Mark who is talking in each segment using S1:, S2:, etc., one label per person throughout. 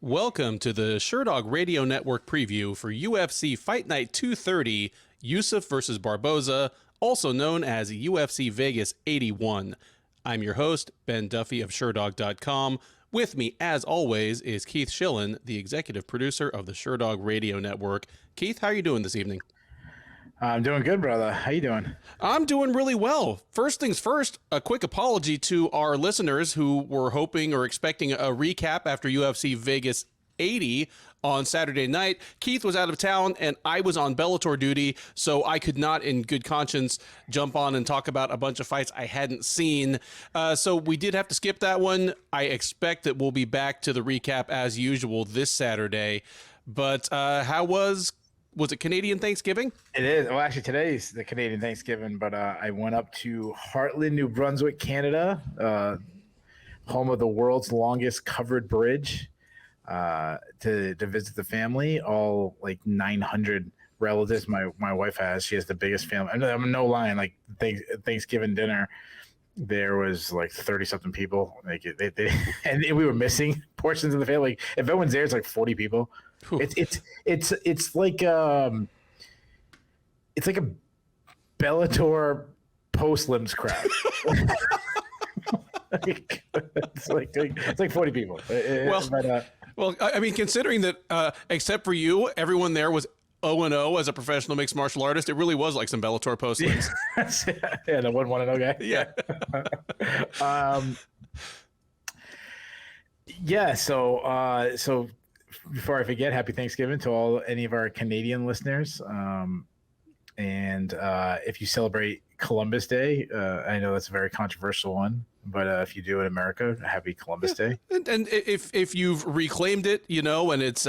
S1: Welcome to the Sherdog Radio Network preview for UFC Fight Night 230, Yusuff versus Barboza, also known as UFC Vegas 81. I'm your host, Ben Duffy of Sherdog.com. With me, as always, is Keith Schillen, the executive producer of the Sherdog Radio Network. Keith, how are you doing this evening?
S2: I'm doing good, brother. How you doing?
S1: I'm doing really well. First things first, a quick apology to our listeners who were hoping or expecting a recap after UFC Vegas 80 on Saturday night. Keith was out of town and I was on Bellator duty, so I could not in good conscience jump on and talk about a bunch of fights I hadn't seen. So we did have to skip that one. I expect that we'll be back to the recap as usual this Saturday. But how was it Canadian Thanksgiving?
S2: It is. Well, actually, today's the Canadian Thanksgiving, but I went up to Heartland, New Brunswick, Canada, home of the world's longest covered bridge, to visit the family. All like 900 relatives my wife has. She has the biggest family. I'm no lying. Like Thanksgiving dinner, there was like 30-something people. Like they and we were missing portions of the family. Like, if everyone's there, it's like 40 people. It's like a Bellator postlims crowd. it's like 40 people.
S1: Well, I mean, considering that except for you, everyone there was 0-0 as a professional mixed martial artist, it really was like some Bellator postlims.
S2: Yeah, the 1-0 guy.
S1: Yeah.
S2: Yeah. So before I forget, happy Thanksgiving to any of our Canadian listeners. And if you celebrate Columbus Day, I know that's a very controversial one, but if you do in America, happy Columbus Day.
S1: And if you've reclaimed it, and it's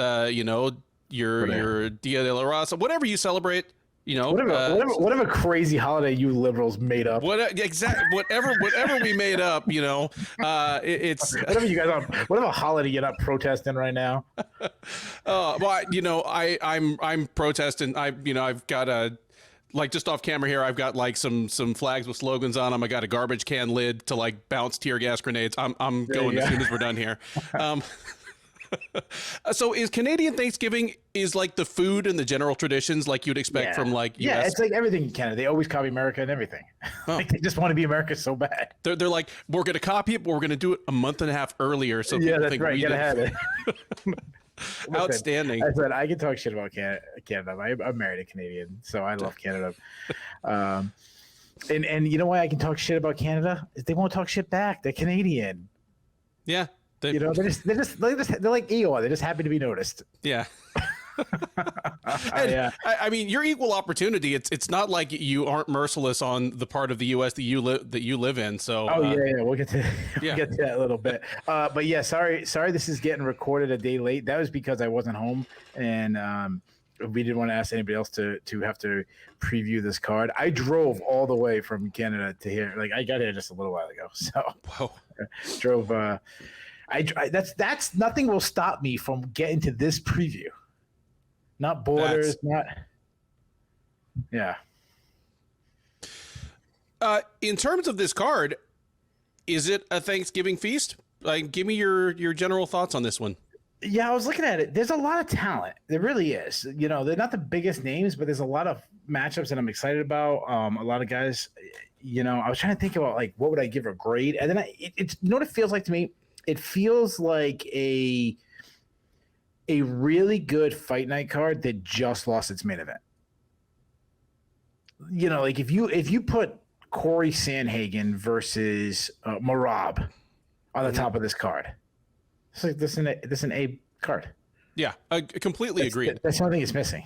S1: your Dia de la Raza, whatever you celebrate,
S2: whatever crazy holiday you liberals made up.
S1: Whatever we made up, it's
S2: whatever you guys whatever holiday you're not protesting right now.
S1: I'm protesting. I've got just off camera here, I've got like some flags with slogans on them. I got a garbage can lid to like bounce tear gas grenades. I'm going as soon as we're done here. So is Canadian Thanksgiving is like the food and the general traditions like you'd expect from like US?
S2: Yeah, it's like everything in Canada. They always copy America and everything. Like they just want to be America so bad.
S1: They're like, we're going to copy it, but we're going to do it a month and a half earlier. So
S2: that's right. You gotta have it.
S1: Outstanding.
S2: I said I can talk shit about Canada. I'm married a Canadian, so I love Canada. And you know why I can talk shit about Canada? Is they won't talk shit back. They're Canadian.
S1: Yeah.
S2: They're like Eeyore. They're just happy to be noticed.
S1: Yeah. I mean, you're equal opportunity. It's not like you aren't merciless on the part of the U.S. that you live in. So
S2: we'll get to that a little bit. But yeah, sorry, this is getting recorded a day late. That was because I wasn't home, and we didn't want to ask anybody else to have to preview this card. I drove all the way from Canada to here. Like I got here just a little while ago, so drove. That's nothing will stop me from getting to this preview. Not borders, yeah.
S1: In terms of this card, is it a Thanksgiving feast? Like, give me your general thoughts on this one.
S2: Yeah, I was looking at it. There's a lot of talent. There really is. They're not the biggest names, but there's a lot of matchups that I'm excited about. A lot of guys. I was trying to think about like what would I give a grade, and then it's what it feels like to me. It feels like a really good fight night card that just lost its main event. Like if you put Corey Sandhagen versus Marotte on the top of this card, it's like this is an A card.
S1: Yeah, I completely agree.
S2: That's the only thing it's missing.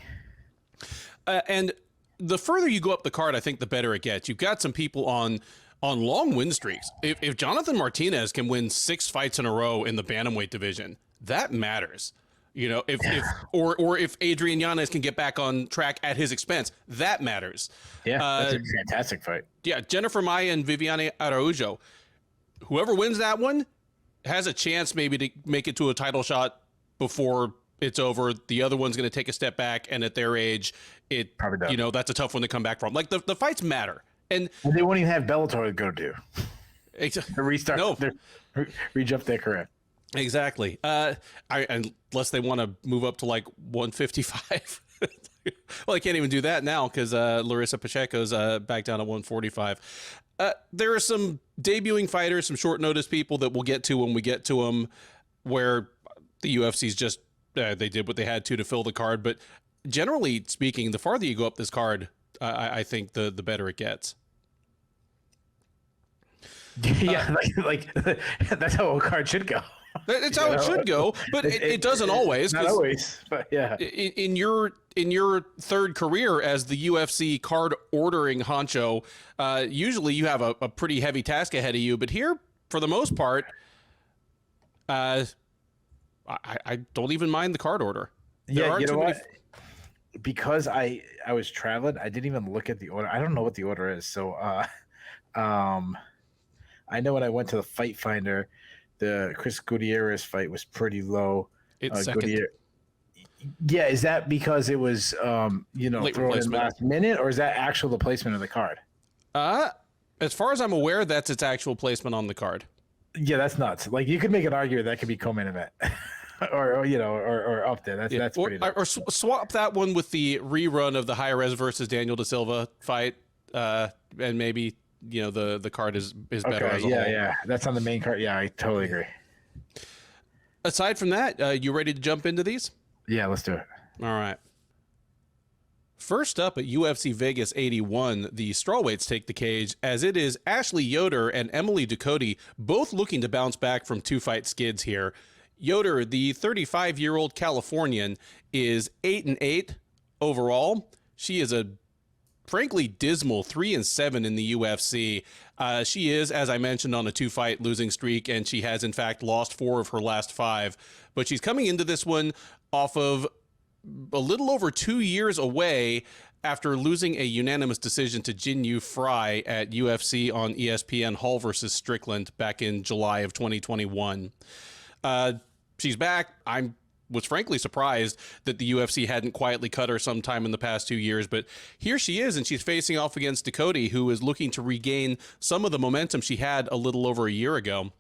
S1: And the further you go up the card, I think the better it gets. You've got some people on long win streaks. If Jonathan Martinez can win 6 fights in a row in the bantamweight division, that matters. If Adrian Yanez can get back on track at his expense, that matters.
S2: Yeah, that's a fantastic fight.
S1: Yeah, Jennifer Maia and Viviane Araújo. Whoever wins that one has a chance maybe to make it to a title shot before it's over. The other one's going to take a step back, and at their age, that's a tough one to come back from. Like the fights matter. And
S2: they won't even have Bellator to go to. Restart.
S1: No.
S2: Reach up their career.
S1: Exactly. Unless they want to move up to like 155. Well, they can't even do that now because Larissa Pacheco's back down at 145. There are some debuting fighters, some short notice people that we'll get to when we get to them, where the UFC's just they did what they had to fill the card. But generally speaking, the farther you go up this card, I think the better it gets.
S2: Yeah, like that's how a card should go.
S1: It's how it should go, but it doesn't always.
S2: Not always, but yeah.
S1: In your third career as the UFC card ordering honcho, usually you have a pretty heavy task ahead of you. But here, for the most part, I don't even mind the card order.
S2: Yeah, you know what? Because I was traveling, I didn't even look at the order. I don't know what the order is. So, I know when I went to the Fight Finder, the Chris Gutierrez fight was pretty low.
S1: It's second.
S2: Yeah, is that because it was
S1: Late
S2: thrown in last minute, or is that actual the placement of the card?
S1: As far as I'm aware, that's its actual placement on the card.
S2: Yeah, that's nuts. Like, you could make an argument that could be co-main event, or up there. That's pretty nuts.
S1: Or swap that one with the rerun of the Chairez versus Daniel Da Silva fight, and maybe the card is better as a whole.
S2: Yeah, that's on the main card. Yeah, I totally agree.
S1: Aside from that, you ready to jump into these?
S2: Yeah, let's do it.
S1: All right. First up at UFC Vegas 81, the strawweights take the cage, as it is Ashley Yoder and Emily Ducote, both looking to bounce back from two-fight skids here. Yoder, the 35-year-old Californian, is 8-8 overall. She is a frankly dismal 3-7 in the UFC. She is, as I mentioned, on a two-fight losing streak, and she has in fact lost 4 of her last 5. But she's coming into this one off of a little over 2 years away after losing a unanimous decision to Jinyu Fry at UFC on ESPN Hall versus Strickland back in July of 2021. She's back. I was frankly surprised that the UFC hadn't quietly cut her sometime in the past 2 years, but here she is, and she's facing off against Ducote, who is looking to regain some of the momentum she had a little over a year ago.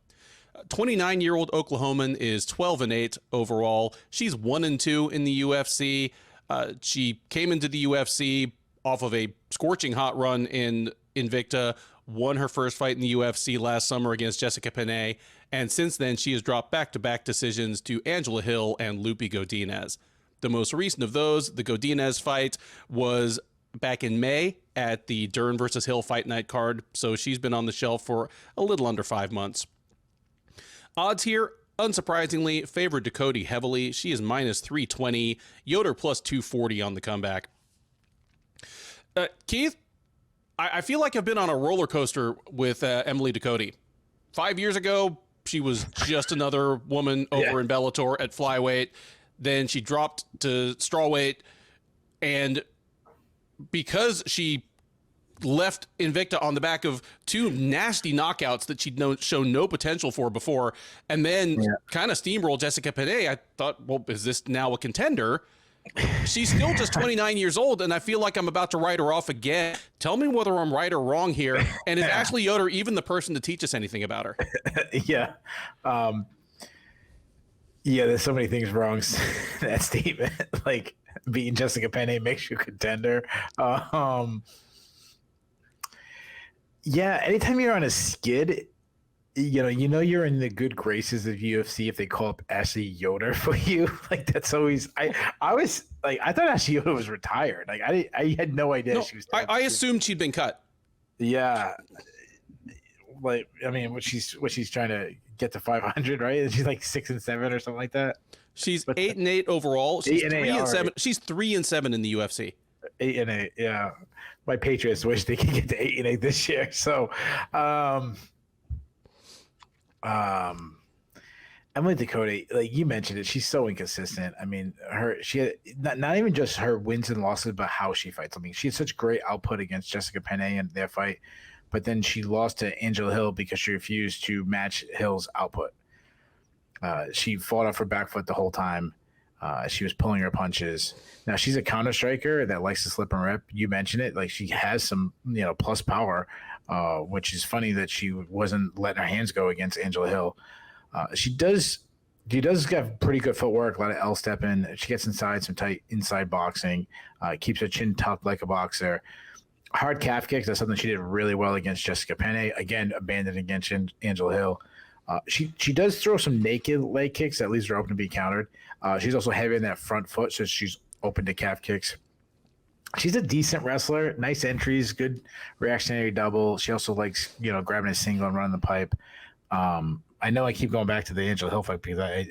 S1: 29-year-old Oklahoman is 12-8 overall. She's 1-2 in the UFC. She came into the UFC off of a scorching hot run in Invicta, won her first fight in the UFC last summer against Jessica Penne, and since then she has dropped back-to-back decisions to Angela Hill and Lupi Godinez. The most recent of those, the Godinez fight, was back in May at the Darren versus Hill Fight Night card, so she's been on the shelf for a little under 5 months. Odds here, unsurprisingly, favor Ducote heavily. She is minus 320. Yoder plus 240 on the comeback. Keith, I feel like I've been on a roller coaster with Emily Ducote. 5 years ago, she was just another woman over in Bellator at flyweight. Then she dropped to strawweight. And because she left Invicta on the back of 2 nasty knockouts that she'd shown no potential for before, and then kind of steamrolled Jessica Penne, I thought, well, is this now a contender? She's still just 29 years old, and I feel like I'm about to write her off again. Tell me whether I'm right or wrong here. And is Ashley Yoder even the person to teach us anything about her?
S2: Yeah. There's so many things wrong in that statement. Like, beating Jessica Penne makes you a contender. Anytime you're on a skid, you're in the good graces of UFC if they call up Ashley Yoder for you. Like, that's always I was like, I thought Ashley Yoder was retired. Like, I had no idea she was.
S1: I assumed she'd been cut.
S2: Yeah, like, I mean, what she's trying to get to 500, right? She's like 6-7 or something like that.
S1: She's 8-8 overall. She's 3-7. Right. She's 3-7 in the UFC.
S2: 8-8, yeah. My Patriots wish they could get to 8-8 this year. So, Emily Ducote, like you mentioned it, she's so inconsistent. I mean, she had not even just her wins and losses, but how she fights. I mean, she had such great output against Jessica Penne in their fight, but then she lost to Angela Hill because she refused to match Hill's output. She fought off her back foot the whole time. She was pulling her punches. Now, she's a counter striker that likes to slip and rip. You mentioned it. Like, she has some, plus power, which is funny that she wasn't letting her hands go against Angela Hill. She does She does have pretty good footwork, a lot of L step in. She gets inside, some tight inside boxing, keeps her chin tucked like a boxer. Hard calf kicks, that's something she did really well against Jessica Penne. Again, abandoned against Angela Hill. She does throw some naked leg kicks that leaves her open to be countered. She's also heavy in that front foot, so she's open to calf kicks. She's a decent wrestler, nice entries, good reactionary double. She also likes, grabbing a single and running the pipe. I know I keep going back to the Angela Hill fight because I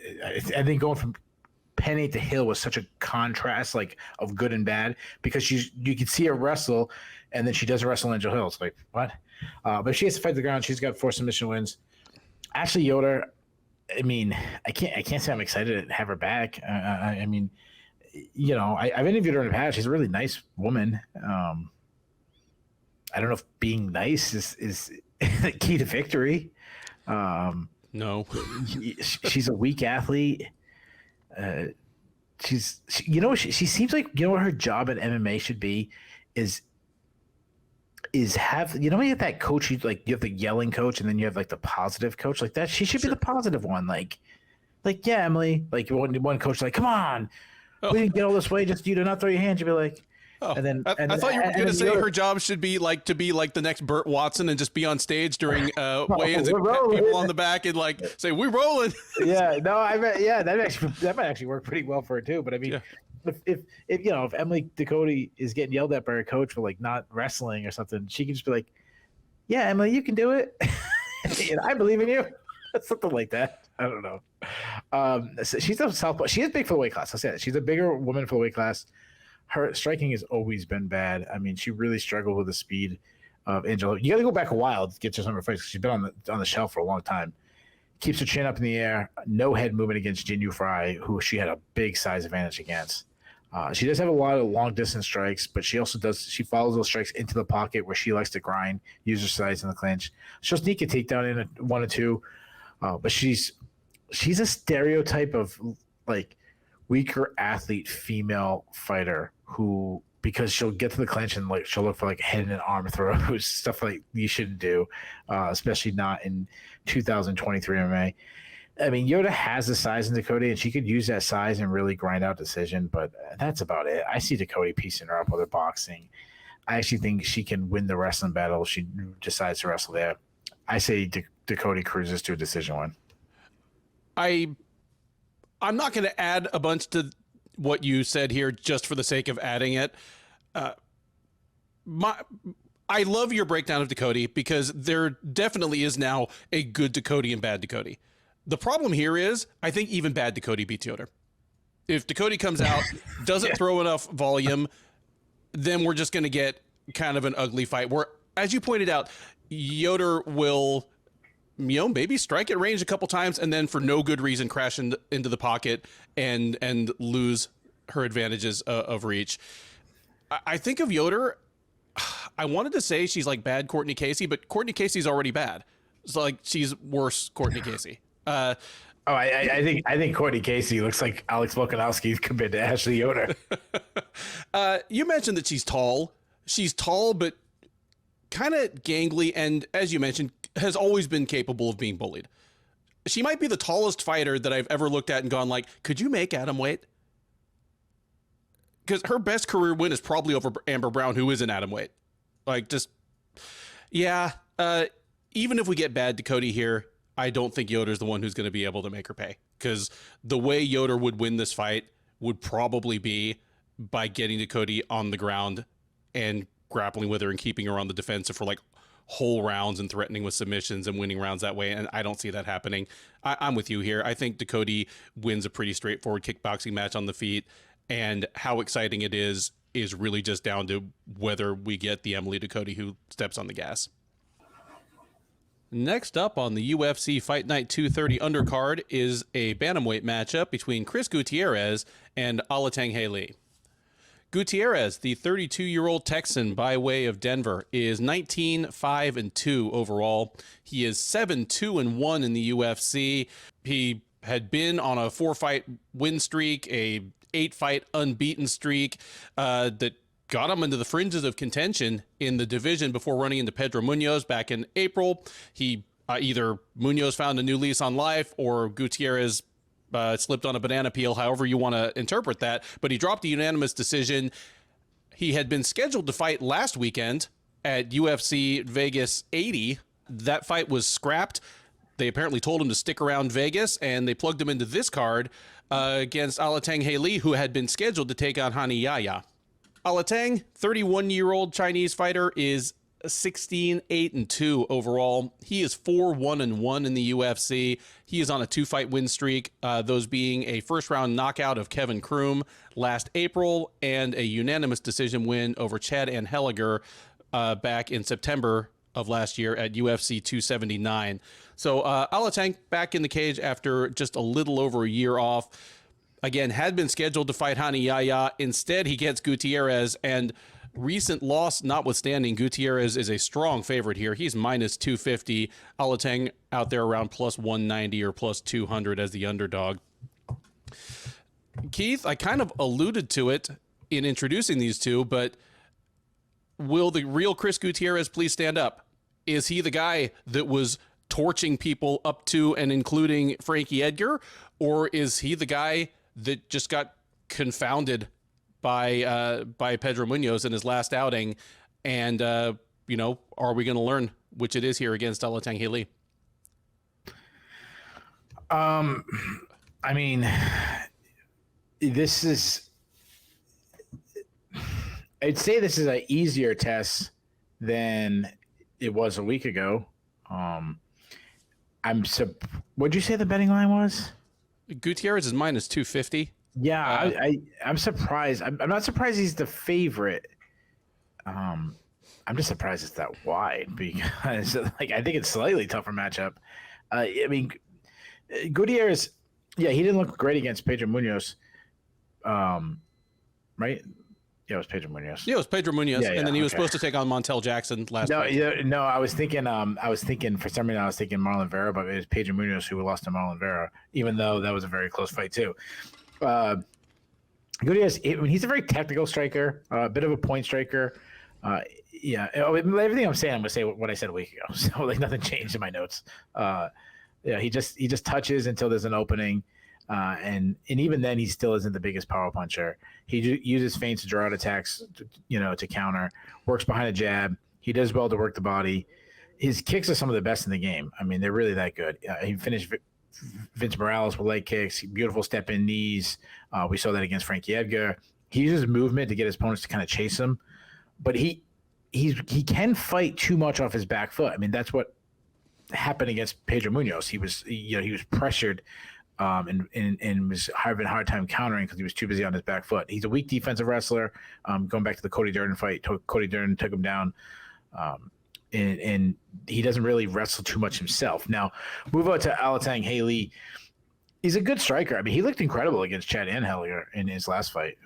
S2: think going from Penne to Hill was such a contrast, like, of good and bad, because you can see her wrestle, and then she doesn't wrestle Angela Hill. It's like, what? But she has to fight the ground. She's got 4 submission wins. Ashley Yoder, I mean, I can't say I'm excited to have her back. I've interviewed her in the past. She's a really nice woman. I don't know if being nice is the key to victory.
S1: No.
S2: She's a weak athlete. She seems like, what her job at MMA should be is have, when you have that coach, you have the yelling coach, and then you have like the positive coach like that. She should be the positive one. Like, yeah, Emily, like one coach, like, come on, we didn't get all this way just you to not throw your hands. You'd be like,
S1: oh, and then I thought you were going to say her job should be like to be like the next Burt Watson and just be on stage during weigh-ins and pat people on the back and like say, we're rolling.
S2: Yeah, no, that might actually work pretty well for her too. But I mean, yeah. If Emily Ducote is getting yelled at by her coach for like not wrestling or something, she can just be like, yeah, Emily, you can do it. I believe in you. Something like that. I don't know. So she's a southpaw. She is big for the weight class. I'll say that. She's a bigger woman for the weight class. Her striking has always been bad. I mean, she really struggled with the speed of Angela. You got to go back a while to get to some of her fights. She's been on the shelf for a long time. Keeps her chin up in the air. No head movement against Jin Fry, who she had a big size advantage against. She does have a lot of long distance strikes, but she follows those strikes into the pocket where she likes to grind, use her size in the clinch. She'll sneak a takedown in 1 or 2, but she's a stereotype of like weaker athlete female fighter who, because she'll get to the clinch and like she'll look for like head and arm throws, stuff like you shouldn't do, especially not in 2023 MMA. I mean, Yoda has the size in Ducote, and she could use that size and really grind out decision, but that's about it. I see Ducote piecing her up with her boxing. I actually think she can win the wrestling battle if she decides to wrestle there. I say Ducote cruises to a decision win.
S1: I'm not going to add a bunch to what you said here just for the sake of adding it. I love your breakdown of Ducote because there definitely is now a good Ducote and bad Ducote. The problem here is I think even bad Ducote beats Yoder. If Ducote comes out, doesn't throw enough volume, then we're just going to get kind of an ugly fight where, as you pointed out, Yoder will, maybe strike at range a couple times and then for no good reason crash into the pocket and lose her advantages of reach. I think of Yoder, I wanted to say she's like bad Courtney Casey, but Courtney Casey's already bad. It's like she's worse Courtney Casey.
S2: I think Courtney Casey looks like Alex Volkanovski compared to Ashley Yoder.
S1: You mentioned that she's tall. She's tall, but kind of gangly, and as you mentioned, has always been capable of being bullied. She might be the tallest fighter that I've ever looked at and gone like, could you make atom weight? Because her best career win is probably over Amber Brown, who is an atom weight. Like, just, yeah. Even if we get bad Ducote here, I don't think Yoder's the one who's going to be able to make her pay. Because the way Yoder would win this fight would probably be by getting Ducote on the ground and grappling with her and keeping her on the defensive for like whole rounds and threatening with submissions and winning rounds that way. And I don't see that happening. I'm with you here. I think Ducote wins a pretty straightforward kickboxing match on the feet. And how exciting it is really just down to whether we get the Emily Ducote who steps on the gas. Next up on the UFC Fight Night 230 undercard is a bantamweight matchup between Chris Gutierrez and Alateng Heili. Gutierrez, the 32-year-old Texan by way of Denver, is 19-5-2 overall. He is 7-2-1 in the UFC. He had been on a 4-fight win streak, a 8-fight unbeaten streak that got him into the fringes of contention in the division before running into Pedro Munoz back in April. He either Munoz found a new lease on life or Gutierrez slipped on a banana peel, however you want to interpret that. But he dropped a unanimous decision. He had been scheduled to fight last weekend at UFC Vegas 80. That fight was scrapped. They apparently told him to stick around Vegas, and they plugged him into this card against Alateng Heili, who had been scheduled to take on Hani Yahya. Alateng, 31-year-old Chinese fighter, is 16-8-2 overall. He is 4-1-1 in the UFC. He is on a 2-fight win streak, those being a first-round knockout of Kevin Kroom last April and a unanimous decision win over Chad Anheliger back in September of last year at UFC 279. So Alateng back in the cage after just a little over a year off. Again, had been scheduled to fight Hani Yahya. Instead, he gets Gutierrez, and recent loss notwithstanding, Gutierrez is a strong favorite here. He's minus 250. Alateng out there around plus 190 or plus 200 as the underdog. Keith, I kind of alluded to it in introducing these two, but will the real Chris Gutierrez please stand up? Is he the guy that was torching people up to and including Frankie Edgar? Or is he the guy that just got confounded by Pedro Munoz in his last outing? And, are we going to learn which it is here against Alateng Heili?
S2: I mean, I'd say this is an easier test than it was a week ago. What'd you say the betting line was?
S1: Gutierrez is minus 250.
S2: Yeah, I'm surprised. I'm not surprised he's the favorite. I'm just surprised it's that wide because, I think it's a slightly tougher matchup. I mean, Gutierrez, yeah, he didn't look great against Pedro Munoz, right? Yeah, it was Pedro Munoz.
S1: Yeah, it was Pedro Munoz, and then he was supposed to take on Montel Jackson last night.
S2: No, I was thinking for some reason I was thinking Marlon Vera, but it was Pedro Munoz who lost to Marlon Vera, even though that was a very close fight too. Gutierrez, he's a very technical striker, a bit of a point striker. Everything I'm saying, I'm gonna say what I said a week ago, so nothing changed in my notes. He just touches until there's an opening. And even then, he still isn't the biggest power puncher. He uses feints to draw out attacks, to counter. Works behind a jab. He does well to work the body. His kicks are some of the best in the game. I mean, they're really that good. He finished Vince Morales with leg kicks, beautiful step-in knees. We saw that against Frankie Edgar. He uses movement to get his opponents to kind of chase him, but he can fight too much off his back foot. I mean, that's what happened against Pedro Munoz. He was pressured. And was having a hard time countering because he was too busy on his back foot. He's a weak defensive wrestler. Going back to the Cody Durden fight, Cody Durden took him down, and he doesn't really wrestle too much himself. Now, move on to Alateng Heili. He's a good striker. I mean, he looked incredible against Chad Anheliger in his last fight.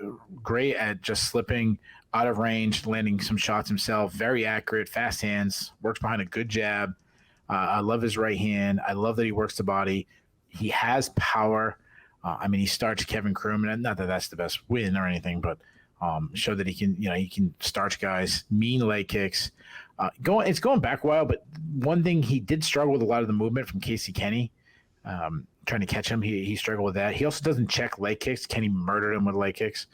S2: Great at just slipping out of range, landing some shots himself. Very accurate, fast hands, works behind a good jab. I love his right hand. I love that he works the body. He has power. He starched Kevin Kroom, and not that that's the best win or anything, but showed that he can starch guys, mean leg kicks. It's going back a while, but one thing he did struggle with a lot of the movement from Casey Kenny, trying to catch him. He struggled with that. He also doesn't check leg kicks. Kenny murdered him with leg kicks.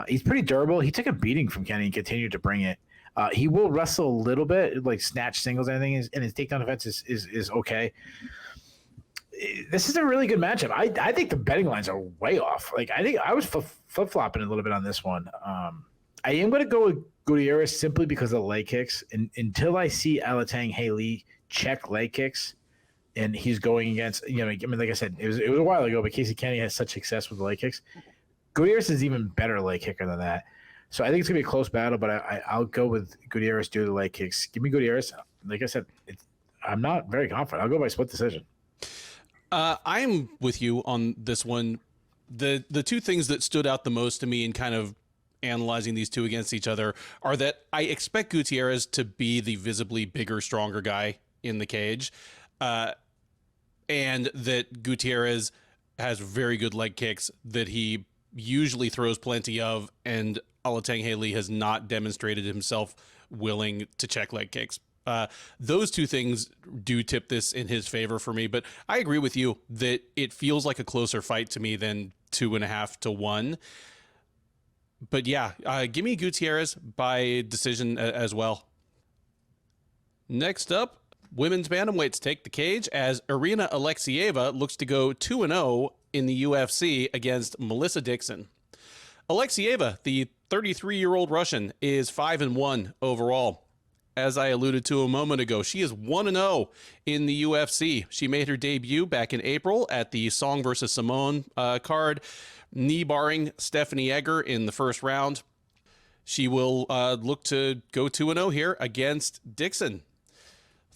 S2: He's pretty durable. He took a beating from Kenny and continued to bring it. He will wrestle a little bit, like snatch singles and everything, and his takedown defense is okay. This is a really good matchup. I think the betting lines are way off. I think I was flip-flopping a little bit on this one. I am going to go with Gutierrez simply because of the leg kicks. And until I see Alateng Heili check leg kicks, and he's going against, like I said, it was a while ago, but Casey Kenny has such success with the leg kicks. Gutierrez is even better leg kicker than that. So I think it's going to be a close battle, but I'll go with Gutierrez due to the leg kicks. Give me Gutierrez. Like I said, I'm not very confident. I'll go by split decision.
S1: I'm with you on this one. The two things that stood out the most to me in kind of analyzing these two against each other are that I expect Gutierrez to be the visibly bigger, stronger guy in the cage, and that Gutierrez has very good leg kicks that he usually throws plenty of, and Alateng Heili has not demonstrated himself willing to check leg kicks. Those two things do tip this in his favor for me. But I agree with you that it feels like a closer fight to me than 2.5 to 1. But yeah, give me Gutierrez by decision as well. Next up, women's bantamweights take the cage as Irina Alekseeva looks to go 2-0 in the UFC against Melissa Dixon. Alekseeva, the 33-year-old Russian, is 5-1 overall. As I alluded to a moment ago, she is 1-0 in the UFC. She made her debut back in April at the Song versus Simone card, knee-barring Stephanie Edgar in the first round. She will look to go 2-0 here against Dixon.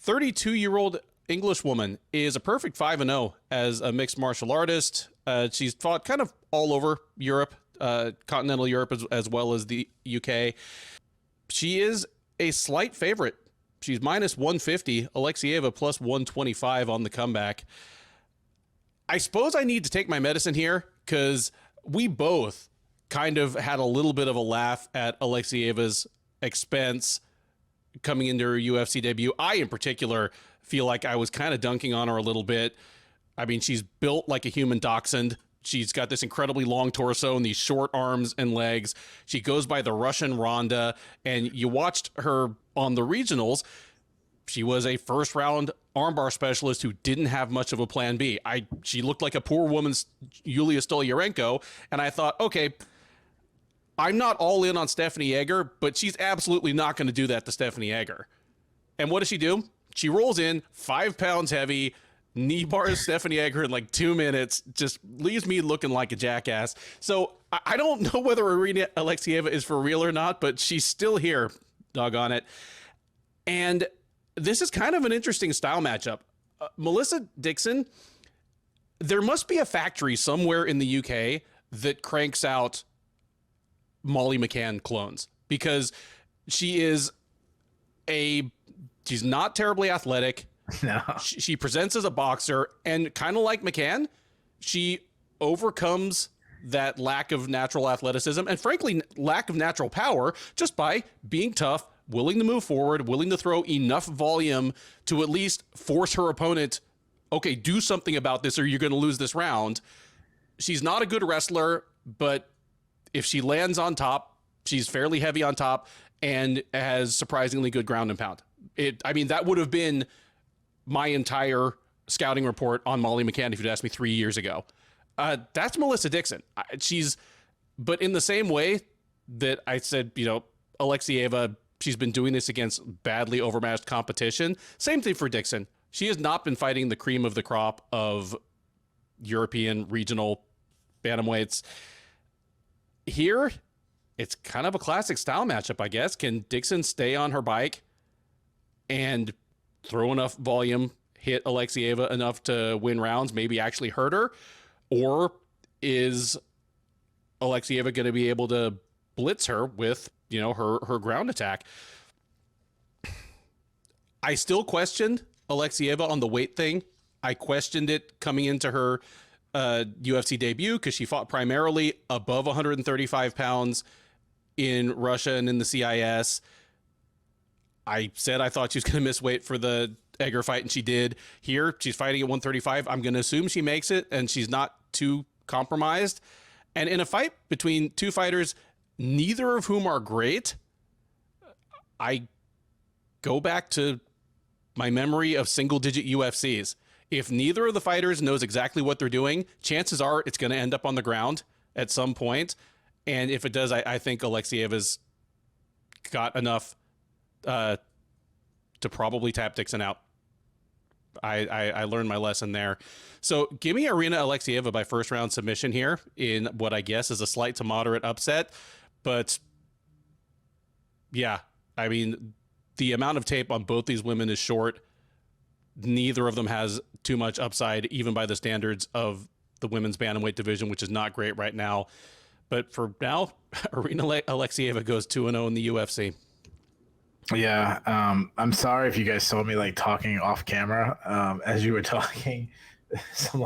S1: 32-year-old Englishwoman is a perfect 5-0 as a mixed martial artist. She's fought kind of all over Europe, continental Europe as well as the UK. She is a slight favorite. She's minus 150, Alekseeva plus 125 on the comeback. I suppose I need to take my medicine here because we both kind of had a little bit of a laugh at Alekseeva's expense coming into her UFC debut. I, in particular, feel like I was kind of dunking on her a little bit. I mean, she's built like a human dachshund. She's got this incredibly long torso and these short arms and legs. She goes by the Russian Ronda, and you watched her on the regionals. She was a first-round armbar specialist who didn't have much of a plan B. She looked like a poor woman's Yulia Stolyarenko, and I thought, okay, I'm not all in on Stephanie Edgar, but she's absolutely not going to do that to Stephanie Edgar. And what does she do? She rolls in 5 pounds heavy, knee bars Stephanie Edgar in like 2 minutes, just leaves me looking like a jackass. So I don't know whether Irina Alekseeva is for real or not, but she's still here, doggone it. And this is kind of an interesting style matchup. Melissa Dixon, there must be a factory somewhere in the UK that cranks out Molly McCann clones, because she's not terribly athletic.
S2: No.
S1: She presents as a boxer, and kind of like McCann, she overcomes that lack of natural athleticism and frankly lack of natural power just by being tough, willing to move forward, willing to throw enough volume to at least force her opponent, okay, do something about this or you're going to lose this round. She's not a good wrestler, but if she lands on top, she's fairly heavy on top and has surprisingly good ground and pound. That would have been my entire scouting report on Molly McCann if you'd asked me 3 years ago. That's Melissa Dixon. But in the same way that I said, Alekseeva, she's been doing this against badly overmatched competition. Same thing for Dixon. She has not been fighting the cream of the crop of European regional bantamweights. Here, it's kind of a classic style matchup, I guess. Can Dixon stay on her bike and throw enough volume, hit Alekseeva enough to win rounds, maybe actually hurt her? Or is Alekseeva going to be able to blitz her with, her ground attack? I still questioned Alekseeva on the weight thing. I questioned it coming into her UFC debut because she fought primarily above 135 pounds in Russia and in the CIS. I said I thought she was going to miss weight for the Edgar fight, and she did. Here, she's fighting at 135. I'm going to assume she makes it, and she's not too compromised. And in a fight between two fighters, neither of whom are great, I go back to my memory of single-digit UFCs. If neither of the fighters knows exactly what they're doing, chances are it's going to end up on the ground at some point. And if it does, I think Alekseeva's got enough to probably tap Dixon out. I learned my lesson there. So give me Irina Alekseeva by first round submission here in what I guess is a slight to moderate upset. But yeah, the amount of tape on both these women is short. Neither of them has too much upside, even by the standards of the women's bantamweight division, which is not great right now. But for now, Irina Alekseeva goes 2-0 in the UFC.
S2: Yeah, I'm sorry if you guys saw me talking off camera as you were talking. Some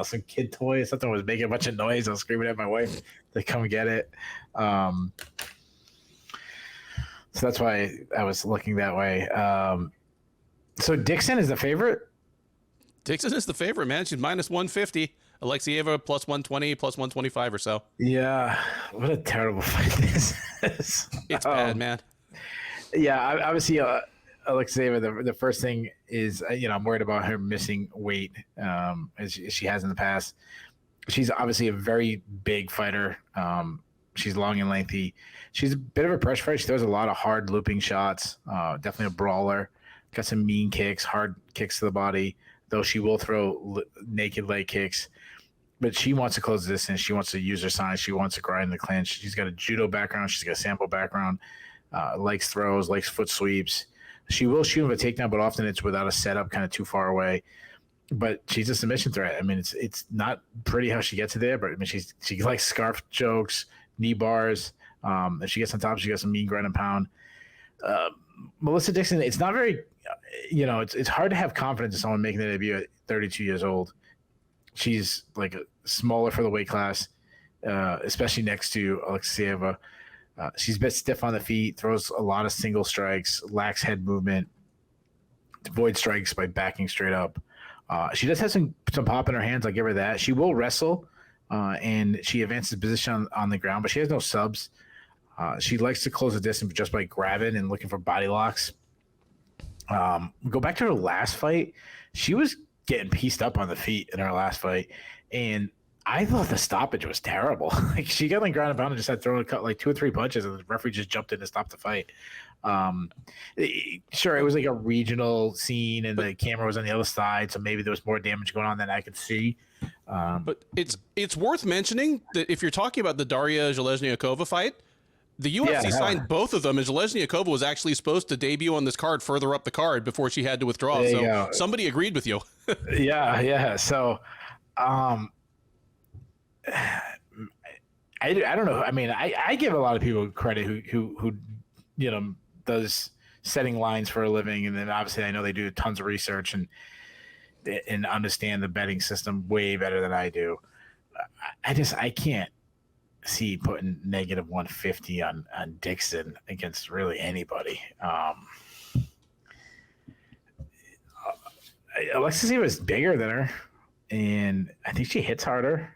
S2: some kid toy, something was making a bunch of noise. I was screaming at my wife to come get it. So that's why I was looking that way. So Dixon is the favorite?
S1: Dixon is the favorite, man. She's minus 150. Alekseeva plus 120, plus 125 or so.
S2: Yeah. What a terrible fight this is.
S1: It's bad, man.
S2: Yeah, obviously, Alekseeva, the first thing is, I'm worried about her missing weight, as she has in the past. She's obviously a very big fighter. She's long and lengthy. She's a bit of a pressure fighter. She throws a lot of hard looping shots. Definitely a brawler. Got some mean kicks, hard kicks to the body, though she will throw naked leg kicks. But she wants to close the distance. She wants to use her size. She wants to grind the clinch. She's got a judo background. She's got a sambo background. Likes throws, likes foot sweeps. She will shoot him a takedown, but often it's without a setup, kind of too far away. But she's a submission threat. I mean, it's not pretty how she gets it there, but I mean, she likes scarf chokes, knee bars. If she gets on top, she got some mean ground and pound. Melissa Dixon, it's not very, it's hard to have confidence in someone making the debut at 32 years old. She's like smaller for the weight class, especially next to Alekseeva. She's a bit stiff on the feet, throws a lot of single strikes, lacks head movement, avoids strikes by backing straight up. She does have some pop in her hands. I'll give her that. She will wrestle, and she advances position on the ground, but she has no subs. She likes to close the distance just by grabbing and looking for body locks. Go back to her last fight. She was getting pieced up on the feet in her last fight, and I thought the stoppage was terrible. Like she got on ground and pound and just had thrown like 2 or 3 punches, and the referee just jumped in to stop the fight. Sure, it was like a regional scene, and the camera was on the other side, so maybe there was more damage going on than I could see.
S1: But it's worth mentioning that if you're talking about the Daria Zheleznyakova fight, the UFC signed both of them, and Zheleznyakova was actually supposed to debut on this card further up the card before she had to withdraw. So somebody agreed with you.
S2: Yeah. So, I don't know. I mean, I give a lot of people credit who does setting lines for a living, and then obviously I know they do tons of research and understand the betting system way better than I do. I can't see putting negative 150 on Dixon against really anybody. Alekseeva is bigger than her, and I think she hits harder.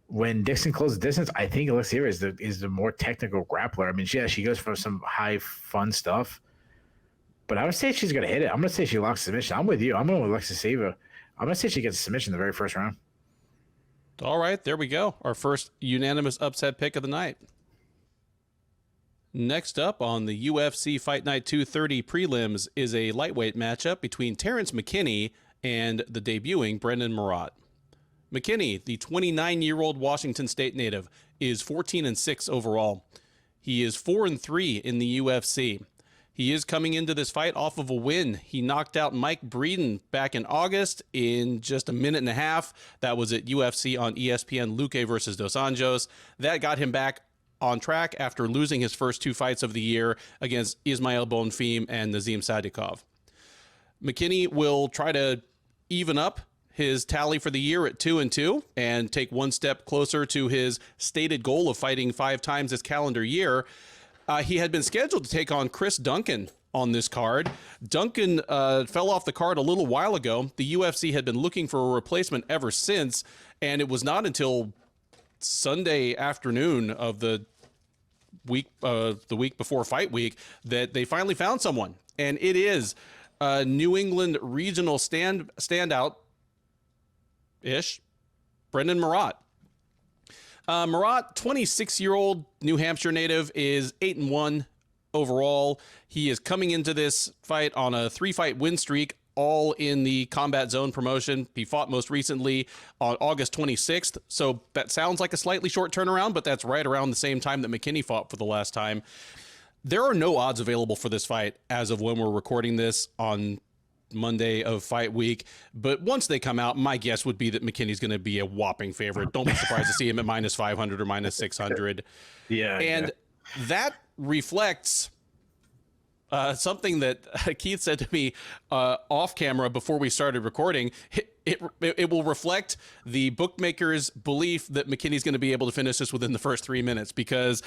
S2: When Dixon closes distance, I think Alekseeva is the more technical grappler. I mean, she goes for some high fun stuff, but I would say she's going to hit it. I'm going to say she locks submission. I'm with you. I'm going with Alekseeva. I'm going to say she gets a submission in the very first round.
S1: All right, there we go. Our first unanimous upset pick of the night. Next up on the UFC Fight Night 230 prelims is a lightweight matchup between Terrance McKinney and the debuting Brendon Marotte. McKinney, the 29-year-old Washington State native, is 14-6 overall. He is 4-3 in the UFC. He is coming into this fight off of a win. He knocked out Mike Brendon back in August in just a minute and a half. That was at UFC on ESPN, Luque versus Dos Anjos. That got him back on track after losing his first 2 fights of the year against Ismail Bonfim and Nazim Sadikov. McKinney will try to even up his tally for the year at 2-2 and take one step closer to his stated goal of fighting 5 times this calendar year. He had been scheduled to take on Chris Duncan on this card. Duncan fell off the card a little while ago. The UFC had been looking for a replacement ever since, and it was not until Sunday afternoon of the week before fight week that they finally found someone, and it is New England regional standout ish, Brendon Marotte. Marotte, 26-year-old New Hampshire native, is 8-1 overall. He is coming into this fight on a 3-fight win streak, all in the Combat Zone promotion. He fought most recently on August 26th, so that sounds like a slightly short turnaround, but that's right around the same time that McKinney fought for the last time. There are no odds available for this fight as of when we're recording this on Monday of fight week, but once they come out, my guess would be that McKinney's going to be a whopping favorite. Don't be surprised to see him at minus 500 or minus 600. And that reflects something that Keith said to me off camera before we started recording. It will reflect the bookmakers' belief that McKinney's going to be able to finish this within the first 3 minutes, because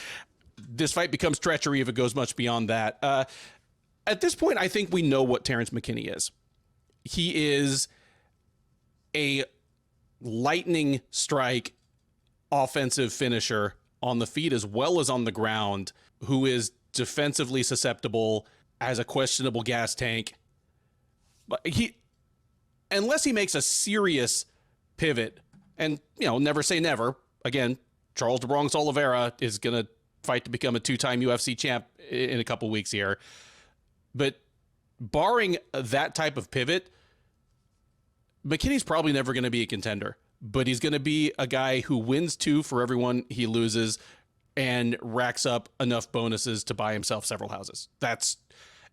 S1: this fight becomes treachery if it goes much beyond that. At this point, I think we know what Terrance McKinney is. He is a lightning strike offensive finisher on the feet as well as on the ground, who is defensively susceptible, as a questionable gas tank. But unless he makes a serious pivot, and never say never. Again, Charles the Bronx Oliveira is going to fight to become a 2-time UFC champ in a couple weeks here. But barring that type of pivot, McKinney's probably never going to be a contender. But he's going to be a guy who wins 2 for everyone he loses and racks up enough bonuses to buy himself several houses.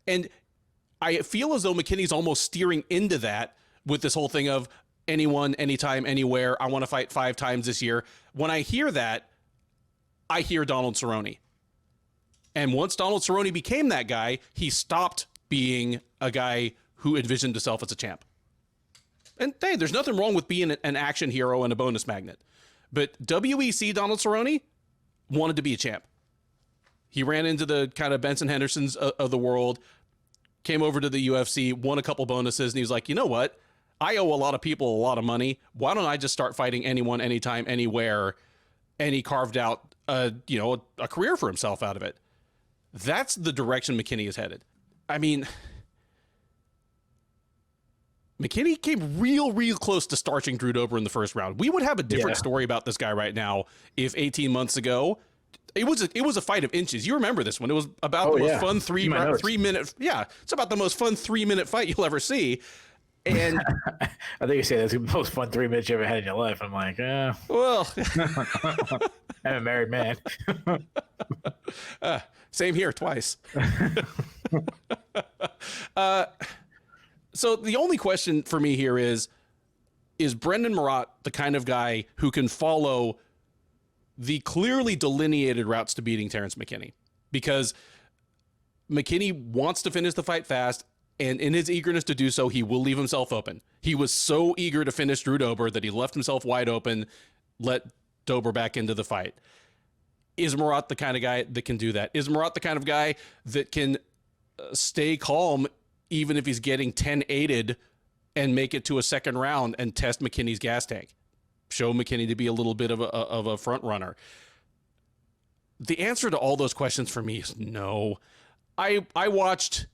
S1: And I feel as though McKinney's almost steering into that with this whole thing of anyone, anytime, anywhere. I want to fight 5 times this year. When I hear that, I hear Donald Cerrone. And once Donald Cerrone became that guy, he stopped being a guy who envisioned himself as a champ. And hey, there's nothing wrong with being an action hero and a bonus magnet. But WEC Donald Cerrone wanted to be a champ. He ran into the kind of Benson Hendersons of the world, came over to the UFC, won a couple bonuses, and he was like, you know what? I owe a lot of people a lot of money. Why don't I just start fighting anyone, anytime, anywhere? And he carved out a career for himself out of it. That's the direction McKinney is headed. I mean, McKinney came real close to starching Drew Dober in the first round. We would have a different story about this guy right now if 18 months ago it was a fight of inches. You remember this one? It was about the most fun 3 minute. Yeah, it's about the most fun 3-minute fight you'll ever see. And
S2: I think you say that's the most fun 3 minutes you ever had in your life. I'm like,
S1: well,
S2: I'm a married man.
S1: Same here, twice. So the only question for me here is Brendon Marotte the kind of guy who can follow the clearly delineated routes to beating Terrance McKinney? Because McKinney wants to finish the fight fast, and in his eagerness to do so, he will leave himself open. He was so eager to finish Drew Dober that he left himself wide open, let Dober back into the fight. Is Marotte the kind of guy that can do that? Is Marotte the kind of guy that can stay calm even if he's getting 10-8'd and make it to a second round and test McKinney's gas tank? Show McKinney to be a little bit of a front runner. The answer to all those questions for me is no. I watched,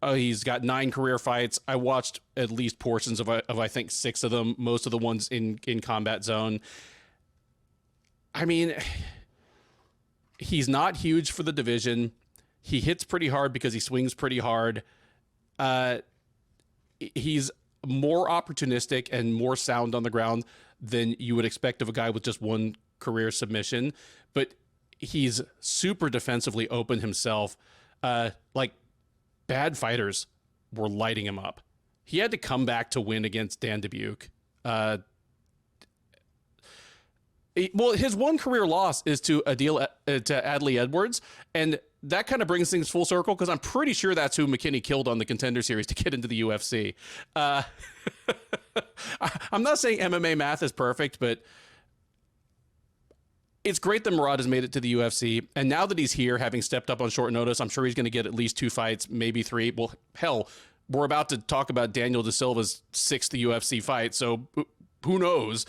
S1: he's got 9 career fights. I watched at least portions of I think 6 of them, most of the ones in combat zone. I mean, he's not huge for the division. He hits pretty hard because he swings pretty hard. He's more opportunistic and more sound on the ground than you would expect of a guy with just 1 career submission, but he's super defensively open himself. Like, bad fighters were lighting him up. He had to come back to win against Dan Dubuque. Well, his 1 career loss is to Adley Edwards, and that kind of brings things full circle because I'm pretty sure that's who McKinney killed on the Contender Series to get into the UFC. I'm not saying MMA math is perfect, but it's great that Marotte has made it to the UFC, and now that he's here, having stepped up on short notice, I'm sure he's going to get at least 2 fights, maybe 3. Well, hell, we're about to talk about Daniel De Silva's 6th UFC fight, so who knows?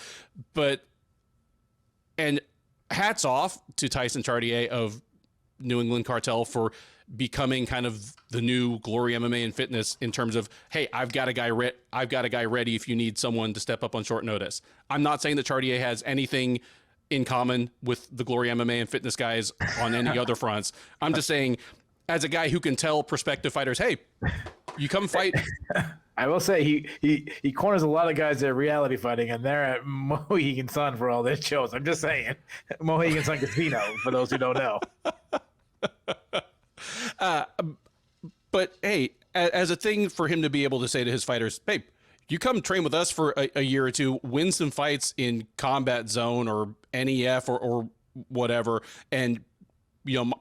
S1: And hats off to Tyson Chartier of New England Cartel for becoming kind of the new Glory MMA and Fitness in terms of, hey, I've got a guy ready if you need someone to step up on short notice. I'm not saying that Chartier has anything in common with the Glory MMA and Fitness guys on any other fronts. I'm just saying, as a guy who can tell prospective fighters, hey, you come fight.
S2: I will say he corners a lot of guys that are reality fighting, and they're at Mohegan Sun for all their shows. I'm just saying, Mohegan Sun Casino for those who don't know.
S1: But hey, as a thing for him to be able to say to his fighters, hey, you come train with us for a year or 2, win some fights in Combat Zone or NEF or whatever, and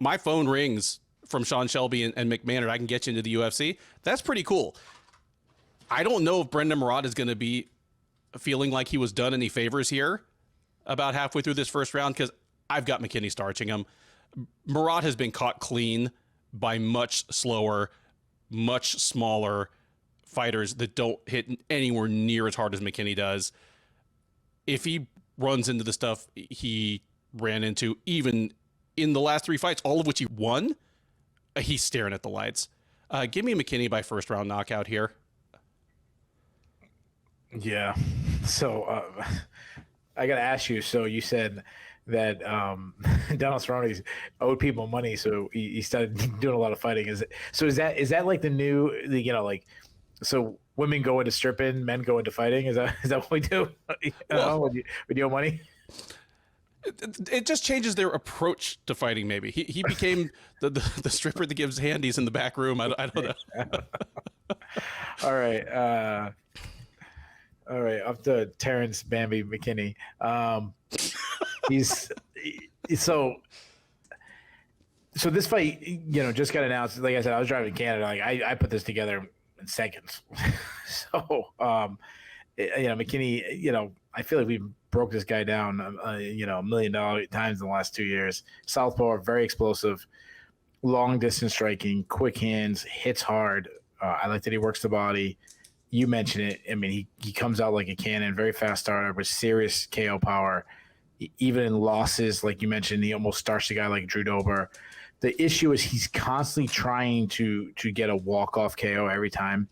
S1: my phone rings from Sean Shelby and McMahon, I can get you into the UFC. That's pretty cool. I don't know if Brendon Marotte is going to be feeling like he was done any favors here about halfway through this first round, because I've got McKinney starching him. Marotte has been caught clean by much slower, much smaller fighters that don't hit anywhere near as hard as McKinney does. If he runs into the stuff he ran into, even in the last 3 fights, all of which he won, he's staring at the lights. Give me McKinney by first round knockout here.
S2: Yeah. So I got to ask you. So you said that Donald Cerrone's owed people money, so he started doing a lot of fighting. Is that like the new, so women go into stripping, men go into fighting? Is that what we do? With your money?
S1: It just changes their approach to fighting. Maybe he became the stripper that gives handies in the back room. I don't know.
S2: All right. Up to Terrance Bambi McKinney. So this fight, just got announced. Like I said, I was driving to Canada. Like I put this together in seconds. So, McKinney, I feel like we broke this guy down, $1 million times in the last 2 years. Southpaw, very explosive, long distance striking, quick hands, hits hard. I like that he works the body. You mentioned it. I mean, he comes out like a cannon, very fast starter with serious KO power. Even in losses, like you mentioned, he almost starched a guy like Drew Dober. The issue is he's constantly trying to get a walk-off KO every time.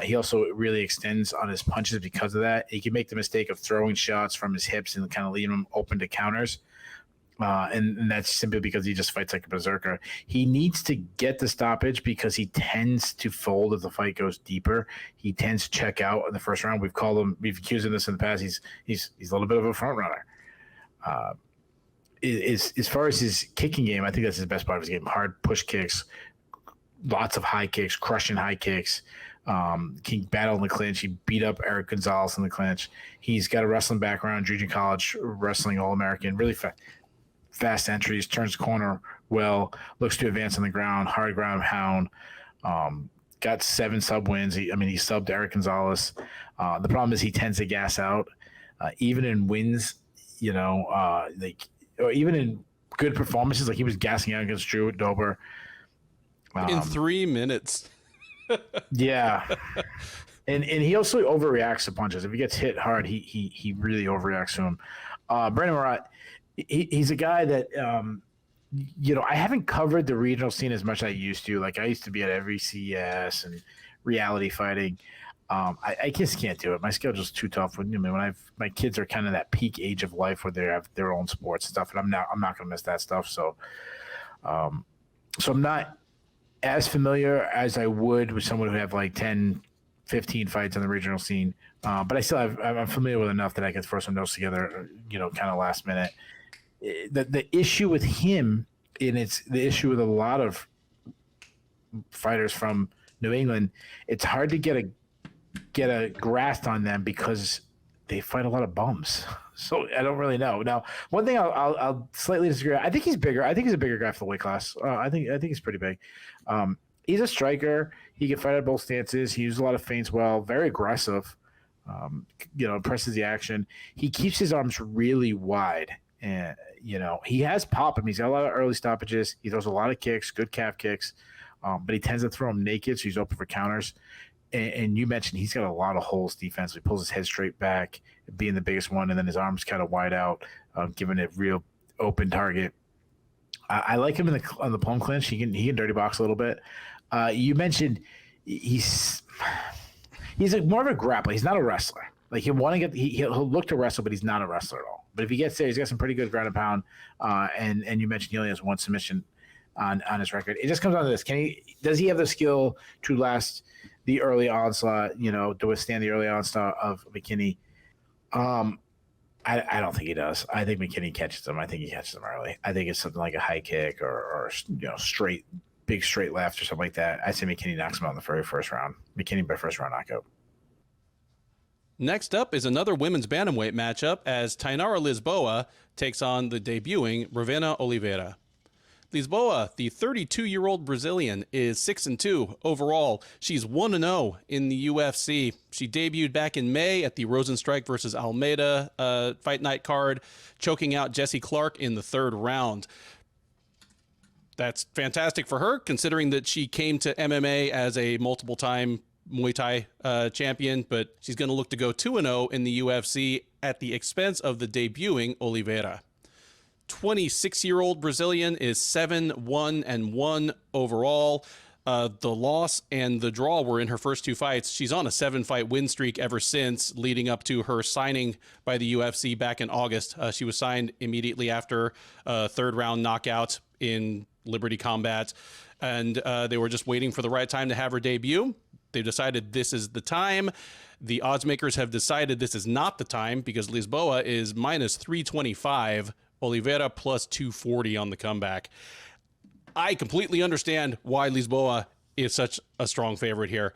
S2: He also really extends on his punches because of that. He can make the mistake of throwing shots from his hips and kind of leaving him open to counters. And that's simply because he just fights like a berserker. He needs to get the stoppage because he tends to fold as the fight goes deeper. He tends to check out in the first round. We've accused him of this in the past. He's a little bit of a front runner. As far as his kicking game, I think that's his best part of his game. Hard push kicks, lots of high kicks, crushing high kicks. Can battle in the clinch. He beat up Eric Gonzalez in the clinch. He's got a wrestling background, junior college wrestling All-American, really fast entries, turns the corner well, looks to advance on the ground, hard ground hound. Got 7 sub wins. He subbed Eric Gonzalez. The problem is he tends to gas out, even in wins. Even in good performances, like he was gassing out against Drew Dober
S1: in 3 minutes.
S2: Yeah, and he also overreacts to punches. If he gets hit hard, he really overreacts to him. Brendon Marotte, he's a guy that I haven't covered the regional scene as much as I used to. Like I used to be at every CES and reality fighting. I just can't do it. My schedule's too tough. When my kids are kind of that peak age of life where they have their own sports and stuff, and I'm not going to miss that stuff. So, I'm not as familiar as I would with someone who have like 10, 15 fights on the regional scene. But I'm familiar with enough that I can throw some notes together, kind of last minute. The issue with him, and it's the issue with a lot of fighters from New England, it's hard to get a grasp on them because they fight a lot of bums. So I don't really know. Now, one thing I'll slightly disagree. I think he's bigger. I think he's a bigger guy for the weight class. I think he's pretty big. He's a striker. He can fight at both stances. He uses a lot of feints well. Very aggressive. Presses the action. He keeps his arms really wide. And, he has pop. He's got a lot of early stoppages. He throws a lot of kicks, good calf kicks. But he tends to throw them naked, so he's open for counters. And you mentioned he's got a lot of holes defensively. He pulls his head straight back, being the biggest one, and then his arms kind of wide out, giving it real open target. I like him on the palm clinch. He can dirty box a little bit. You mentioned he's like more of a grappler. He's not a wrestler. Like he'll look to wrestle, but he's not a wrestler at all. But if he gets there, he's got some pretty good ground and pound. And you mentioned he only has 1 submission on his record. It just comes down to this: does he have the skill to last the early onslaught? To withstand the early onslaught of McKinney? I don't think he does. I think McKinney catches him. I think he catches him early. I think it's something like a high kick or big straight left or something like that. I say McKinney knocks him out in the very first round. McKinney by first round knockout.
S1: Next up is another women's bantamweight matchup as Tainara Lisboa takes on the debuting Ravena Oliveira. Lisboa, the 32-year-old Brazilian, is 6-2 overall. She's 1-0 in the UFC. She debuted back in May at the Rosenstrike versus Almeida Fight Night card, choking out Jessie Clark in the 3rd round. That's fantastic for her, considering that she came to MMA as a multiple-time Muay Thai champion, but she's going to look to go 2-0 in the UFC at the expense of the debuting Oliveira. 26-year-old Brazilian is 7-1-1 overall. The loss and the draw were in her first 2 fights. She's on a 7-fight win streak ever since, leading up to her signing by the UFC back in August. She was signed immediately after a 3rd-round knockout in Liberty Combat, and they were just waiting for the right time to have her debut. They've decided this is the time. The odds makers have decided this is not the time because Lisboa is minus 325, Oliveira plus 240 on the comeback. I completely understand why Lisboa is such a strong favorite here.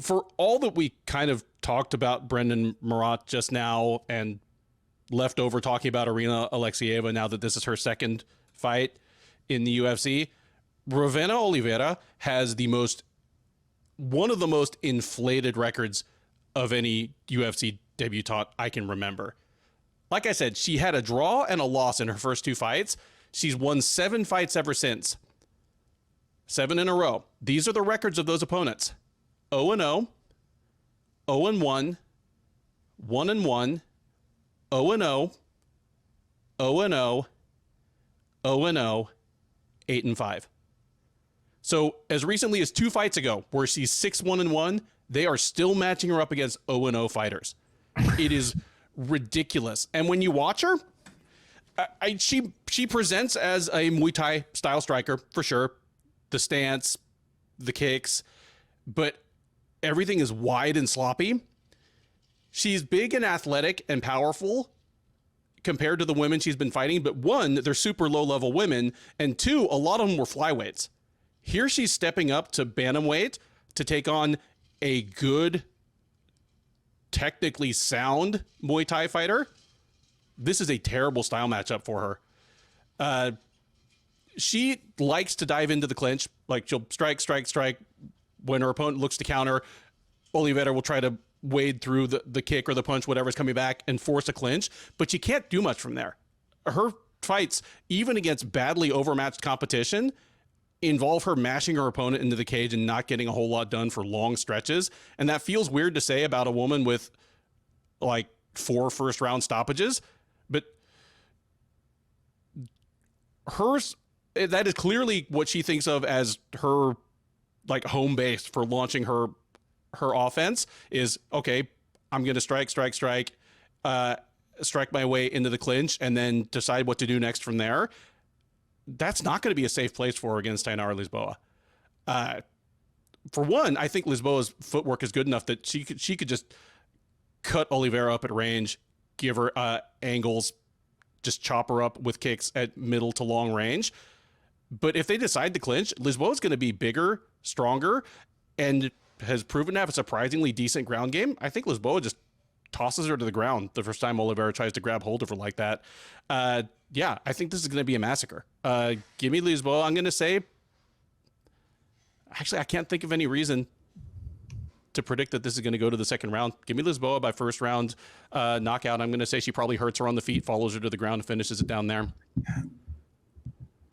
S1: For all that we kind of talked about Brendon Marotte just now and left over talking about Irina Alekseeva now that this is her 2nd fight in the UFC, Ravena Oliveira has one of the most inflated records of any UFC debutante I can remember. Like I said, she had a draw and a loss in her first 2 fights. She's won 7 fights ever since. 7 in a row. These are the records of those opponents. 0-0, 0-1, 1-1, 0-0, 0-0, 0-0, 8-5. So as recently as 2 fights ago, where she's 6-1-1, they are still matching her up against 0-0 fighters. It is ridiculous. And when you watch her, she presents as a Muay Thai style striker for sure. The stance, the kicks, but everything is wide and sloppy. She's big and athletic and powerful compared to the women she's been fighting, but 1, they're super low level women, and 2, a lot of them were flyweights. Here she's stepping up to bantamweight to take on a good, technically sound Muay Thai fighter. This is a terrible style matchup for her. She likes to dive into the clinch. Like, she'll strike. When her opponent looks to counter, Oliveira will try to wade through the kick or the punch, whatever's coming back, and force a clinch. But she can't do much from there. Her fights, even against badly overmatched competition, involve her mashing her opponent into the cage and not getting a whole lot done for long stretches. And that feels weird to say about a woman with like 4 first-round stoppages, but that is clearly what she thinks of as her like home base for launching her offense is, okay, I'm going to strike my way into the clinch and then decide what to do next from there. That's not going to be a safe place for her against Tainara Lisboa. For one, I think Lisboa's footwork is good enough that she could just cut Oliveira up at range, give her angles, just chop her up with kicks at middle to long range. But if they decide to clinch, Lisboa's going to be bigger, stronger, and has proven to have a surprisingly decent ground game. I think Lisboa just tosses her to the ground the first time Oliveira tries to grab hold of her like that. Yeah, I think this is going to be a massacre. Give me Lisboa. I'm going to say, actually, I can't think of any reason to predict that this is going to go to the second round. Give me Lisboa by first round knockout. I'm going to say she probably hurts her on the feet, follows her to the ground, and finishes it down there.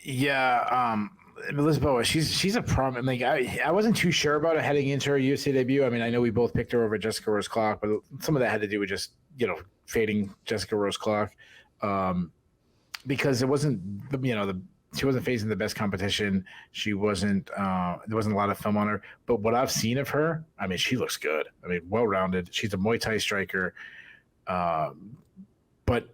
S2: Yeah, Lisboa, she's a problem. Like I wasn't too sure about it heading into her UFC debut. I mean, I know we both picked her over Jessica Rose Clark, but some of that had to do with just fading Jessica Rose Clark, because it wasn't she wasn't facing the best competition. She wasn't there wasn't a lot of film on her. But what I've seen of her, I mean, she looks good. I mean, well rounded. She's a Muay Thai striker, but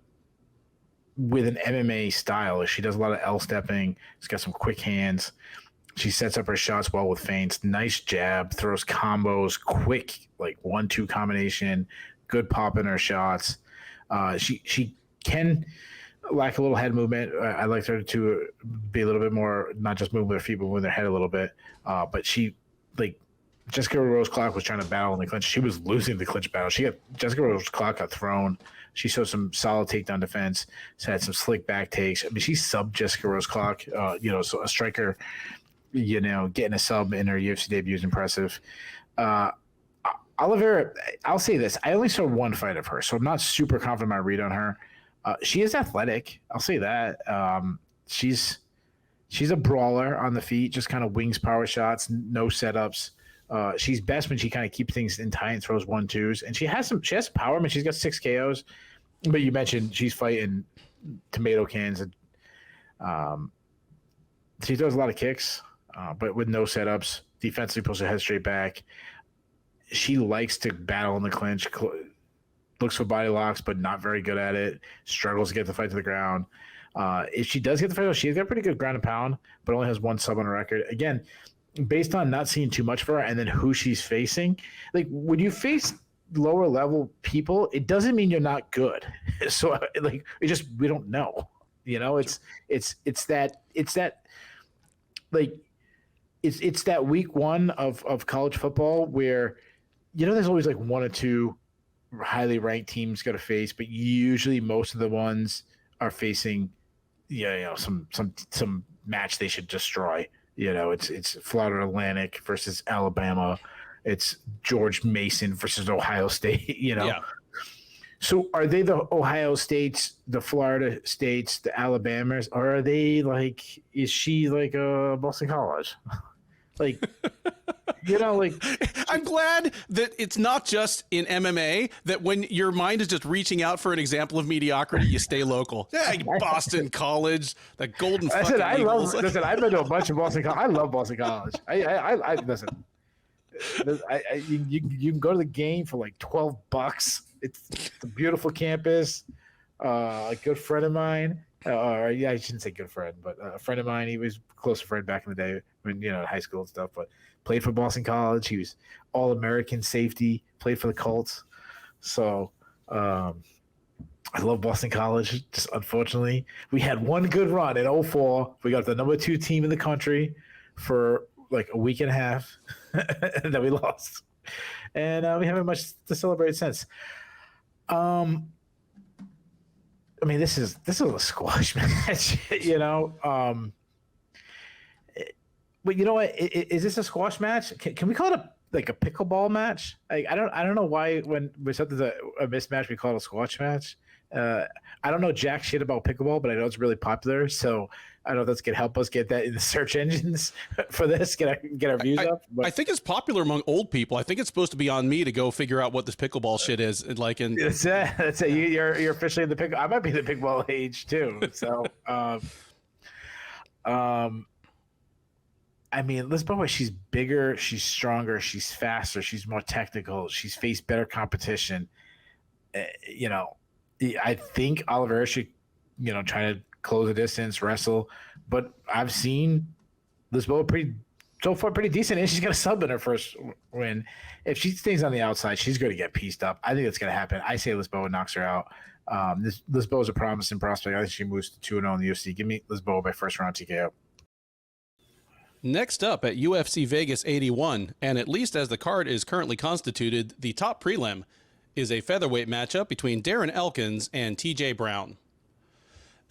S2: with an MMA style. She does a lot of L-stepping. She's got some quick hands. She sets up her shots well with feints. Nice jab, throws combos, quick, like 1-2 combination, good pop in her shots. She can lack a little head movement. I like her to be a little bit more, not just move with her feet, but move their head a little bit. But she, like, Jessica Rose Clark was trying to battle in the clinch. She was losing the clinch battle. Jessica Rose Clark got thrown. She showed some solid takedown defense. She had some slick back takes. I mean, she subbed Jessica Rose Clark. So a striker, getting a sub in her UFC debut is impressive. Oliveira, I'll say this. I only saw one fight of her, so I'm not super confident in my read on her. She is athletic. I'll say that. She's She's a brawler on the feet, just kind of wings power shots, no setups. She's best when she kind of keeps things in tight and throws 1-2s. And she has power. I mean, she's got 6 KOs. But you mentioned she's fighting tomato cans. And she throws a lot of kicks, but with no setups. Defensively pulls her head straight back. She likes to battle in the clinch. Looks for body locks, but not very good at it. Struggles to get the fight to the ground. If she does get the fight, she's got pretty good ground and pound, but only has 1 sub on her record. Again, based on not seeing too much for her and then who she's facing, like when you face lower level people, it doesn't mean you're not good. So like we don't know. You know, it's that week 1 of college football where, you know, there's always like 1 or 2 highly ranked teams got to face, but usually most of the ones are facing, some match they should destroy. You know, it's Florida Atlantic versus Alabama. It's George Mason versus Ohio State. You know, So are they the Ohio States, the Florida States, the Alabamas, or are they like? Is she like a Boston College? Like,
S1: I'm glad that it's not just in MMA that when your mind is just reaching out for an example of mediocrity, you stay local. Yeah, Boston College, the Golden fucking Eagles.
S2: Listen, I've been to a bunch of Boston College. I love Boston College. I listen. You can go to the game for like $12. It's a beautiful campus. A good friend of mine. I shouldn't say good friend, but a friend of mine. He was a close friend back in the day when, high school and stuff, but played for Boston College. He was All-American safety, played for the Colts. So I love Boston College. Just unfortunately, we had one good run in 2004. We got the number 2 team in the country for like a week and a half, and then we lost. And we haven't much to celebrate since. I mean, this is a squash match, But you know what? Is this a squash match? Can we call it a pickleball match? I don't know why when something's a mismatch we call it a squash match. I don't know jack shit about pickleball, but I know it's really popular. So I don't know if that's gonna help us get that in the search engines for this. Get our views up. But
S1: I think it's popular among old people. I think it's supposed to be on me to go figure out what this pickleball shit is. That's
S2: it. You're officially in the pickle. I might be the pickleball age too. So, I mean, Lisboa, she's bigger, she's stronger, she's faster, she's more technical, she's faced better competition. I think Oliveira should, try to close the distance, wrestle. But I've seen Lisboa pretty decent, and she's got a sub in her first win. If she stays on the outside, she's going to get pieced up. I think it's going to happen. I say Lisboa knocks her out. Lisboa is a promising prospect. I think she moves to 2-0 in the UFC. Give me Lisboa by first round TKO.
S1: Next up at UFC Vegas 81, and at least as the card is currently constituted, the top prelim is a featherweight matchup between Darren Elkins and TJ Brown.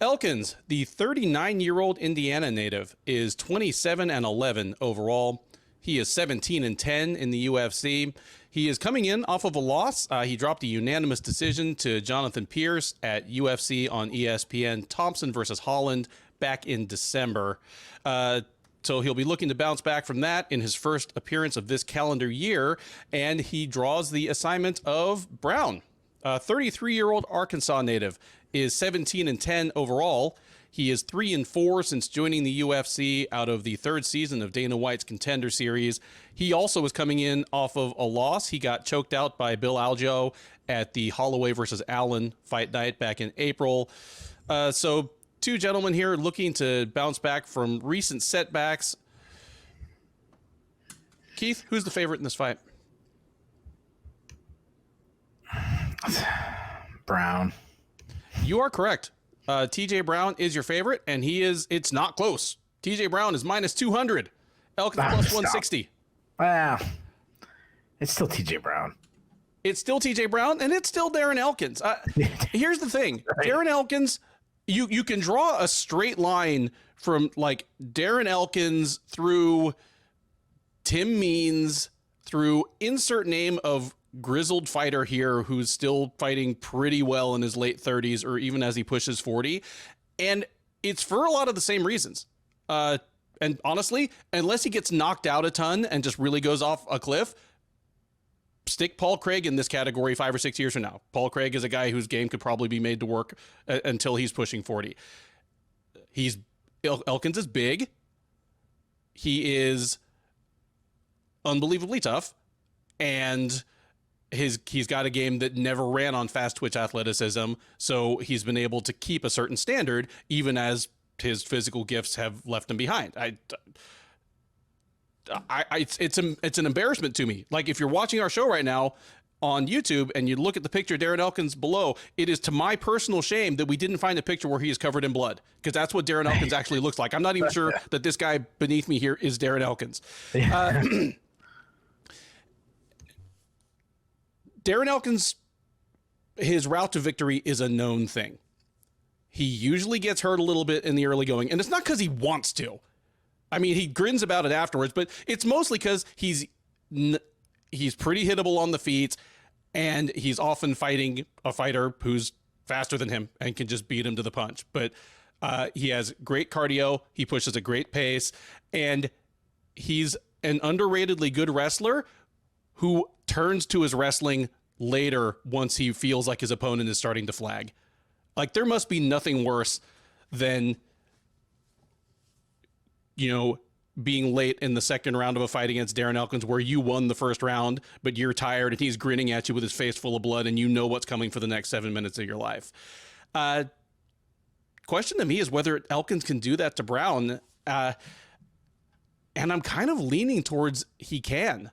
S1: Elkins, the 39-year-old Indiana native, is 27-11 overall. He is 17-10 in the UFC. He is coming in off of a loss. He dropped a unanimous decision to Jonathan Pierce at UFC on ESPN Thompson versus Holland back in December. So he'll be looking to bounce back from that in his first appearance of this calendar year, and he draws the assignment of Brown. 33-year-old Arkansas native is 17-10 overall. He is 3-4 since joining the UFC out of the 3rd season of Dana White's Contender Series. He also was coming in off of a loss. He got choked out by Bill Algeo at the Holloway versus Allen Fight Night back in April. So 2 gentlemen here looking to bounce back from recent setbacks. Keith, who's the favorite in this fight?
S2: Brown.
S1: You are correct. TJ Brown is your favorite, and it's not close. TJ Brown is -200. Elkins plus 160.
S2: Wow. It's still TJ Brown.
S1: It's still TJ Brown, and it's still Darren Elkins. Here's the thing. Right. Darren Elkins, you can draw a straight line from like Darren Elkins through Tim Means through insert name of grizzled fighter here who's still fighting pretty well in his late 30s or even as he pushes 40. And it's for a lot of the same reasons. And honestly, unless he gets knocked out a ton and just really goes off a cliff, stick Paul Craig in this category 5 or 6 years from now. Paul Craig is a guy whose game could probably be made to work until he's pushing 40. Elkins is big. He is unbelievably tough, and he's got a game that never ran on fast twitch athleticism, so he's been able to keep a certain standard even as his physical gifts have left him behind. It's an embarrassment to me. Like, if you're watching our show right now on YouTube and you look at the picture of Darren Elkins below, it is to my personal shame that we didn't find a picture where he is covered in blood, because that's what Darren Elkins actually looks like. I'm not even sure that this guy beneath me here is Darren Elkins. Darren Elkins, his route to victory is a known thing. He usually gets hurt a little bit in the early going, and it's not because he wants to. I mean, he grins about it afterwards, but it's mostly because he's pretty hittable on the feet, and he's often fighting a fighter who's faster than him and can just beat him to the punch. But he has great cardio, he pushes a great pace, and he's an underratedly good wrestler who turns to his wrestling later once he feels like his opponent is starting to flag. Like, there must be nothing worse than, being late in the second round of a fight against Darren Elkins where you won the first round, but you're tired and he's grinning at you with his face full of blood and you know what's coming for the next 7 minutes of your life. Question to me is whether Elkins can do that to Brown. And I'm kind of leaning towards he can.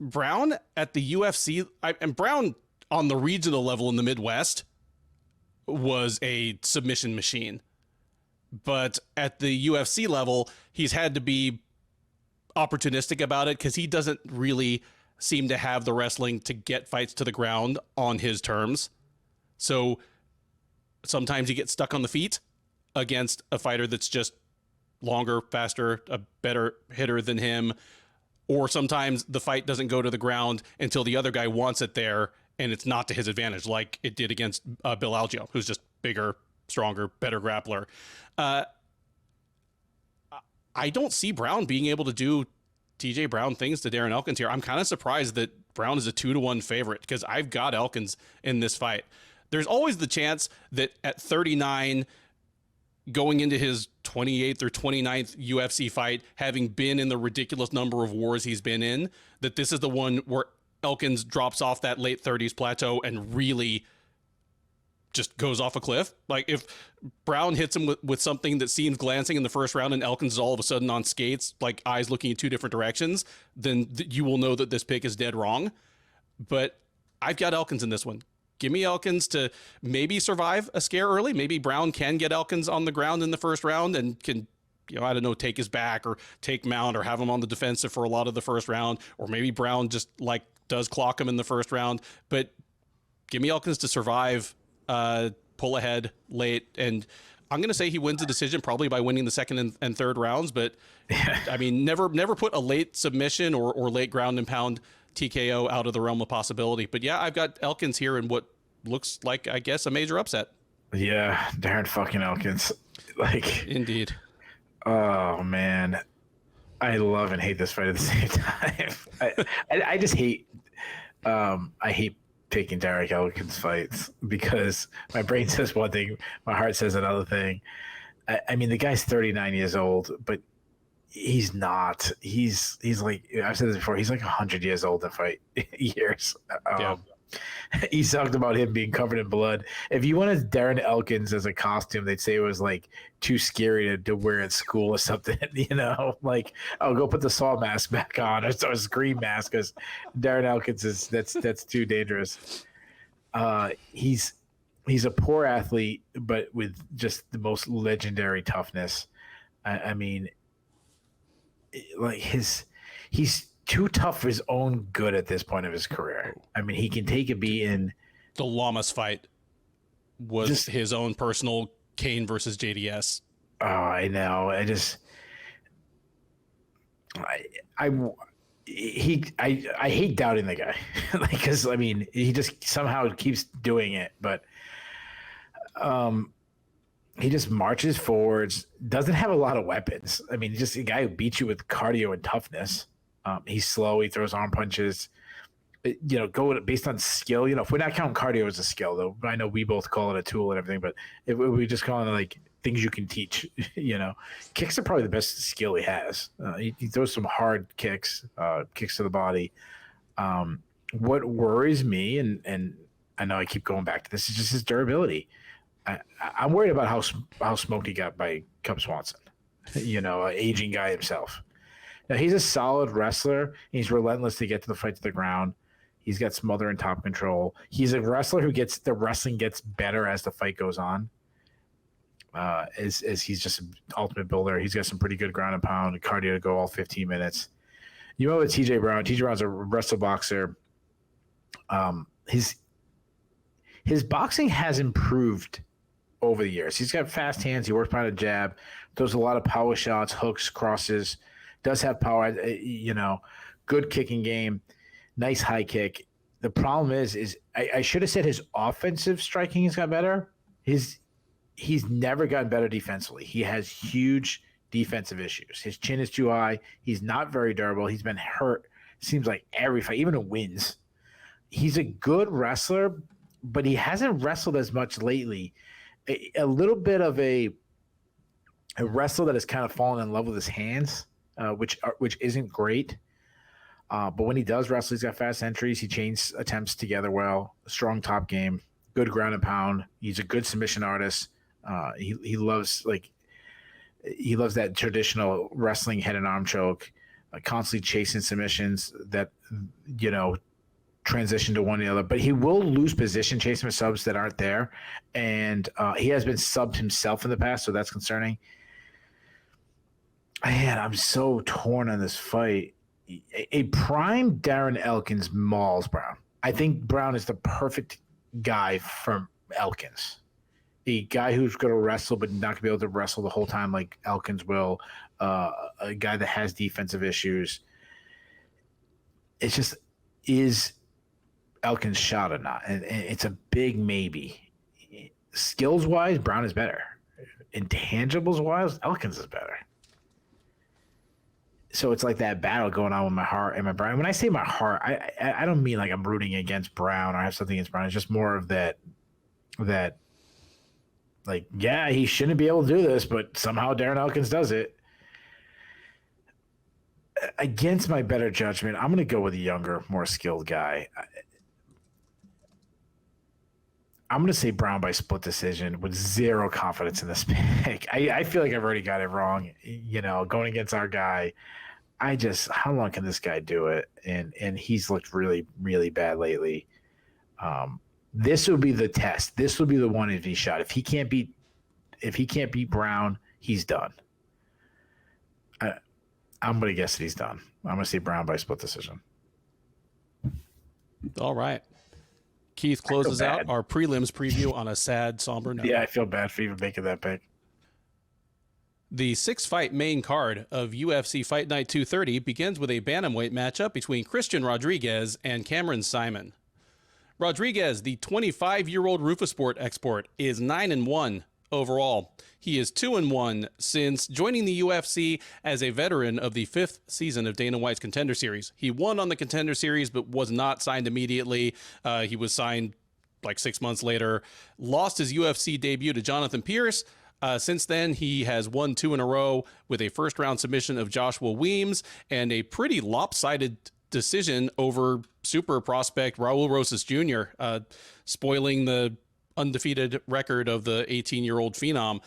S1: Brown at the UFC, and Brown on the regional level in the Midwest was a submission machine. But at the UFC level, he's had to be opportunistic about it because he doesn't really seem to have the wrestling to get fights to the ground on his terms. So sometimes he gets stuck on the feet against a fighter that's just longer, faster, a better hitter than him. Or sometimes the fight doesn't go to the ground until the other guy wants it there, and it's not to his advantage, like it did against Bill Algeo, who's just bigger, stronger, better grappler. I don't see Brown being able to do TJ Brown things to Darren Elkins here. I'm kind of surprised that Brown is a 2-1 favorite because I've got Elkins in this fight. There's always the chance that at 39, going into his 28th or 29th UFC fight, having been in the ridiculous number of wars he's been in, that this is the one where Elkins drops off that late 30s plateau and really just goes off a cliff. Like, if Brown hits him with something that seems glancing in the first round and Elkins is all of a sudden on skates, like eyes looking in two different directions, then you will know that this pick is dead wrong. But I've got Elkins in this one. Give me Elkins to maybe survive a scare early. Maybe Brown can get Elkins on the ground in the first round and can, take his back or take mount or have him on the defensive for a lot of the first round. Or maybe Brown just does clock him in the first round. But give me Elkins to survive, pull ahead late. And I'm going to say he wins the decision probably by winning the second and third rounds. But I mean, never put a late submission or late ground and pound TKO out of the realm of possibility. But yeah, I've got Elkins here in what looks like, I guess, a major upset.
S2: Yeah, Darren fucking Elkins.
S1: Indeed.
S2: Oh man, I love and hate this fight at the same time. I just hate. I hate picking Darren Elkins fights because my brain says one thing, my heart says another thing. I mean, the guy's 39 years old, but he's not. He's like, I've said this before, he's like 100 years old in fight years.
S1: Yeah.
S2: He talked about him being covered in blood. If you wanted Darren Elkins as a costume, they'd say it was like too scary to wear at school or something. Like, oh, go put the saw mask back on or scream mask, because Darren Elkins is that's too dangerous. He's a poor athlete, but with just the most legendary toughness. I mean, like he's too tough for his own good at this point of his career. I mean, he can take a beating.
S1: The Lamas fight was just his own personal Kane versus JDS.
S2: Oh, I know. I hate doubting the guy, because I mean, he just somehow keeps doing it. But he just marches forwards, doesn't have a lot of weapons. I mean, just a guy who beats you with cardio and toughness. He's slow. He throws arm punches. Go based on skill. If we're not counting cardio as a skill, though, I know we both call it a tool and everything, but if we just call it like things you can teach, kicks are probably the best skill he has. He throws some hard kicks, kicks to the body. What worries me, and I know I keep going back to this, is just his durability. I'm worried about how smoked he got by Cub Swanson, an aging guy himself. Now, he's a solid wrestler. He's relentless to get to the fight to the ground. He's got smother and top control. He's a wrestler who the wrestling gets better as the fight goes on. As he's just an ultimate builder. He's got some pretty good ground and pound, cardio to go all 15 minutes. With TJ Brown. TJ Brown's a wrestle boxer. His boxing has improved over the years. He's got fast hands. He works behind a jab. Throws a lot of power shots, hooks, crosses. Does have power. Good kicking game. Nice high kick. The problem is I should have said his offensive striking has got better. He's never gotten better defensively. He has huge defensive issues. His chin is too high. He's not very durable. He's been hurt. Seems like every fight, even in wins. He's a good wrestler, but he hasn't wrestled as much lately. A little bit of a wrestler that has kind of fallen in love with his hands, which isn't great. But when he does wrestle, he's got fast entries. He chains attempts together well. Strong top game. Good ground and pound. He's a good submission artist. He loves that traditional wrestling head and arm choke. Constantly chasing submissions that transition to one or the other, but he will lose position chasing subs that aren't there, and he has been subbed himself in the past, so that's concerning. Man, I'm so torn on this fight. A prime Darren Elkins mauls Brown. I think Brown is the perfect guy for Elkins. A guy who's going to wrestle but not going to be able to wrestle the whole time like Elkins will. A guy that has defensive issues. It's just, is Elkins shot or not? And it's a big maybe. Skills-wise, Brown is better. Intangibles-wise, Elkins is better. So it's like that battle going on with my heart and my brain. When I say my heart, I don't mean like I'm rooting against Brown or I have something against Brown. It's just more of that like, yeah, he shouldn't be able to do this, but somehow Darren Elkins does it. Against my better judgment, I'm going to go with a younger, more skilled guy. I'm going to say Brown by split decision with zero confidence in this pick. I feel like I've already got it wrong, going against our guy. How long can this guy do it? And he's looked really, really bad lately. This will be the test. This will be the one if he shot. If he can't beat Brown, he's done. I'm going to guess that he's done. I'm going to say Brown by split decision.
S1: All right. Keith closes out our prelims preview on a sad, somber note.
S2: Yeah, I feel bad for even making that pick.
S1: The 6-fight main card of UFC Fight Night 230 begins with a bantamweight matchup between Christian Rodriguez and Cameron Saaiman. Rodriguez, the 25-year-old Roufusport export, is 9-1 overall. He is 2-1 since joining the UFC as a veteran of the 5th season of Dana White's Contender Series. He won on the Contender Series, but was not signed immediately. He was signed like 6 months later, lost his UFC debut to Jonathan Pierce. Since then, he has won 2 in a row with a first-round submission of Joshua Weems and a pretty lopsided decision over super prospect Raul Rosas Jr., spoiling the undefeated record of the 18-year-old phenom.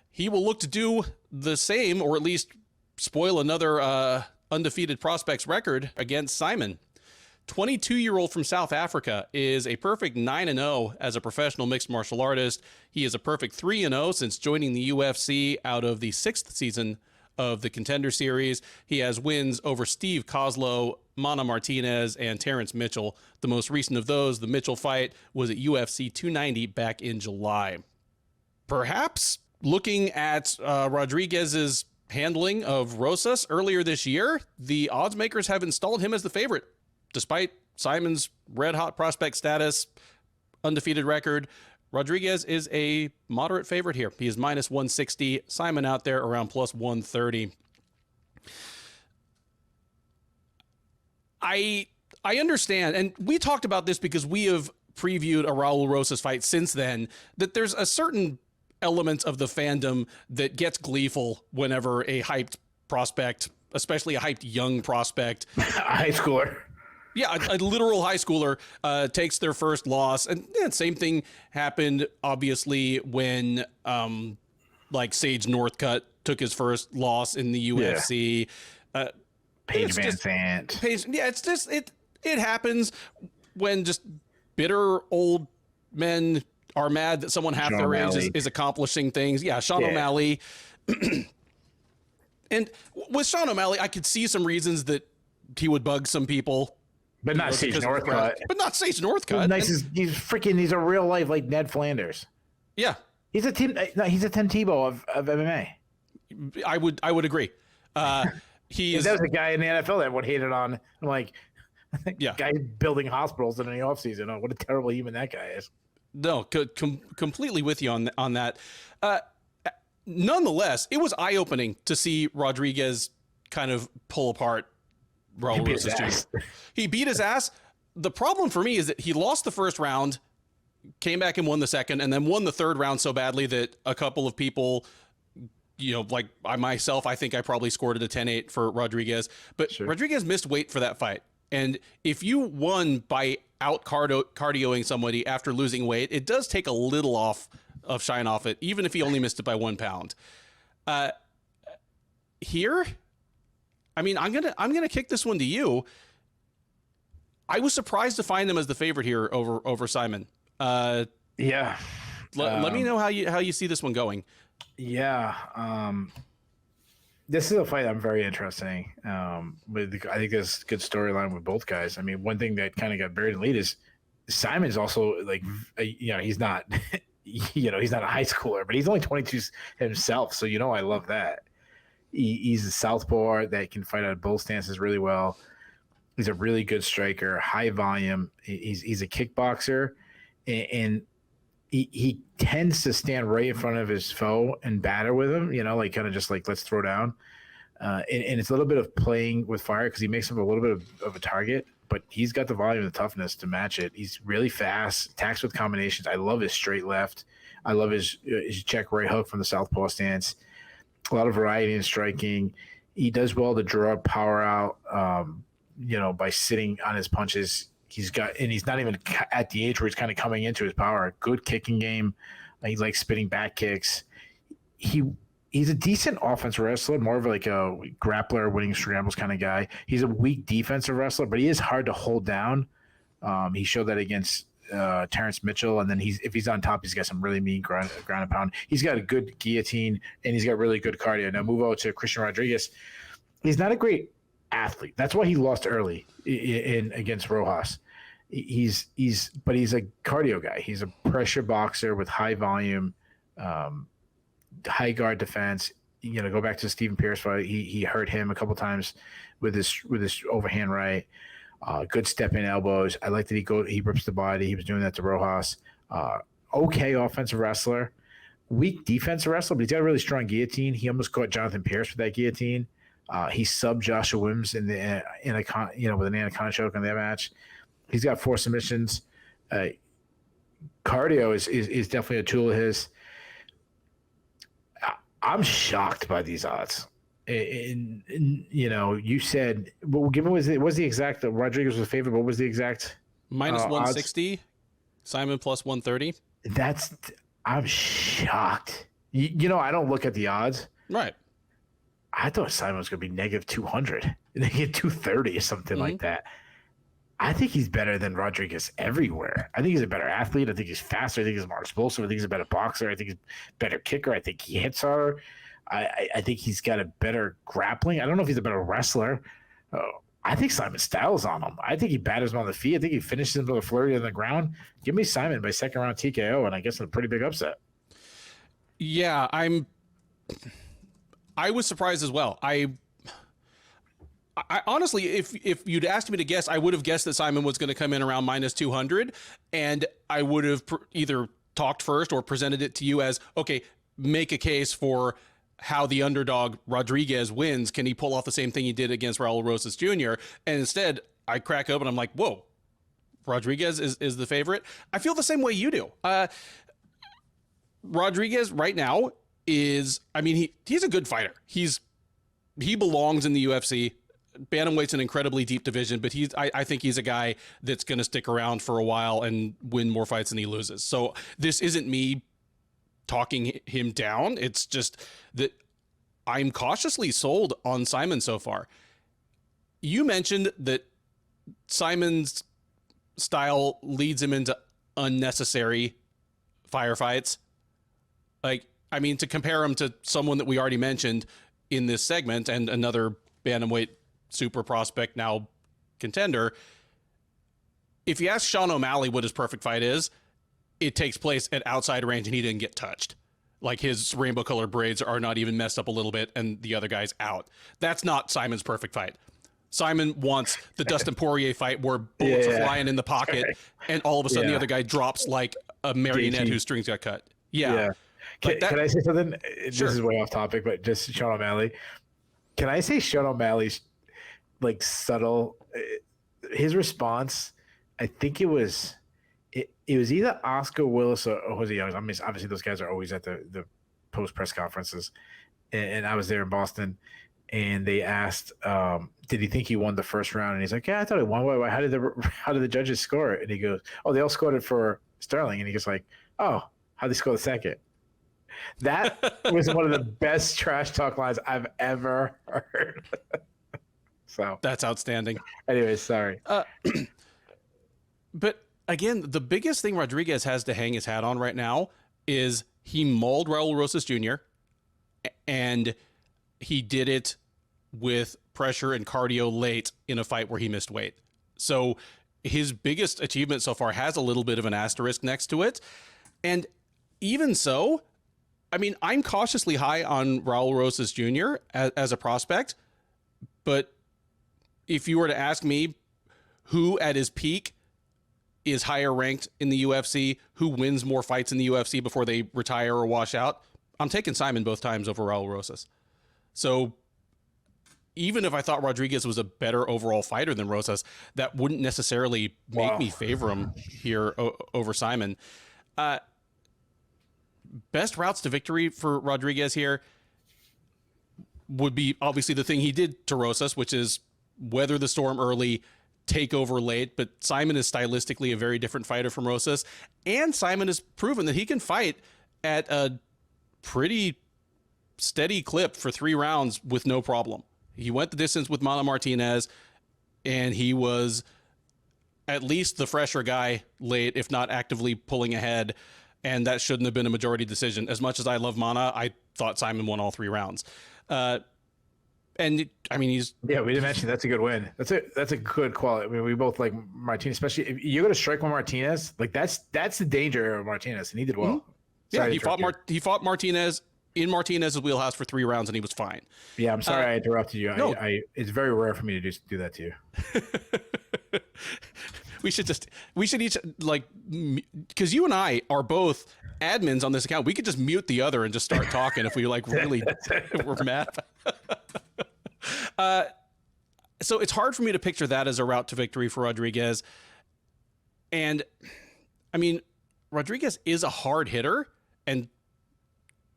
S1: He will look to do the same, or at least spoil another undefeated prospect's record against Saaiman. 22-year-old from South Africa is a perfect 9-0 as a professional mixed martial artist. He is a perfect 3-0 since joining the UFC out of the 6th season of the Contender Series. He has wins over Steve Kozlow, Mana Martinez, and Terrance Mitchell. The most recent of those, the Mitchell fight, was at UFC 290 back in July. Perhaps looking at Rodriguez's handling of Rosas earlier this year, the odds makers have installed him as the favorite, despite Simon's red-hot prospect status, undefeated record. Rodriguez is a moderate favorite here. He is minus 160. Saaiman out there around plus 130. I understand, and we talked about this because we have previewed a Raul Rosas fight since then, that there's a certain element of the fandom that gets gleeful whenever a hyped prospect, especially a hyped young prospect,
S2: a high schooler.
S1: Yeah, a literal high schooler takes their first loss. And yeah, same thing happened, obviously, when like Sage Northcutt took his first loss in the UFC.
S2: Paige Van Sant.
S1: Yeah, it's just, it happens when just bitter old men are mad that someone half their age is accomplishing things. Yeah, Sean O'Malley. And with Sean O'Malley, I could see some reasons that he would bug some people.
S2: But not Sage Northcutt.
S1: But not Sage Northcutt.
S2: He's a real life like Ned Flanders.
S1: Yeah.
S2: He's a Tim Tebow of MMA.
S1: I would agree. That
S2: was a guy in the NFL that would hate it on. I'm like, guy building hospitals in the offseason. Oh, what a terrible human that guy is.
S1: No, completely with you on that. Nonetheless, it was eye-opening to see Rodriguez kind of pull apart Raul Rosas Jr. He beat his ass. The problem for me is that he lost the first round, came back and won the second, and then won the third round so badly that a couple of people, like myself, I think I probably scored it a 10-8 for Rodriguez. But Rodriguez missed weight for that fight. And if you won by out cardioing somebody after losing weight, it does take a little shine off it, even if he only missed it by 1 pound. Here, I mean, I'm gonna kick this one to you. I was surprised to find him as the favorite here over Saaiman. Let me know how you see this one going.
S2: Yeah. This is a fight I'm very interested in. I think there's a good storyline with both guys. I mean, one thing that kind of got buried in the lead is Saaiman's also like, he's not, he's not a high schooler, but he's only 22 himself. So, I love that. He's a southpaw that can fight out of both stances really well. He's a really good striker, high volume. He's a kickboxer, and he tends to stand right in front of his foe and batter with him, kind of just like, let's throw down. And it's a little bit of playing with fire because he makes him a little bit of a target, but he's got the volume and the toughness to match it. He's really fast, attacks with combinations. I love his straight left. I love his check right hook from the southpaw stance. A lot of variety in striking. He does well to draw power out, by sitting on his punches. He's not even at the age where he's kind of coming into his power. Good kicking game. He likes spinning back kicks. He's a decent offensive wrestler, more of like a grappler, winning scrambles kind of guy. He's a weak defensive wrestler, but he is hard to hold down. He showed that against Terrance Mitchell, and then if he's on top, he's got some really mean ground and pound. He's got a good guillotine, and he's got really good cardio. Now move over to Christian Rodriguez. He's not a great athlete. That's why he lost early against Rojas. He's a cardio guy. He's a pressure boxer with high volume, high guard defense. Go back to the Stephen Pierce fight. He hurt him a couple times with his overhand right. Good step in elbows. I like that he rips the body. He was doing that to Rojas. Okay offensive wrestler, weak defensive wrestler, but he's got a really strong guillotine. He almost caught Jonathan Pierce with that guillotine. He subbed Joshua Wims with an anaconda choke in that match. He's got 4 submissions. Cardio is definitely a tool of his. I'm shocked by these odds. You said, well, given was the exact Rodriguez was a favorite. What was the exact
S1: minus 160? Saaiman plus 130.
S2: I'm shocked. I don't look at the odds.
S1: Right.
S2: I thought Saaiman was going to be negative 200, negative 230 or something like that. I think he's better than Rodriguez everywhere. I think he's a better athlete. I think he's faster. I think he's more explosive. I think he's a better boxer. I think he's a better kicker. I think he hits harder. I think he's got a better grappling. I don't know if he's a better wrestler. I think Saaiman Styles on him. I think he batters him on the feet. I think he finishes him with a flurry on the ground. Give me Saaiman by second round TKO, and I guess a pretty big upset.
S1: Yeah, I was surprised as well. I honestly, if you'd asked me to guess, I would have guessed that Saaiman was going to come in around minus 200, and I would have either talked first or presented it to you as, okay, make a case for how the underdog Rodriguez wins. Can he pull off the same thing he did against Raul Rosas Jr.? And instead, I crack open. I'm like, whoa, Rodriguez is the favorite. I feel the same way you do. Rodriguez right now is, I mean, he's a good fighter. He belongs in the UFC. Bantamweight's an incredibly deep division, but I think he's a guy that's going to stick around for a while and win more fights than he loses. So this isn't me talking him down. It's just that I'm cautiously sold on Saaiman so far. You mentioned that Saaiman's style leads him into unnecessary firefights. Like, I mean, to compare him to someone that we already mentioned in this segment and another bantamweight super prospect, now contender, if you ask Sean O'Malley what his perfect fight is, it takes place at outside range and he didn't get touched. Like, his rainbow colored braids are not even messed up a little bit and the other guy's out. That's not Saaiman's perfect fight. Saaiman wants the Dustin Poirier fight where bullets are flying in the pocket and all of a sudden the other guy drops like a marionette whose strings got cut. Yeah.
S2: Can I say something?
S1: Sure.
S2: This is way off topic, but just Sean O'Malley. Can I say Sean O'Malley's like subtle, his response, I think it was either Oscar Willis or Jose Young. I mean, obviously those guys are always at the post press conferences, and I was there in Boston, and they asked, did he think he won the first round? And he's like, yeah, I thought he won. How did the judges score it? And he goes, oh, they all scored it for Sterling. And he goes like, oh, how'd they score the second? That was one of the best trash talk lines I've ever heard. So
S1: that's outstanding.
S2: Anyways, sorry.
S1: But again, the biggest thing Rodriguez has to hang his hat on right now is he mauled Raul Rosas Jr. and he did it with pressure and cardio late in a fight where he missed weight. So his biggest achievement so far has a little bit of an asterisk next to it. And even so, I mean, I'm cautiously high on Raul Rosas Jr. as a prospect, but if you were to ask me who at his peak is higher ranked in the UFC, who wins more fights in the UFC before they retire or wash out, I'm taking Saaiman both times over Raul Rosas. So even if I thought Rodriguez was a better overall fighter than Rosas, that wouldn't necessarily make me favor him here over Saaiman. Best routes to victory for Rodriguez here would be obviously the thing he did to Rosas, which is weather the storm early, take over late. But Saaiman is stylistically a very different fighter from Rosas. And Saaiman has proven that he can fight at a pretty steady clip for 3 rounds with no problem. He went the distance with Mana Martinez, and he was at least the fresher guy late, if not actively pulling ahead. And that shouldn't have been a majority decision. As much as I love Mana, I thought Saaiman won all 3 rounds. And I mean, we
S2: didn't mention that's a good win. That's a good quality. I mean, we both like Martinez, especially if you're going to strike with Martinez. Like that's the danger of Martinez, and he did well.
S1: Mm-hmm. He fought Martinez in Martinez's wheelhouse for 3 rounds, and he was fine.
S2: Yeah, I'm sorry I interrupted you.
S1: No.
S2: It's very rare for me to do that to you.
S1: We should each, like, because you and I are both admins on this account. We could just mute the other and just start talking if we like really we're mad. So it's hard for me to picture that as a route to victory for Rodriguez. And I mean, Rodriguez is a hard hitter, and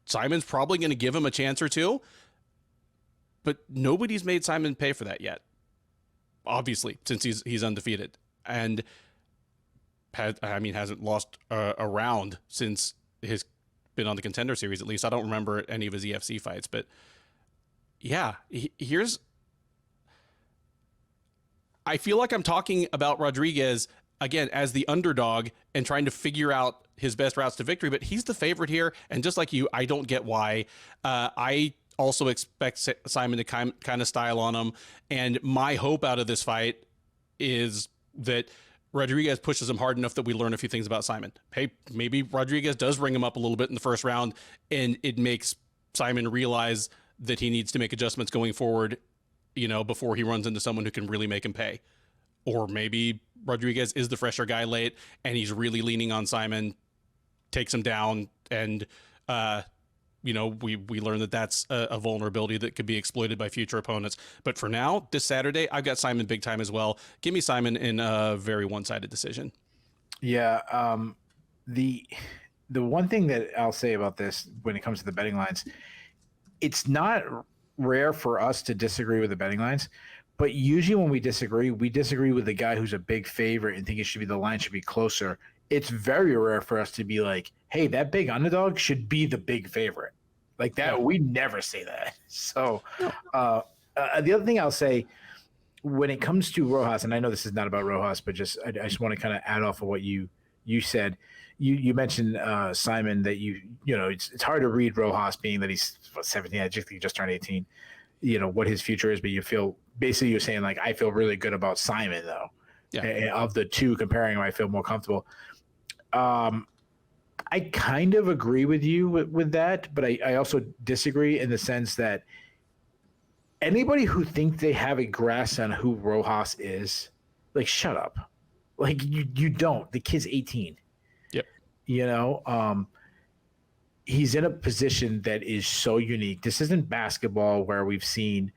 S1: Saaiman's probably going to give him a chance or two, but nobody's made Saaiman pay for that yet. Obviously, since he's undefeated. And hasn't lost a round since he's been on the Contender Series. At least I don't remember any of his EFC fights. But yeah, I feel like I'm talking about Rodriguez again as the underdog and trying to figure out his best routes to victory. But he's the favorite here, and just like you, I don't get why. I also expect Saaiman to kind of style on him, and my hope out of this fight is that Rodriguez pushes him hard enough that we learn a few things about Saaiman. Hey, maybe Rodriguez does ring him up a little bit in the first round, and it makes Saaiman realize that he needs to make adjustments going forward, before he runs into someone who can really make him pay. Or maybe Rodriguez is the fresher guy late, and he's really leaning on Saaiman, takes him down, and you know, we learn that that's a vulnerability that could be exploited by future opponents. But for now, this Saturday, I've got Saaiman big time as well. Give me Saaiman in a very one-sided decision.
S2: Yeah. The one thing that I'll say about this when it comes to the betting lines, it's not rare for us to disagree with the betting lines, but usually when we disagree with the guy who's a big favorite and think the line should be closer. It's very rare for us to be like, hey, that big underdog should be the big favorite. Like that, yeah. We never say that. So the other thing I'll say when it comes to Rojas, and I know this is not about Rojas, but I just want to kind of add off of what you said. You mentioned Saaiman that you know it's hard to read Rojas being that he's 17. I think he just turned 18. You know what his future is, but you feel basically you're saying like I feel really good about Saaiman though. Yeah. And of the two, comparing them, I feel more comfortable. I kind of agree with you with that, but I also disagree in the sense that anybody who thinks they have a grasp on who Rojas is, like shut up. Like you don't. The kid's 18. You know, he's in a position that is so unique. This isn't basketball where we've seen,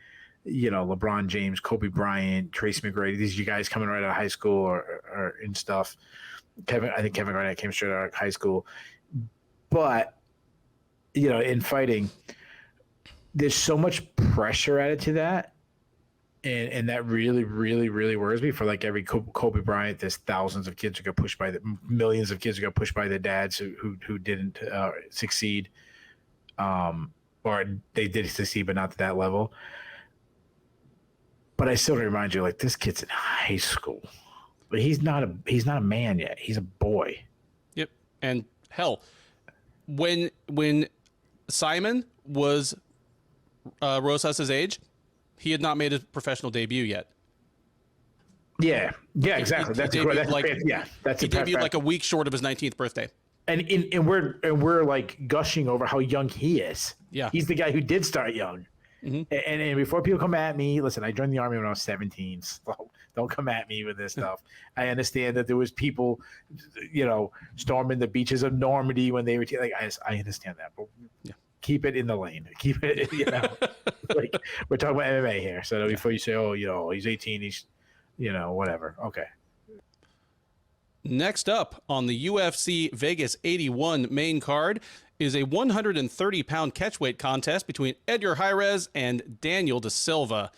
S2: you know, LeBron James, Kobe Bryant, Tracy McGrady, these are you guys coming right out of high school or and stuff. I think Kevin Garnett came straight out of high school. But, you know, in fighting, there's so much pressure added to that. And that really, really, really worries me. For like every Kobe Bryant, there's thousands of kids who got pushed by millions of kids who got pushed by their dads who didn't succeed, or they did succeed but not to that level. But I still remind you, like this kid's in high school, but he's not a man yet. He's a boy. Yep.
S1: And hell, when Saaiman was Rosas's age, he had not made a professional debut yet.
S2: Yeah, exactly. He
S1: debuted like a week short of his 19th birthday.
S2: And we're like gushing over how young he is.
S1: Yeah,
S2: he's the guy who did start young. Mm-hmm. And before people come at me, listen, I joined the Army when I was 17. So don't come at me with this stuff. I understand that there was people, you know, storming the beaches of Normandy when they were like I understand that, but yeah. Keep it in the lane. Keep it, you know, like we're talking about MMA here. So before you say, oh, you know, he's 18, he's, you know, whatever. Okay.
S1: Next up on the UFC Vegas 81 main card is a 130-pound catchweight contest between Edgar Chairez and Daniel da Silva.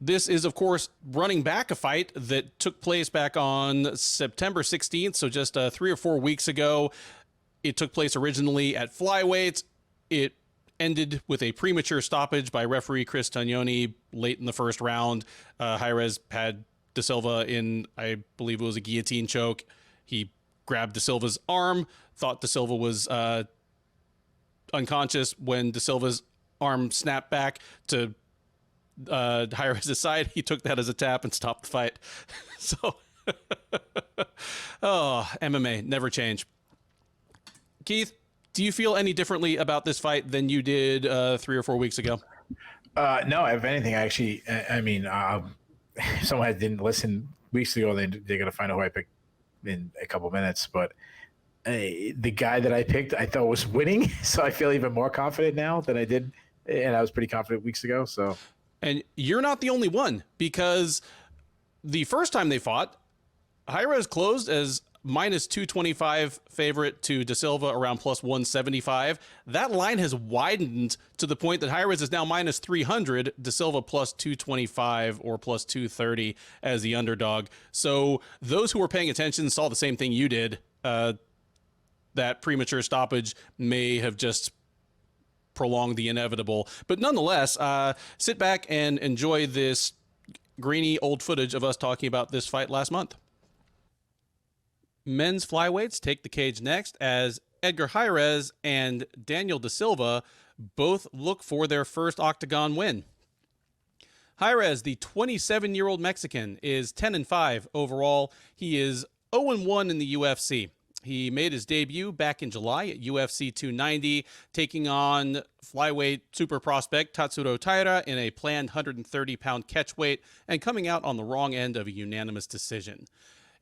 S1: This is, of course, running back a fight that took place back on September 16th, so just 3 or 4 weeks ago. It took place originally at flyweights. It ended with a premature stoppage by referee Chris Tognoni late in the first round. Chairez had da Silva in, I believe it was a guillotine choke. He grabbed da Silva's arm, thought da Silva was unconscious. When da Silva's arm snapped back to Chairez's side, he took that as a tap and stopped the fight. So, MMA, never change. Keith, do you feel any differently about this fight than you did 3 or 4 weeks ago?
S2: No, if anything, I mean, if someone didn't listen weeks ago, they're going to find out who I picked in a couple minutes. But the guy that I picked, I thought was winning. So I feel even more confident now than I did. And I was pretty confident weeks ago. So,
S1: and you're not the only one, because the first time they fought, Chairez closed as minus 225 favorite to da Silva, around plus 175. That line has widened to the point that Chairez is now minus 300, da Silva plus 225 or plus 230 as the underdog. So those who were paying attention saw the same thing you did. That premature stoppage may have just prolonged the inevitable. But nonetheless, sit back and enjoy this grainy old footage of us talking about this fight last month. Men's flyweights take the cage next as Edgar Chairez and Daniel da Silva both look for their first octagon win. Chairez, the 27-year-old Mexican, is 10-5 overall. He is 0-1 in the UFC. He made his debut back in July at UFC 290, taking on flyweight super prospect Tatsuro Taira in a planned 130-pound catchweight and coming out on the wrong end of a unanimous decision.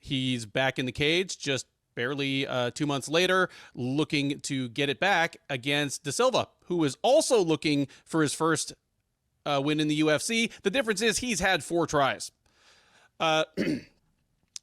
S1: He's back in the cage, just barely 2 months later, looking to get it back against De Silva, who is also looking for his first win in the UFC. The difference is he's had 4 tries.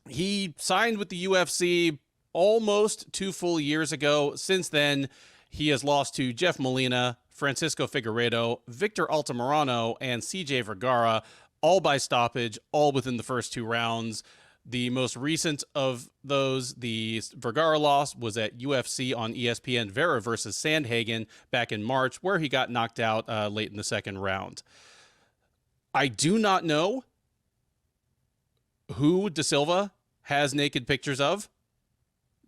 S1: He signed with the UFC almost 2 full years ago. Since then, he has lost to Jeff Molina, Francisco Figueiredo, Victor Altamirano, and CJ Vergara, all by stoppage, all within the first 2 rounds. The most recent of those, the Vergara loss, was at UFC on ESPN, Vera versus Sandhagen back in March, where he got knocked out late in the second round. I do not know who De Silva has naked pictures of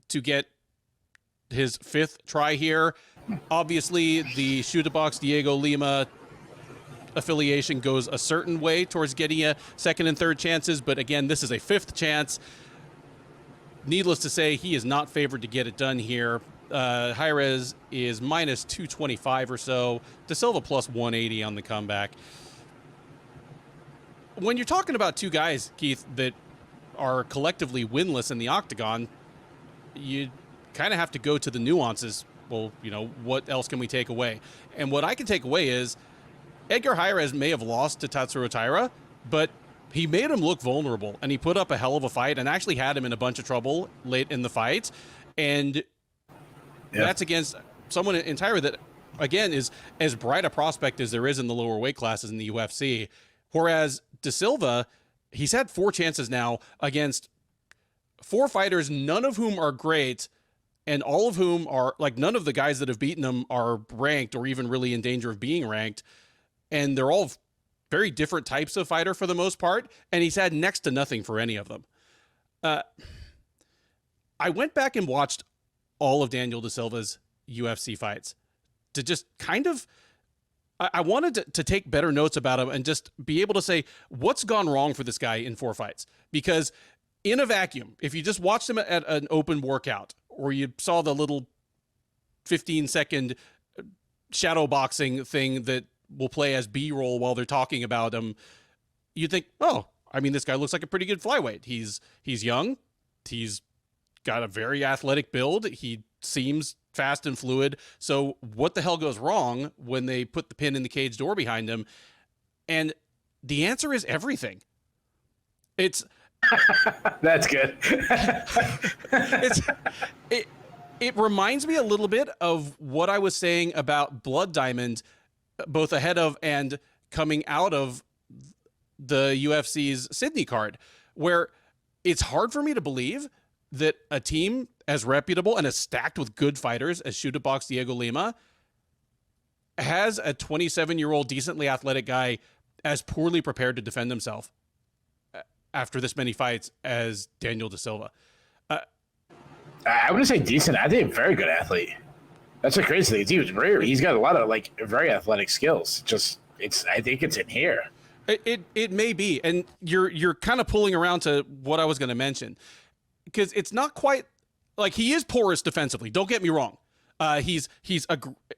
S1: to get his 5th try here. Obviously, the shoot-a-box Diego Lima affiliation goes a certain way towards getting you 2nd and 3rd chances, but again, this is a 5th chance. Needless to say, he is not favored to get it done here. Chairez is minus 225 or so. De Silva plus 180 on the comeback. When you're talking about 2 guys, Keith, that are collectively winless in the octagon, you kind of have to go to the nuances. Well, you know, what else can we take away? And what I can take away is Edgar Chairez may have lost to Tatsuro Taira, but he made him look vulnerable, and he put up a hell of a fight and actually had him in a bunch of trouble late in the fight. And that's against someone in Taira that, again, is as bright a prospect as there is in the lower weight classes in the UFC. Whereas De Silva, he's had 4 chances now against 4 fighters, none of whom are great, and all of whom are, like, none of the guys that have beaten him are ranked or even really in danger of being ranked. And they're all very different types of fighter for the most part, and he's had next to nothing for any of them. I went back and watched all of Daniel De Silva's UFC fights to just kind of, I wanted to take better notes about him and just be able to say, what's gone wrong for this guy in 4 fights? Because in a vacuum, if you just watched him at an open workout, or you saw the little 15-second shadow boxing thing that will play as B-roll while they're talking about him, you think, oh, I mean, this guy looks like a pretty good flyweight. He's young. He's got a very athletic build. He seems fast and fluid. So what the hell goes wrong when they put the pin in the cage door behind him? And the answer is everything. It's
S2: that's good.
S1: It reminds me a little bit of what I was saying about Blood Diamond, both ahead of and coming out of the UFC's Sydney card, where it's hard for me to believe that a team as reputable and as stacked with good fighters as Shoot-a-Box Diego Lima has a 27-year-old decently athletic guy as poorly prepared to defend himself after this many fights as Daniel De Silva.
S2: I wouldn't say decent. I think a very good athlete. That's the crazy thing. He's got a lot of very athletic skills. I think it's in here.
S1: It may be, and you're kind of pulling around to what I was going to mention, because it's not quite like he is porous defensively. Don't get me wrong. He's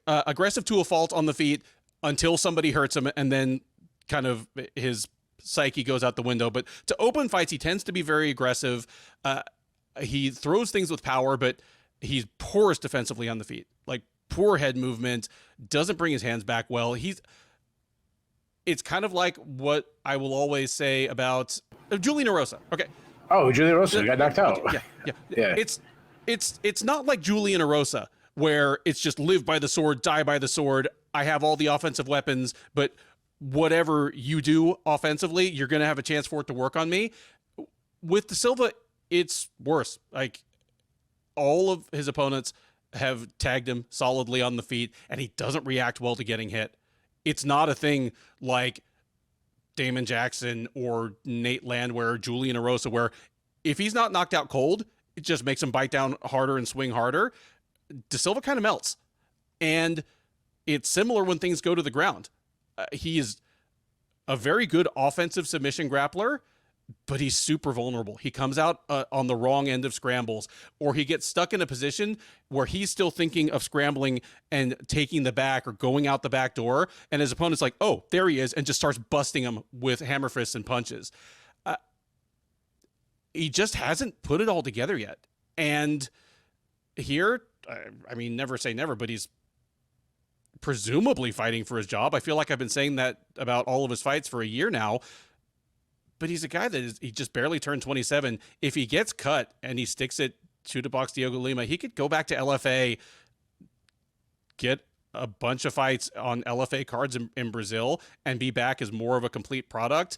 S1: aggressive to a fault on the feet until somebody hurts him, and then kind of his psyche goes out the window. But to open fights, he tends to be very aggressive. He throws things with power, but he's porous defensively on the feet. Like, poor head movement, doesn't bring his hands back well. It's kind of like what I will always say about Julian Erosa. Okay.
S2: Oh, Julian Erosa got knocked out.
S1: Okay, yeah. It's not like Julian Erosa, where it's just live by the sword, die by the sword. I have all the offensive weapons, but whatever you do offensively, you're going to have a chance for it to work on me. With De Silva, it's worse. Like, all of his opponents have tagged him solidly on the feet, and he doesn't react well to getting hit. It's not a thing like Damon Jackson or Nate Landwehr, Julian Erosa, where if he's not knocked out cold, it just makes him bite down harder and swing harder. De Silva kind of melts. And it's similar when things go to the ground. He is a very good offensive submission grappler, but he's super vulnerable. He comes out on the wrong end of scrambles, or he gets stuck in a position where he's still thinking of scrambling and taking the back or going out the back door, and his opponent's like, oh, there he is, and just starts busting him with hammer fists and punches. He just hasn't put it all together yet. And here, I mean, never say never, but he's presumably fighting for his job. I feel like I've been saying that about all of his fights for a year now. But he's a guy he just barely turned 27. If he gets cut and he sticks it to box Diogo Lima, he could go back to LFA, get a bunch of fights on LFA cards in Brazil, and be back as more of a complete product.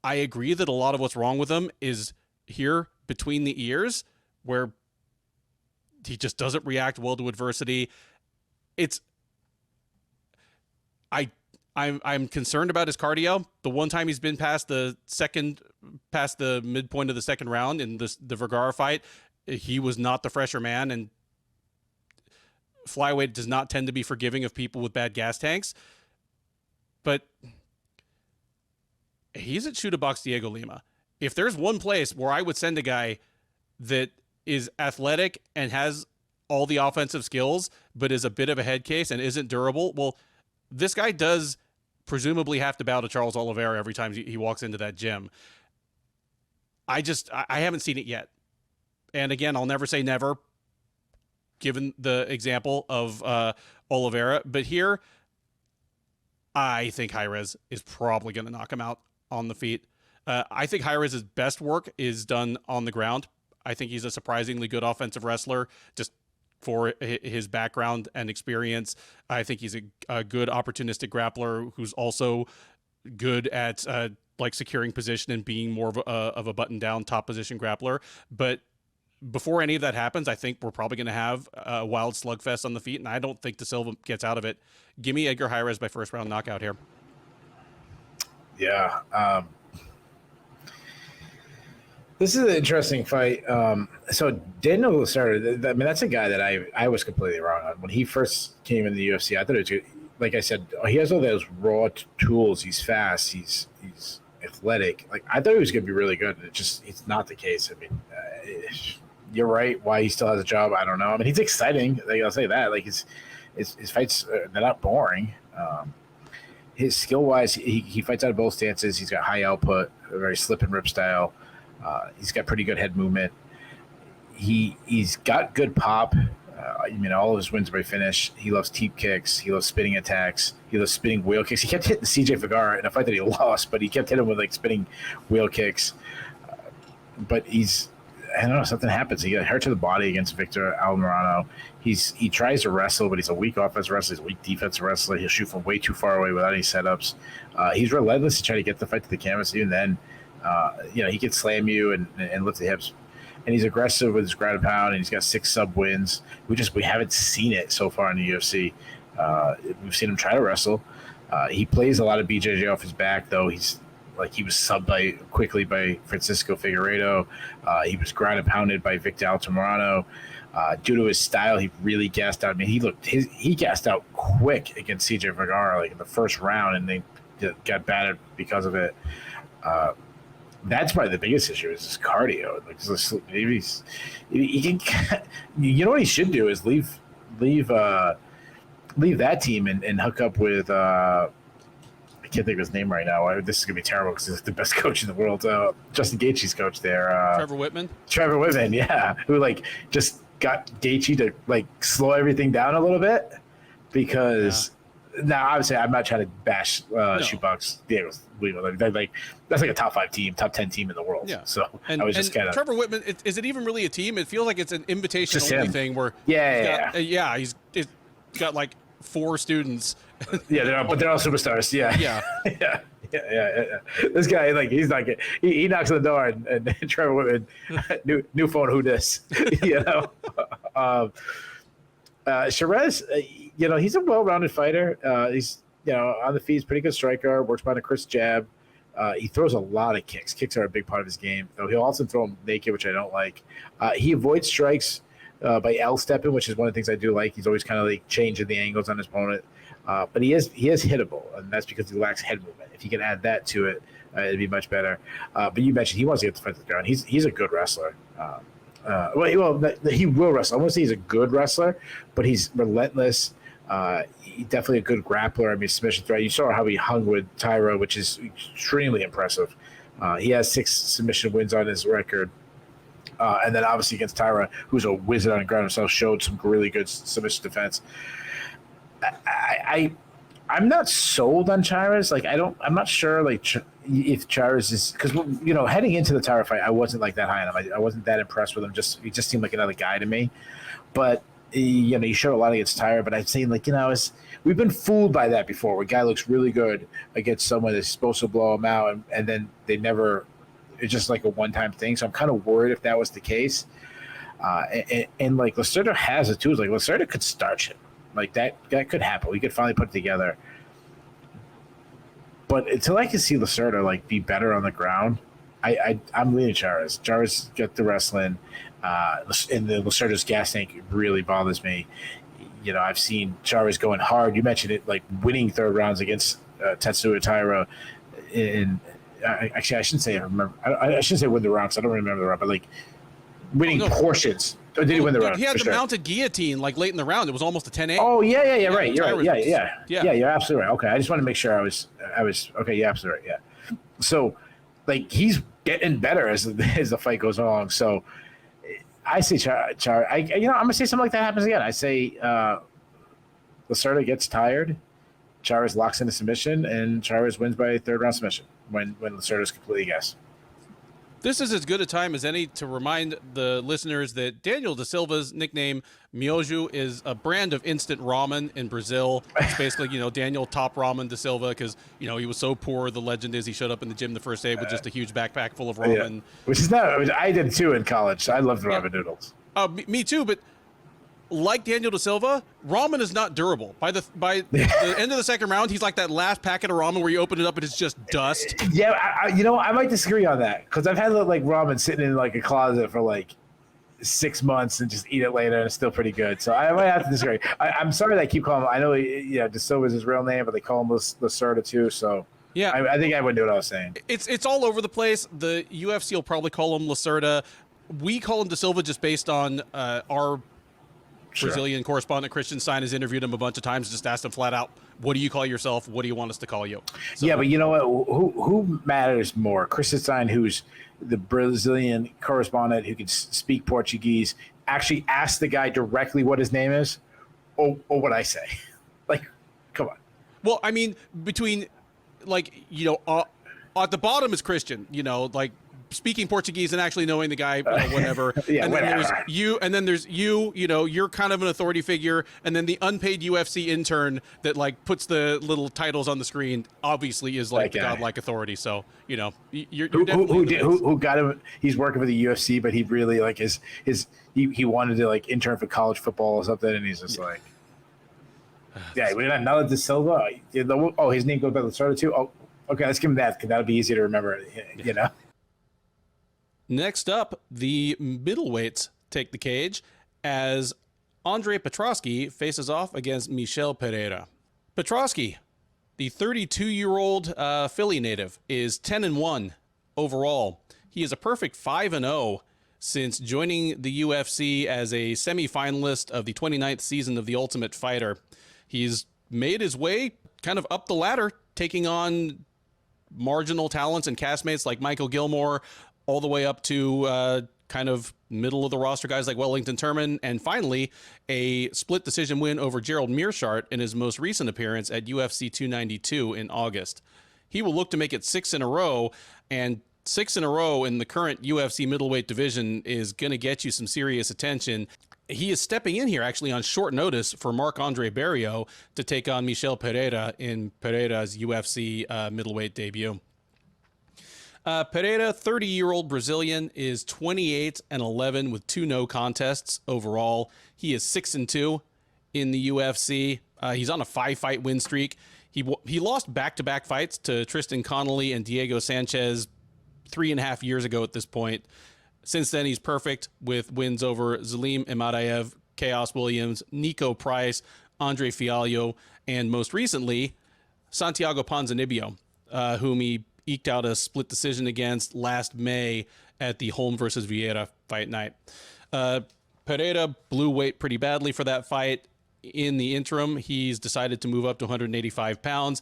S1: I agree that a lot of what's wrong with him is here between the ears, where he just doesn't react well to adversity. I'm concerned about his cardio. The one time he's been past the midpoint of the second round in the Vergara fight, he was not the fresher man, and flyweight does not tend to be forgiving of people with bad gas tanks. But he's at shoot box Diogo Lima. If there's one place where I would send a guy that is athletic and has all the offensive skills, but is a bit of a head case and isn't durable, well, this guy does presumably have to bow to Charles Oliveira every time he walks into that gym. I haven't seen it yet. And again, I'll never say never, given the example of Oliveira. But here, I think Chairez is probably going to knock him out on the feet. I think Chairez's best work is done on the ground. I think he's a surprisingly good offensive wrestler, just for his background and experience. I think he's a good opportunistic grappler who's also good at like securing position and being more of a button down top position grappler. But before any of that happens, I think we're probably going to have a wild slugfest on the feet, and I don't think De Silva gets out of it. Give me Edgar Chairez by first round knockout here.
S2: Yeah. This is an interesting fight. So Daniel started. I mean, that's a guy that I was completely wrong on when he first came in the UFC. I thought it was good. Like I said, he has all those raw tools. He's fast. He's athletic. Like I thought he was going to be really good. It's not the case. I mean, you're right. Why he still has a job, I don't know. I mean, he's exciting. Like, I'll say that. Like his fights, they're not boring. His skill wise, he fights out of both stances. He's got high output, a very slip and rip style. He's got pretty good head movement. He's got good pop. I mean, all of his wins by finish. He loves teep kicks. He loves spinning attacks. He loves spinning wheel kicks. He kept hitting CJ Vergara in a fight that he lost, but he kept hitting him with like spinning wheel kicks. But I don't know, something happens. He got hurt to the body against Victor Almirano. He tries to wrestle, but he's a weak offensive wrestler. He's a weak defensive wrestler. He'll shoot from way too far away without any setups. He's relentless to try to get the fight to the canvas. Even then, he can slam you and lift the hips. And he's aggressive with his ground and pound, and he's got 6 sub wins. We haven't seen it so far in the UFC. We've seen him try to wrestle. He plays a lot of BJJ off his back, though. He was subbed quickly by Francisco Figueiredo. He was ground and pounded by Victor Altamirano. Due to his style, he really gassed out. I mean, he gassed out quick against CJ Vergara, like in the first round, and they got battered because of it. That's probably the biggest issue is his cardio. Like, he can, you know what he should do is leave that team and hook up with I can't think of his name right now. This is gonna be terrible because he's the best coach in the world. Justin Gaethje's coach there.
S1: Trevor Whitman,
S2: yeah, who just got Gaethje to slow everything down a little bit because. Yeah. Now, obviously, I'm not trying to bash Shootbox Diego Lima. That's like a top 5 team, top 10 team in the world. Yeah. So I was just kind of
S1: Trevor Whitman. Is it even really a team? It feels like it's an invitation only thing where he's got like 4 students.
S2: Yeah, but they're all superstars. Yeah. Yeah. This guy, he's not good. He knocks on the door and Trevor Whitman, new phone, who dis? Chairez, he's a well-rounded fighter. He's, on the feet, he's a pretty good striker, works behind a crisp jab. He throws a lot of kicks. Kicks are a big part of his game, though he'll also throw them naked, which I don't like. He avoids strikes by L-stepping, which is one of the things I do like. He's always kind of changing the angles on his opponent. But he is hittable, and that's because he lacks head movement. If you can add that to it, it'd be much better. But you mentioned he wants to get the fight to the ground. He's a good wrestler. He will wrestle. I won't say he's a good wrestler, but he's relentless. He's definitely a good grappler. I mean, submission threat. You saw how he hung with Tyra, which is extremely impressive. He has 6 submission wins on his record. And then obviously against Tainara, who's a wizard on the ground himself, showed some really good submission defense. I'm not sold on Chairez. Like I'm not sure like if Chairez is, because heading into the Tainara fight, I wasn't like that high on him. I wasn't that impressed with him. He just seemed like another guy to me. But he showed a lot against Tainara. But I'd say we've been fooled by that before. Where a guy looks really good against someone that's supposed to blow him out, and then they never. It's just like a one-time thing. So I'm kind of worried if that was the case. And like Lacerda has the tools. Like Lacerda could starch him. Like that could happen. We could finally put it together. But until I can see Lacerda like be better on the ground, I'm leaning Chairez. Chairez got the wrestling, and the Lacerda's gas tank really bothers me. I've seen Chairez going hard. You mentioned it, like winning third rounds against Tetsuya Taira. Actually, I shouldn't say I remember. I shouldn't say win the round because I don't remember the round, but like winning portions. Or did he win the round?
S1: He had the mounted guillotine like late in the round. It was almost a 10-8.
S2: Oh yeah, right. You're right. Yeah, you're absolutely right. Okay, I just want to make sure I was okay. Yeah, absolutely right. Yeah. So, like he's getting better as the fight goes along. So, I say I'm gonna say something like that happens again. I say Lacerda gets tired, Chairez locks into submission, and Chairez wins by third round submission when Lacerda's completely gassed.
S1: This is as good a time as any to remind the listeners that Daniel da Silva's nickname, Miojo, is a brand of instant ramen in Brazil. It's basically, Daniel Top Ramen da Silva because, he was so poor. The legend is he showed up in the gym the first day with just a huge backpack full of ramen.
S2: Yeah. Which I did too in college. I loved ramen noodles.
S1: Me too, but like Daniel da Silva, ramen is not durable. By the end of the second round, he's like that last packet of ramen where you open it up and it's just dust.
S2: Yeah, I might disagree on that because I've had like ramen sitting in like a closet for like 6 months and just eat it later and it's still pretty good. So I might have to disagree. I'm sorry that I keep calling him. I know da Silva is his real name, but they call him Lacerda too. So yeah, I think I would do what I was saying.
S1: It's all over the place. The UFC will probably call him Lacerda. We call him da Silva just based on our Brazilian correspondent Christian Stein has interviewed him a bunch of times, just asked him flat out, what do you call yourself? What do you want us to call you? So,
S2: yeah, but you know what? Who matters more? Christian Stein, who's the Brazilian correspondent who can speak Portuguese, actually ask the guy directly what his name is, or what I say? Like, come on.
S1: Well, I mean, between, like, at the bottom is Christian, like, speaking Portuguese and actually knowing the guy, whatever.
S2: Yeah,
S1: and then
S2: whatever.
S1: there's you, you're kind of an authority figure, and then the unpaid UFC intern that like puts the little titles on the screen obviously is like godlike authority. So, you're
S2: who got him. He's working for the UFC, but he really like he wanted to like intern for college football or something, and he's just like, yeah, we got another da Silva. Oh, his name goes by Lacerda too. Oh, okay, let's give him that because that'll be easy to remember.
S1: Next up, the middleweights take the cage as Andre Petroski faces off against Michel Pereira. Petroski, the 32-year-old Philly native, is 10-1 overall. He is a perfect 5-0 since joining the UFC as a semifinalist of the 29th season of The Ultimate Fighter. He's made his way kind of up the ladder, taking on marginal talents and castmates like Michael Gilmore, all the way up to kind of middle of the roster guys like Wellington Turman, and finally a split decision win over Gerald Meerschaert in his most recent appearance at UFC 292 in August. He will look to make it 6 in a row, and 6 in a row in the current UFC middleweight division is going to get you some serious attention. He is stepping in here actually on short notice for Marc-Andre Barriault to take on Michel Pereira in Pereira's UFC middleweight debut. Pereira, 30-year-old Brazilian, is 28-11 with 2 no contests overall. He is 6-2 in the UFC. He's on a 5-fight win streak. He lost back-to-back fights to Tristan Connolly and Diego Sanchez 3.5 years ago at this point. Since then, he's perfect with wins over Zelim Imadaev, Chaos Williams, Nico Price, Andre Fialho, and most recently, Santiago Ponzinibbio, whom he eked out a split decision against last May at the Holm versus Vieira fight night. Pereira blew weight pretty badly for that fight. In the interim, he's decided to move up to 185 pounds.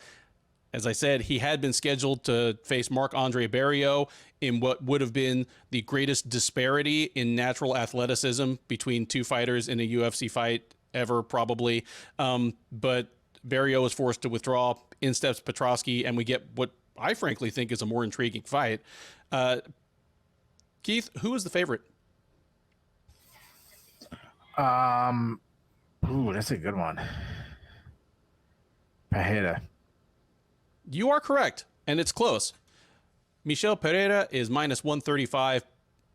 S1: As I said, he had been scheduled to face Marc-Andre Barriault in what would have been the greatest disparity in natural athleticism between two fighters in a UFC fight ever, probably. But Barrio was forced to withdraw. In steps Petroski, and we get what I frankly think is a more intriguing fight. Keith, who is the favorite?
S2: Ooh, that's a good one. Pereira.
S1: You are correct, and it's close. Michel Pereira is minus 135.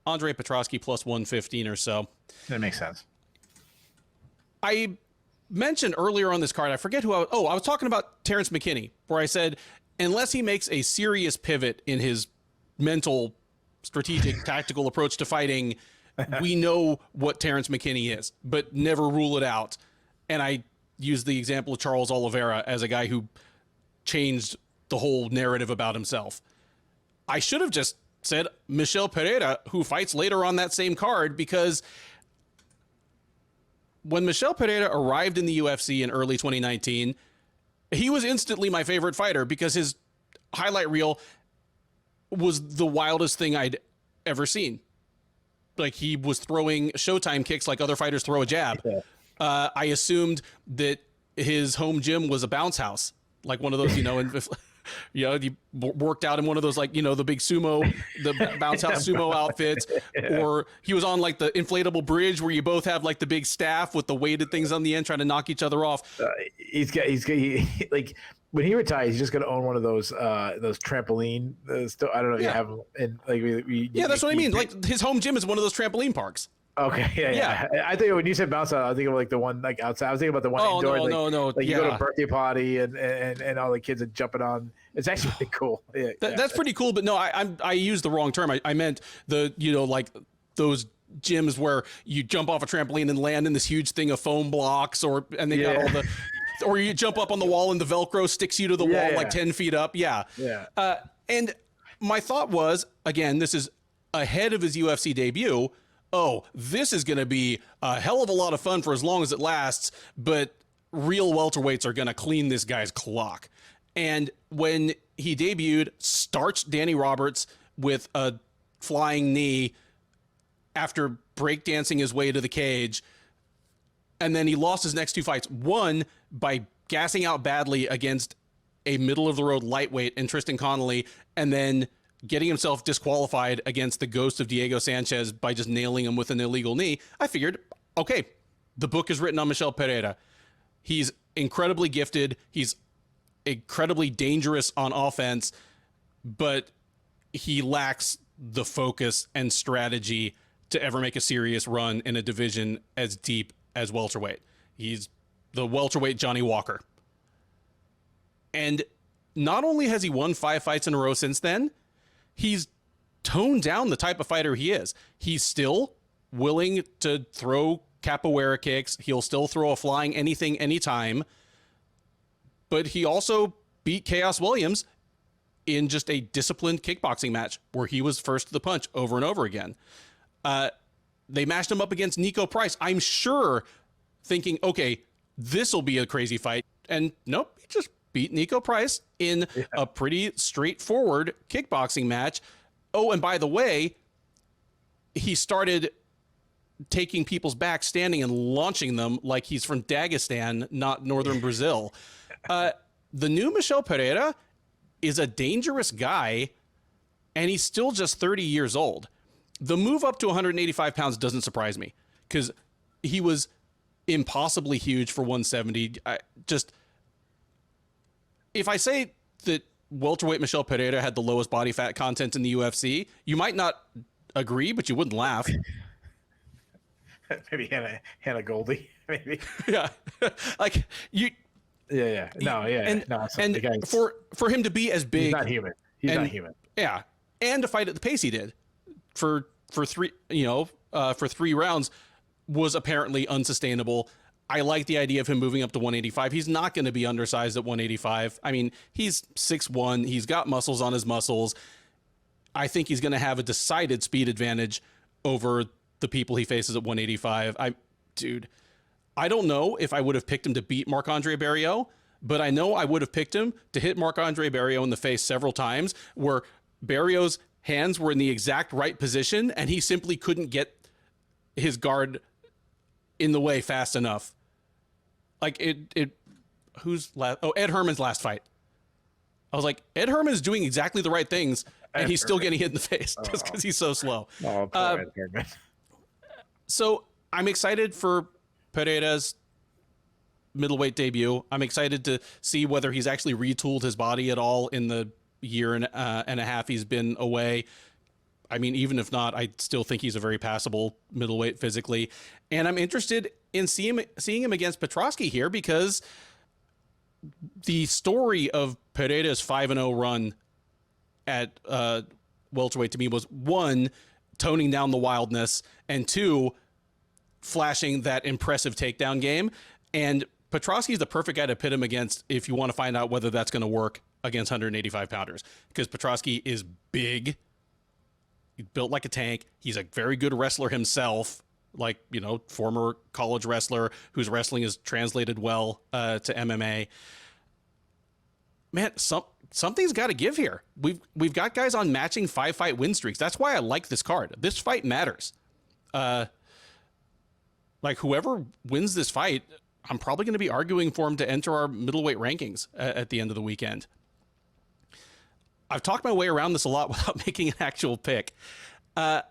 S1: Andre Petroski plus 115 or so.
S2: That makes sense.
S1: I mentioned earlier on this card, I forget who I was talking about Terrance McKinney, where I said, unless he makes a serious pivot in his mental, strategic, tactical approach to fighting, we know what Terrance McKinney is, but never rule it out. And I use the example of Charles Oliveira as a guy who changed the whole narrative about himself. I should have just said Michel Pereira, who fights later on that same card, because when Michel Pereira arrived in the UFC in early 2019, he was instantly my favorite fighter because his highlight reel was the wildest thing I'd ever seen. Like, he was throwing Showtime kicks like other fighters throw a jab. Yeah. I assumed that his home gym was a bounce house, like one of those, he worked out in one of those, like, the big sumo, the bounce house sumo outfits, or he was on like the inflatable bridge where you both have like the big staff with the weighted things on the end trying to knock each other off.
S2: Like when he retires, he's just going to own one of those trampoline. I don't know if you have them. And like,
S1: that's what I mean. Like, his home gym is one of those trampoline parks.
S2: Okay, yeah. I think when you said bounce house, I think of like the one like outside. I was thinking about the one indoor.
S1: No.
S2: Like you go to a birthday party and all the kids are jumping on. It's actually pretty cool. Yeah,
S1: that's pretty cool. But no, I used the wrong term. I meant like those gyms where you jump off a trampoline and land in this huge thing of foam blocks, and they got all the, or you jump up on the wall and the Velcro sticks you to the wall like 10 feet up. Yeah. And my thought was, again, this is ahead of his UFC debut. Oh, this is going to be a hell of a lot of fun for as long as it lasts, but real welterweights are going to clean this guy's clock. And when he debuted, starched Danny Roberts with a flying knee after breakdancing his way to the cage, and then he lost his next two fights. One by gassing out badly against a middle-of-the-road lightweight in Tristan Connolly, and then getting himself disqualified against the ghost of Diego Sanchez by just nailing him with an illegal knee. I figured, okay, the book is written on Michel Pereira. He's incredibly gifted. He's incredibly dangerous on offense, but he lacks the focus and strategy to ever make a serious run in a division as deep as welterweight. He's the welterweight Johnny Walker. And not only has he won 5 fights in a row since then, he's toned down the type of fighter he is. He's still willing to throw capoeira kicks. He'll still throw a flying anything, anytime. But he also beat Chaos Williams in just a disciplined kickboxing match where he was first to the punch over and over again. They mashed him up against Nico Price, I'm sure thinking, okay, this will be a crazy fight. And nope, he just beat Nico Price in a pretty straightforward kickboxing match. Oh, and by the way, he started taking people's back standing and launching them like he's from Dagestan, not northern Brazil. The new Michel Pereira is a dangerous guy, and he's still just 30 years old. The move up to 185 pounds doesn't surprise me because he was impossibly huge for 170. If I say that welterweight Michel Pereira had the lowest body fat content in the UFC, you might not agree, but you wouldn't laugh.
S2: Maybe Hannah Goldie. Maybe.
S1: Yeah. Like you.
S2: Yeah. No. Yeah.
S1: And,
S2: no,
S1: and for him to be as big,
S2: he's not human. He's not human.
S1: Yeah. And to fight at the pace he did for 3 rounds was apparently unsustainable. I like the idea of him moving up to 185. He's not going to be undersized at 185. I mean, he's 6'1". He's got muscles on his muscles. I think he's going to have a decided speed advantage over the people he faces at 185. I don't know if I would have picked him to beat Marc-Andre Barriault, but I know I would have picked him to hit Marc-Andre Barriault in the face several times where Barriault's hands were in the exact right position, and he simply couldn't get his guard in the way fast enough. Like who's last? Oh, Ed Herman's last fight. I was like, Ed Herman's doing exactly the right things, and he's still getting hit in the face just because he's so slow.
S2: Oh, poor Ed Herman.
S1: So I'm excited for Pereira's middleweight debut. I'm excited to see whether he's actually retooled his body at all in the year and a half he's been away. I mean, even if not, I still think he's a very passable middleweight physically. And I'm interested in seeing him against Petroski here, because the story of Pereira's 5-0 run at welterweight to me was, one, toning down the wildness, and two, flashing that impressive takedown game. And Petroski is the perfect guy to pit him against if you want to find out whether that's going to work against 185 pounders, because Petroski is big. He's built like a tank. He's a very good wrestler himself, like, you know, former college wrestler whose wrestling is translated well to MMA. Man, something's got to give here. We've got guys on matching 5-fight win streaks. That's why I like this card. This fight matters. Like, whoever wins this fight, I'm probably going to be arguing for him to enter our middleweight rankings at the end of the weekend. I've talked my way around this a lot without making an actual pick. I'm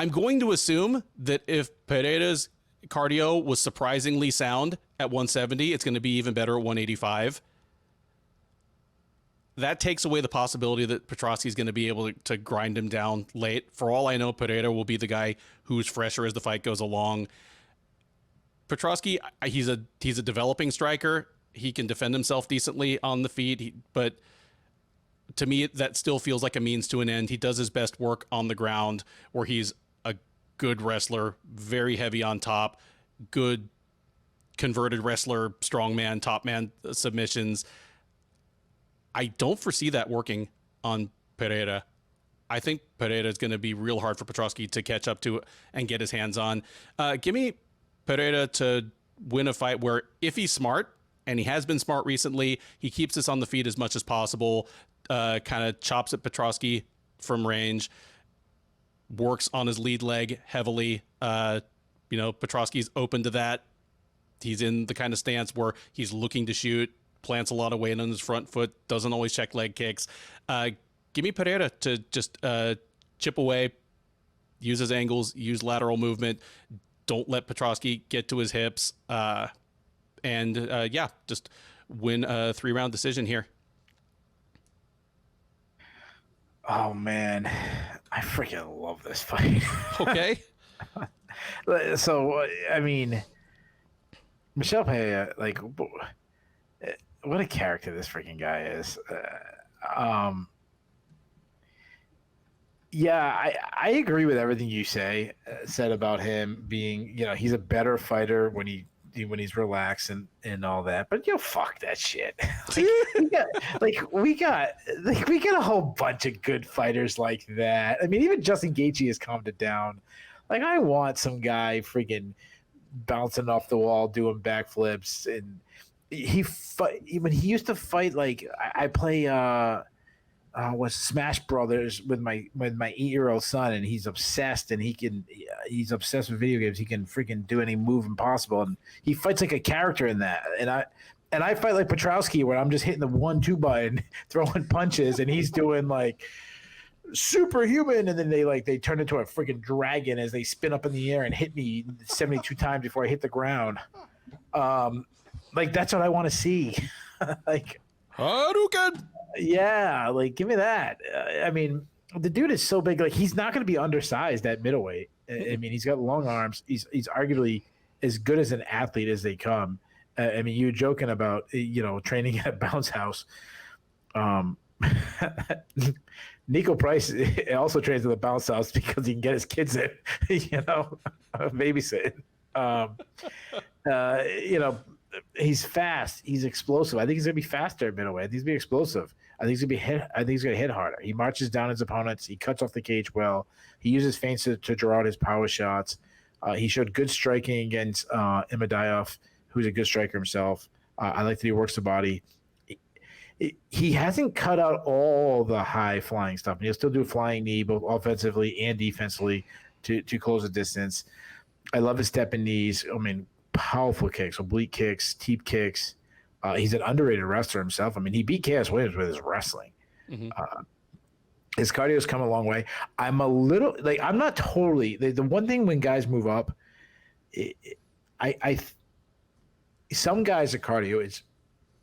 S1: going to assume that if Pereira's cardio was surprisingly sound at 170, it's going to be even better at 185. That takes away the possibility that Petroski is going to be able to grind him down late. For all I know, Pereira will be the guy who's fresher as the fight goes along. Petroski, he's a developing striker. He can defend himself decently on the feet, but to me, that still feels like a means to an end. He does his best work on the ground, where he's a good wrestler, very heavy on top, good converted wrestler, strongman, top man submissions. I don't foresee that working on Pereira. I think Pereira is going to be real hard for Petroski to catch up to and get his hands on. Give me Pereira to win a fight where, if he's smart, and he has been smart recently, he keeps us on the feet as much as possible, kind of chops at Petroski from range, works on his lead leg heavily. Petroski's open to that. He's in the kind of stance where he's looking to shoot, plants a lot of weight on his front foot, doesn't always check leg kicks. Give me Pereira to just chip away, use his angles, use lateral movement. Don't let Petroski get to his hips. Just win a 3-round decision here.
S2: Oh, man. I freaking love this fight.
S1: Okay.
S2: So, I mean, Michel Pereira, like, what a character this freaking guy is. I agree with everything you said about him being, he's a better fighter when he's relaxed and all that. But fuck that shit. we got a whole bunch of good fighters like that. I mean, even Justin Gaethje has calmed it down. Like, I want some guy freaking bouncing off the wall, doing backflips, and when he used to fight, like, I play was Smash Brothers with my 8-year-old son, and he's obsessed, and he's obsessed with video games. He can freaking do any move impossible, and he fights like a character in that. And I fight like Petroski, where I'm just hitting the 1-2 button, throwing punches, and he's doing like superhuman, and then they turn into a freaking dragon as they spin up in the air and hit me 72 times before I hit the ground. Like, that's what I want to see. Like,
S1: Hadouken!
S2: Yeah, like, give me that. I mean, the dude is so big. Like, he's not going to be undersized at middleweight. I mean, he's got long arms. He's arguably as good as an athlete as they come. I mean, you were joking about, training at a bounce house. Nico Price also trains at the bounce house because he can get his kids in, babysitting. He's fast. He's explosive. I think he's going to be faster at middleweight. I think he's going to be explosive. I think he's going to be hit. I think he's going to hit harder. He marches down his opponents. He cuts off the cage well. He uses feints to draw out his power shots. He showed good striking against Imadaev, who's a good striker himself. I like that he works the body. he hasn't cut out all the high flying stuff. And he'll still do flying knee, both offensively and defensively to close the distance. I love his stepping knees. I mean, powerful kicks, oblique kicks, teep kicks. He's an underrated wrestler himself. I mean, he beat Chaos Williams with his wrestling. His cardio's come a long way. I'm a little like I'm not totally the one thing when guys move up. Some guys' cardio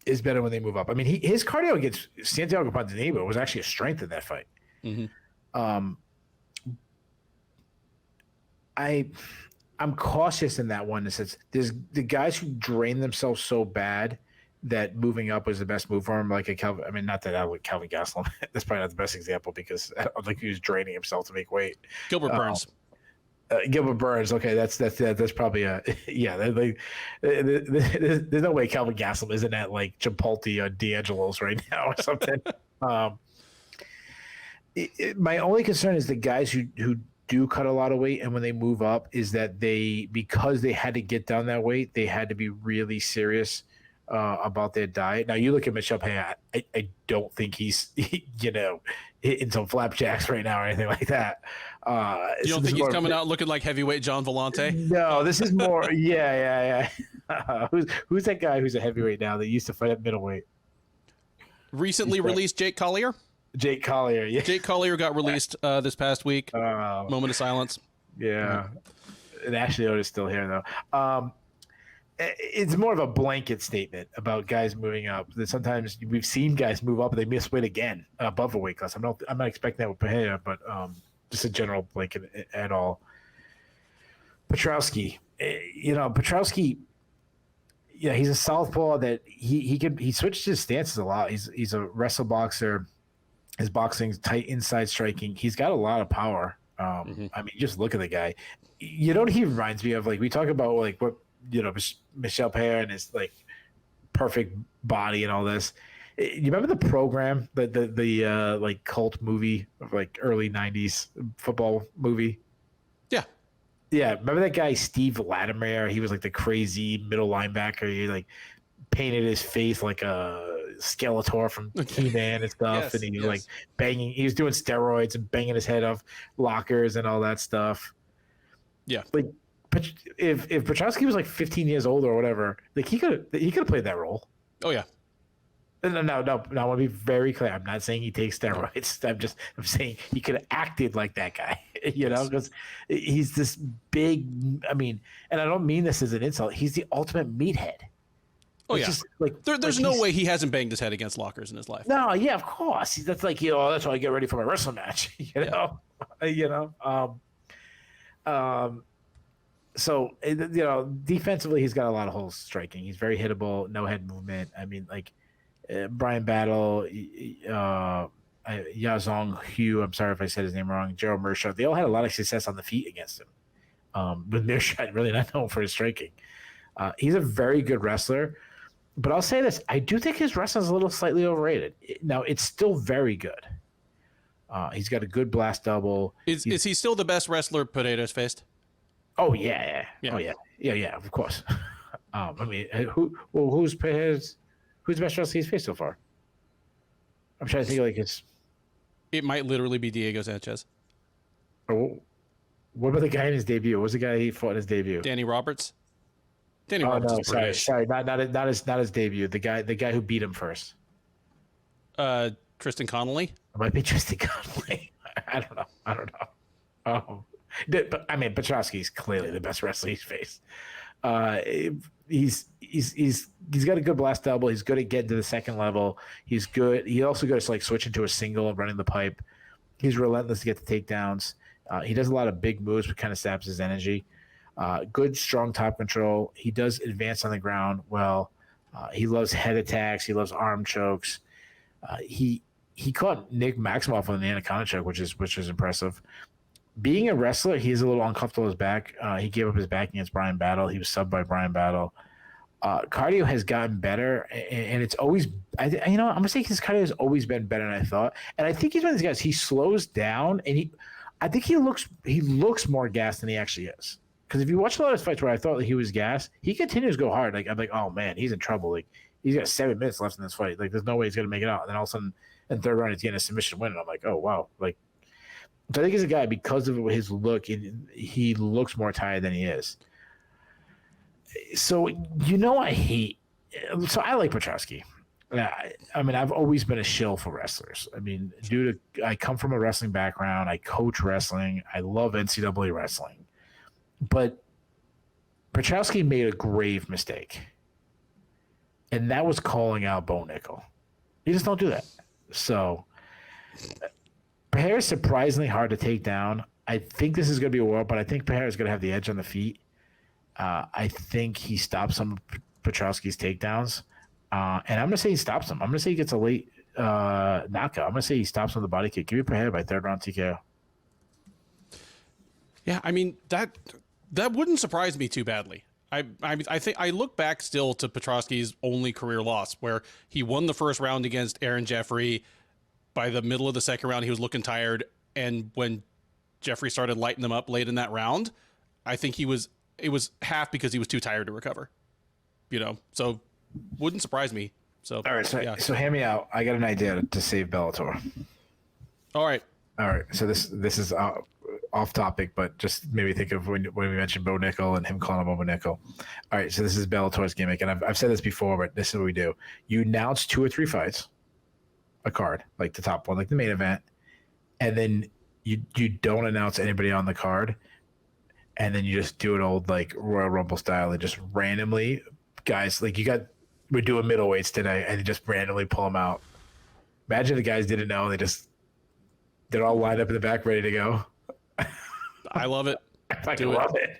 S2: is better when they move up. I mean, his cardio against Santiago Ponzinibbio was actually a strength in that fight. I'm cautious in that one. Since there's the guys who drain themselves so bad that moving up was the best move for him, like a Calvin. I mean, not that I would Calvin Gastelum. That's probably not the best example because I don't think he was draining himself to make weight.
S1: Gilbert Burns.
S2: Gilbert Burns. Okay, that's probably a yeah. There's no way Calvin Gastelum isn't at like Chipotle or D'Angelo's right now or something. My only concern is the guys who do cut a lot of weight, and when they move up, is that because they had to get down that weight, they had to be really serious about their diet. Now you look at Michel Pereira, I don't think he's hitting some flapjacks right now or anything like that.
S1: You don't think he's coming out looking like heavyweight John Volante?
S2: No, this is more yeah. Who's that guy who's a heavyweight now that used to fight at middleweight?
S1: Recently released Jake Collier.
S2: Jake Collier, yeah.
S1: Jake Collier got released this past week. Moment of silence.
S2: Yeah. And Ashley Yoder's still here though. It's more of a blanket statement about guys moving up. That sometimes we've seen guys move up and they miss weight again above a weight class. I'm not expecting that with Pereira, but just a general blanket at all. Petroski, Petroski, yeah, he's a southpaw that he switches his stances a lot. He's a wrestle boxer. His boxing's tight inside striking. He's got a lot of power. I mean, just look at the guy. You know what he reminds me of? Like we talk about like what Michel Pereira and his like perfect body and all this. You remember the program, the like cult movie of like early '90s football movie? Yeah. Remember that guy Steve Latimer? He was like the crazy middle linebacker. He like painted his face like a Skeletor from He-Man and stuff, yes, and he was like banging. He was doing steroids and banging his head off lockers and all that stuff. Yeah, like. But if Petroski was like 15 years old or whatever, like he could have played that role.
S1: Oh yeah.
S2: No. I want to be very clear. I'm not saying he takes steroids. I'm saying he could have acted like that guy. Because he's this big. I mean, and I don't mean this as an insult. He's the ultimate meathead.
S1: Oh yeah. Just, there's no way he hasn't banged his head against lockers in his life.
S2: No, yeah, of course. That's like that's how I get ready for my wrestling match. So, defensively, he's got a lot of holes striking. He's very hittable, no head movement. I mean, like Brian Battle, Yazong Hugh, I'm sorry if I said his name wrong, Gerald Mershaw, they all had a lot of success on the feet against him. With Mershaw really not known for his striking. He's a very good wrestler. But I'll say this, I do think his wrestling is a little slightly overrated. Now, it's still very good. He's got a good blast double.
S1: Is he still the best wrestler Pereira's faced?
S2: Oh yeah. Oh yeah. Of course. I mean, who's the best wrestler he's faced so far? I'm trying to think like it's.
S1: It might literally be Diego Sanchez.
S2: Oh, what about the guy in his debut? What was the guy he fought in his debut?
S1: Danny Roberts. Danny Roberts.
S2: No, sorry, not his debut. The guy who beat him first.
S1: Tristan Connolly.
S2: It might be Tristan Connolly. I don't know. But I mean, Petroski's clearly the best wrestler he's faced. He's got a good blast double. He's good at getting to the second level. He's good. He also good at like switching to a single and running the pipe. He's relentless to get the takedowns. He does a lot of big moves, but kind of saps his energy. Good, strong top control. He does advance on the ground well. He loves head attacks. He loves arm chokes. He caught Nick Maximoff on the anaconda choke, which is impressive. Being a wrestler, he's a little uncomfortable with his back. He gave up his back against Brian Battle. He was subbed by Brian Battle. Cardio has gotten better, and it's always I'm gonna say his cardio has always been better than I thought. And I think he's one of these guys. He slows down, and I think he looks more gassed than he actually is. Because if you watch a lot of his fights where I thought that he was gassed, he continues to go hard. Like I'm like, oh man, he's in trouble. Like he's got 7 minutes left in this fight. Like, there's no way he's going to make it out. And then all of a sudden, in third round, he's getting a submission win. And I'm like, oh, wow. Like, so I think he's a guy, because of his look, he looks more tired than he is. So, I hate – so I like Petroski. I mean, I've always been a shill for wrestlers. I mean, I come from a wrestling background. I coach wrestling. I love NCAA wrestling. But Petroski made a grave mistake. And that was calling out Bo Nickel. You just don't do that. So, Pereira is surprisingly hard to take down. I think this is going to be a war, but I think Pereira is going to have the edge on the feet. I think he stops some of Petroski's takedowns. And I'm going to say he stops him. I'm going to say he gets a late knockout. I'm going to say he stops with a body kick. Give me Pereira by third round TKO.
S1: Yeah, I mean, that wouldn't surprise me too badly. I think I look back still to Petroski's only career loss, where he won the first round against Aaron Jeffrey. By the middle of the second round, he was looking tired, and when Jeffrey started lighting them up late in that round, I think it was half because he was too tired to recover. So wouldn't surprise me. So
S2: all right,
S1: yeah.
S2: So hear me out. I got an idea to save Bellator.
S1: All right.
S2: So this is off topic, but just maybe think of when we mentioned Bo Nickel and him calling him Bo Nickel. All right, so this is Bellator's gimmick, and I've said this before, but this is what we do. You announce 2 or 3 fights, a card, like the top one, like the main event, and then you don't announce anybody on the card, and then you just do it old like Royal Rumble style and just randomly, guys, like we're doing middleweights today, and you just randomly pull them out. Imagine the guys didn't know, they're all lined up in the back ready to go.
S1: I love it.
S2: I love it.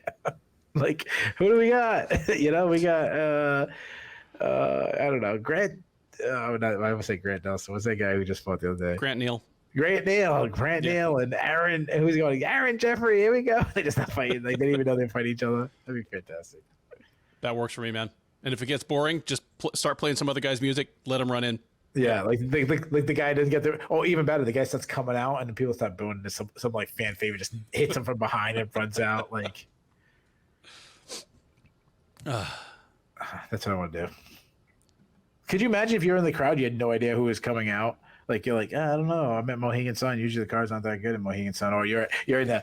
S2: Like, who do we got? We got I don't know, Grant. I would say Grant Nelson. What's that guy who just fought the other day?
S1: Grant Neal,
S2: and Aaron. Who's going? Aaron Jeffrey. Here we go. They just not fighting. Like, they didn't even know they fight each other. That'd be fantastic.
S1: That works for me, man. And if it gets boring, just start playing some other guy's music. Let him run in.
S2: Yeah, like the guy doesn't get there. Oh, even better, the guy starts coming out, and then people start booing. Some like fan favorite just hits him from behind and runs out. Like, that's what I want to do. Could you imagine if you're in the crowd, you had no idea who was coming out? Like, you're like, I don't know. I'm at Mohegan Sun. Usually the cards aren't that good in Mohegan Sun. Or you're in the,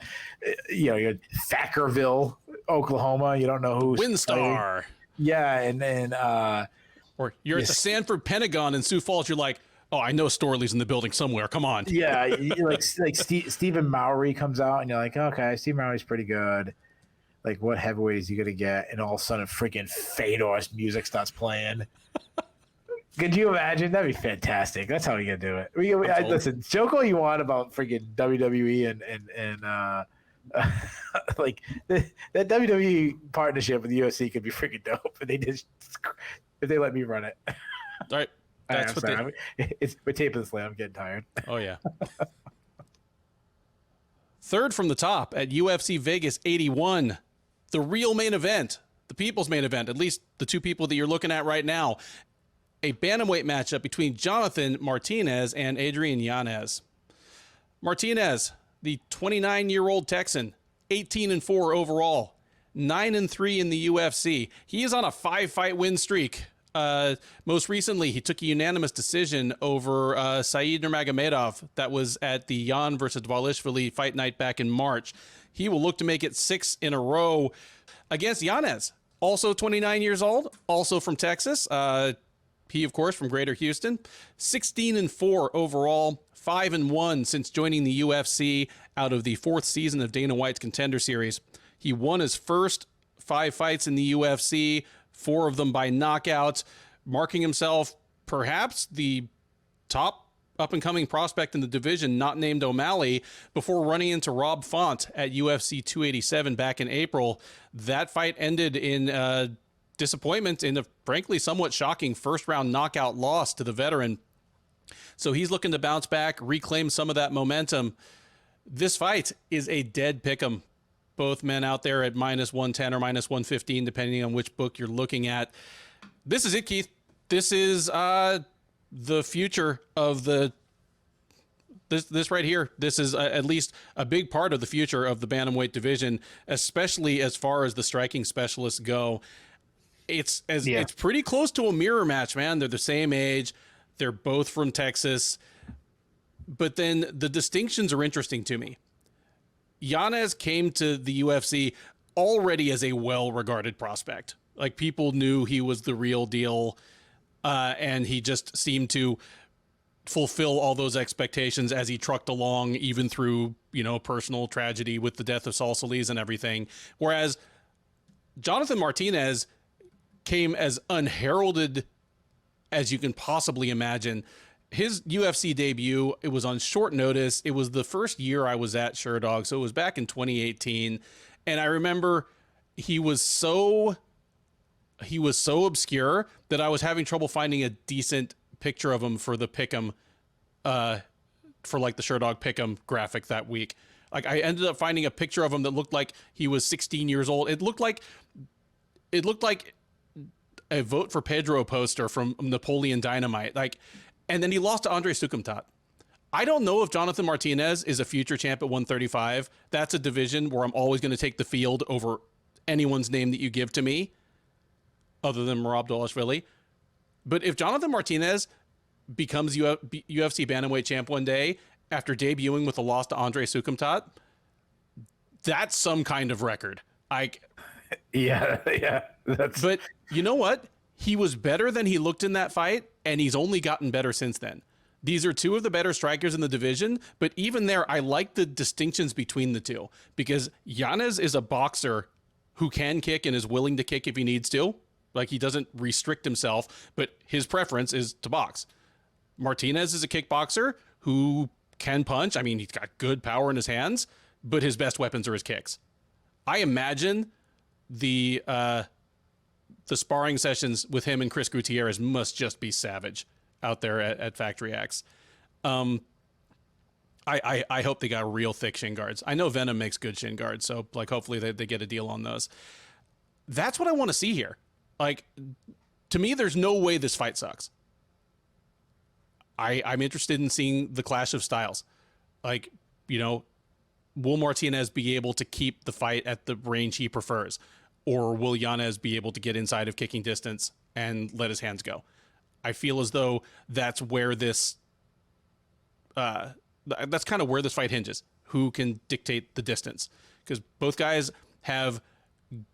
S2: you're in Thackerville, Oklahoma. You don't know who's
S1: Windstar.
S2: Yeah, and then
S1: or you're at the Sanford Pentagon in Sioux Falls. You're like, oh, I know Storley's in the building somewhere. Come on.
S2: Yeah, like Stephen Mowry comes out, and you're like, okay, Stephen Mowry's pretty good. Like, what heavyweight is he gonna get? And all of a sudden, freaking Fedor's music starts playing. Could you imagine? That'd be fantastic. That's how we gonna do it. Listen, joke all you want about freaking WWE and like that WWE partnership with the UFC could be freaking dope if they let me run it.
S1: All right. That's what
S2: we're taping this late. I'm getting tired.
S1: Oh yeah. Third from the top at UFC Vegas 81, the real main event, the people's main event, at least the 2 people that you're looking at right now. A bantamweight matchup between Jonathan Martinez and Adrian Yanez. Martinez, the 29-year-old Texan, 18-4 overall, 9-3 in the UFC. He is on a 5-fight win streak. Most recently, he took a unanimous decision over Said Nurmagomedov. That was at the Yan versus Dvalishvili fight night back in March. He will look to make it 6 in a row against Yanez, also 29 years old, also from Texas. He, of course, from Greater Houston, 16-4 overall, 5-1 since joining the UFC out of the 4th season of Dana White's Contender Series. He won his first 5 fights in the UFC, 4 of them by knockout, marking himself perhaps the top up-and-coming prospect in the division, not named O'Malley, before running into Rob Font at UFC 287 back in April. That fight ended in disappointment in a frankly somewhat shocking first-round knockout loss to the veteran. So he's looking to bounce back, reclaim some of that momentum. This fight is a dead pick'em. Both men out there at -110 or -115, depending on which book you're looking at. This is it, Keith. This is the future of this right here. This is at least a big part of the future of the bantamweight division, especially as far as the striking specialists go. It's pretty close to a mirror match, man. They're the same age. They're both from Texas. But then the distinctions are interesting to me. Yanez came to the UFC already as a well-regarded prospect. Like, people knew he was the real deal, and he just seemed to fulfill all those expectations as he trucked along, even through, personal tragedy with the death of Saul Solis and everything. Whereas Jonathan Martinez came as unheralded as you can possibly imagine. His UFC debut, it was on short notice. It was the first year I was at Sherdog, so it was back in 2018. And I remember he was so obscure that I was having trouble finding a decent picture of him for the Pick'em, for like the Sherdog Pick'em graphic that week. Like, I ended up finding a picture of him that looked like he was 16 years old. It looked like a vote for Pedro poster from Napoleon Dynamite. Like, and then he lost to Andre Sukumtat. I don't know if Jonathan Martinez is a future champ at 135. That's a division where I'm always going to take the field over anyone's name that you give to me, other than Merab Dvalishvili. But if Jonathan Martinez becomes UFC bantamweight champ one day after debuting with a loss to Andre Sukumtat, that's some kind of record.
S2: Yeah.
S1: But you know what? He was better than he looked in that fight, and he's only gotten better since then. These are two of the better strikers in the division, but even there, I like the distinctions between the two, because Yanez is a boxer who can kick and is willing to kick if he needs to. Like, he doesn't restrict himself, but his preference is to box. Martinez is a kickboxer who can punch. I mean, he's got good power in his hands, but his best weapons are his kicks. I imagine the sparring sessions with him and Chris Gutierrez must just be savage out there at Factory X. I hope they got real thick shin guards. I know Venom makes good shin guards, so like, hopefully they get a deal on those. That's what I want to see here. Like, to me, there's no way this fight sucks. I'm interested in seeing the clash of styles. Like, will Martinez be able to keep the fight at the range he prefers? Or will Yanez be able to get inside of kicking distance and let his hands go? I feel as though that's where that's kind of where this fight hinges. Who can dictate the distance? Because both guys have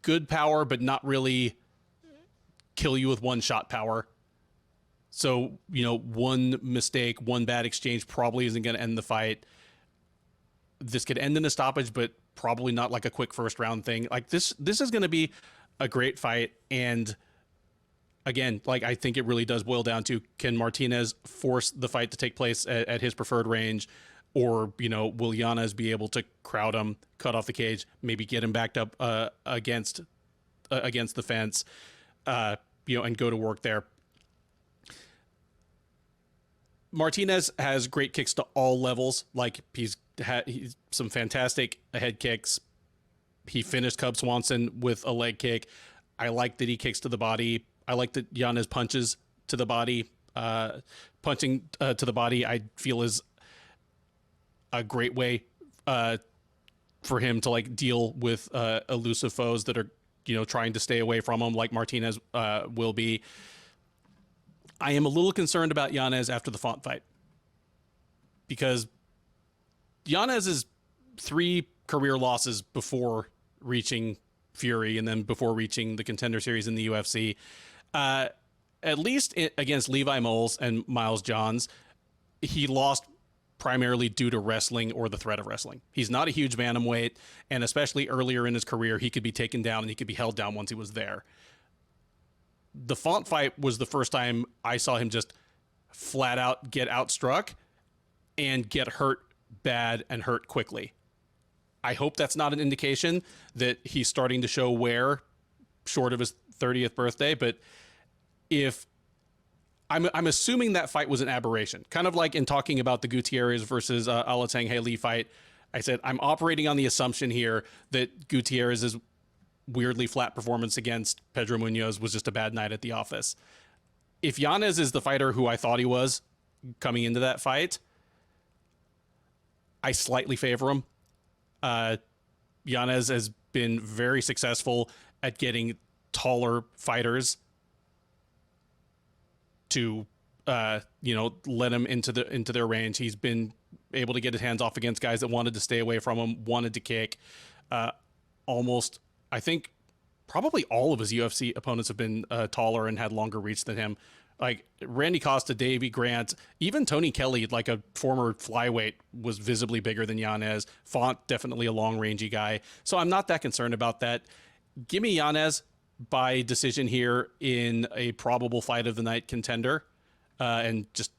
S1: good power, but not really kill you with one shot power. So, one mistake, one bad exchange probably isn't going to end the fight. This could end in a stoppage, but probably not like a quick first round thing. Like, this is going to be a great fight. And again, like, I think it really does boil down to, can Martinez force the fight to take place at his preferred range? Or, will Yanez be able to crowd him, cut off the cage, maybe get him backed up against the fence, and go to work there. Martinez has great kicks to all levels. Like, he's some fantastic head kicks. He finished Cub Swanson with a leg kick. I like that he kicks to the body. I like that Yanez punches to the body. Punching to the body, I feel, is a great way for him to like deal with elusive foes that are trying to stay away from him, like Martinez will be. I am a little concerned about Yanez after the Font fight, because Yanez's 3 career losses before reaching Fury and then before reaching the Contender Series in the UFC, at least against Levi Moles and Miles Johns, he lost primarily due to wrestling or the threat of wrestling. He's not a huge bantamweight, and especially earlier in his career, he could be taken down and he could be held down once he was there. The Font fight was the first time I saw him just flat out get outstruck and get hurt bad and hurt quickly. I hope that's not an indication that he's starting to show wear short of his 30th birthday, but if I'm assuming that fight was an aberration, kind of like in talking about the Gutierrez versus Alateng Heili fight. I said, I'm operating on the assumption here that Gutierrez's weirdly flat performance against Pedro Munoz was just a bad night at the office. If Yanez is the fighter who I thought he was coming into that fight, I slightly favor him. Yanez has been very successful at getting taller fighters to let him into their range. He's been able to get his hands off against guys that wanted to stay away from him, wanted to kick. Almost, I think, probably all of his UFC opponents have been taller and had longer reach than him. Like Randy Costa, Davey Grant, even Tony Kelly, like a former flyweight, was visibly bigger than Yanez. Font, definitely a long-rangey guy. So I'm not that concerned about that. Give me Yanez by decision here in a probable fight of the night contender. And just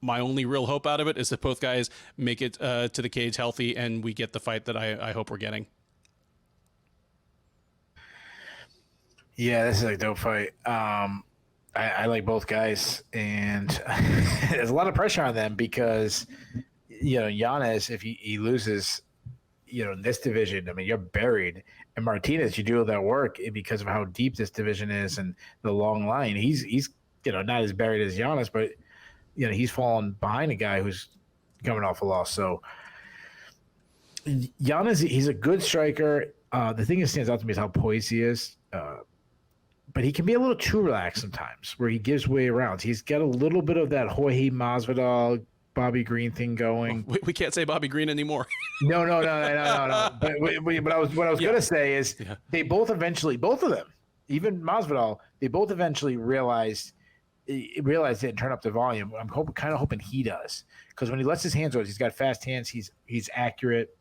S1: my only real hope out of it is that both guys make it to the cage healthy and we get the fight that I hope we're getting.
S2: Yeah, this is a dope fight. I like both guys, and there's a lot of pressure on them because, Yanez, if he loses, in this division, I mean, you're buried. And Martinez, you do all that work because of how deep this division is and the long line. He's not as buried as Yanez, but, he's fallen behind a guy who's coming off a loss. So Yanez, he's a good striker. The thing that stands out to me is how poised he is. But he can be a little too relaxed sometimes, where he gives way around. He's got a little bit of that Jorge Masvidal, Bobby Green thing going.
S1: We can't say Bobby Green anymore.
S2: No. But what I was going to say is they both of them, even Masvidal, they both eventually realized it and turn up the volume. I'm kind of hoping he does, because when he lets his hands go, he's got fast hands. He's accurate.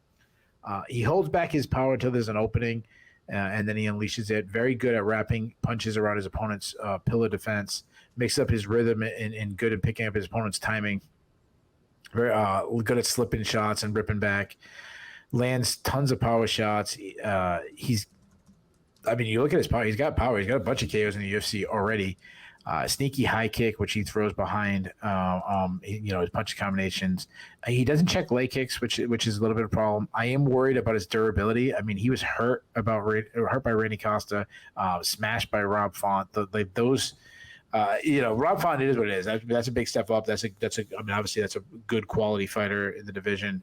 S2: He holds back his power until there's an opening. And then he unleashes it. Very good at wrapping punches around his opponent's pillar defense. Makes up his rhythm and good at picking up his opponent's timing. Very good at slipping shots and ripping back. Lands tons of power shots. You look at his power. He's got power. He's got a bunch of KOs in the UFC already. Sneaky high kick, which he throws behind. His punch combinations. He doesn't check leg kicks, which is a little bit of a problem. I am worried about his durability. I mean, he was hurt by Randy Costa, smashed by Rob Font. Rob Font, it is what it is. That's a big step up. Obviously that's a good quality fighter in the division.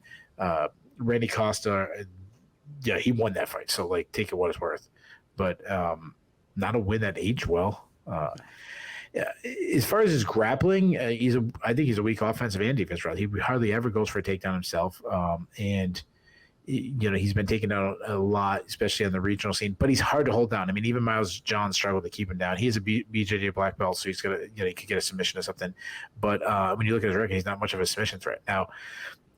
S2: Randy Costa, he won that fight. So take it what it's worth, but not a win that aged well. As far as his grappling, I think he's a weak offensive and defensive route. He hardly ever goes for a takedown himself. He's been taken down a lot, especially on the regional scene, but he's hard to hold down. I mean, even Miles John struggled to keep him down. He is a BJJ black belt, so he's he could get a submission or something. But when you look at his record, he's not much of a submission threat. Now,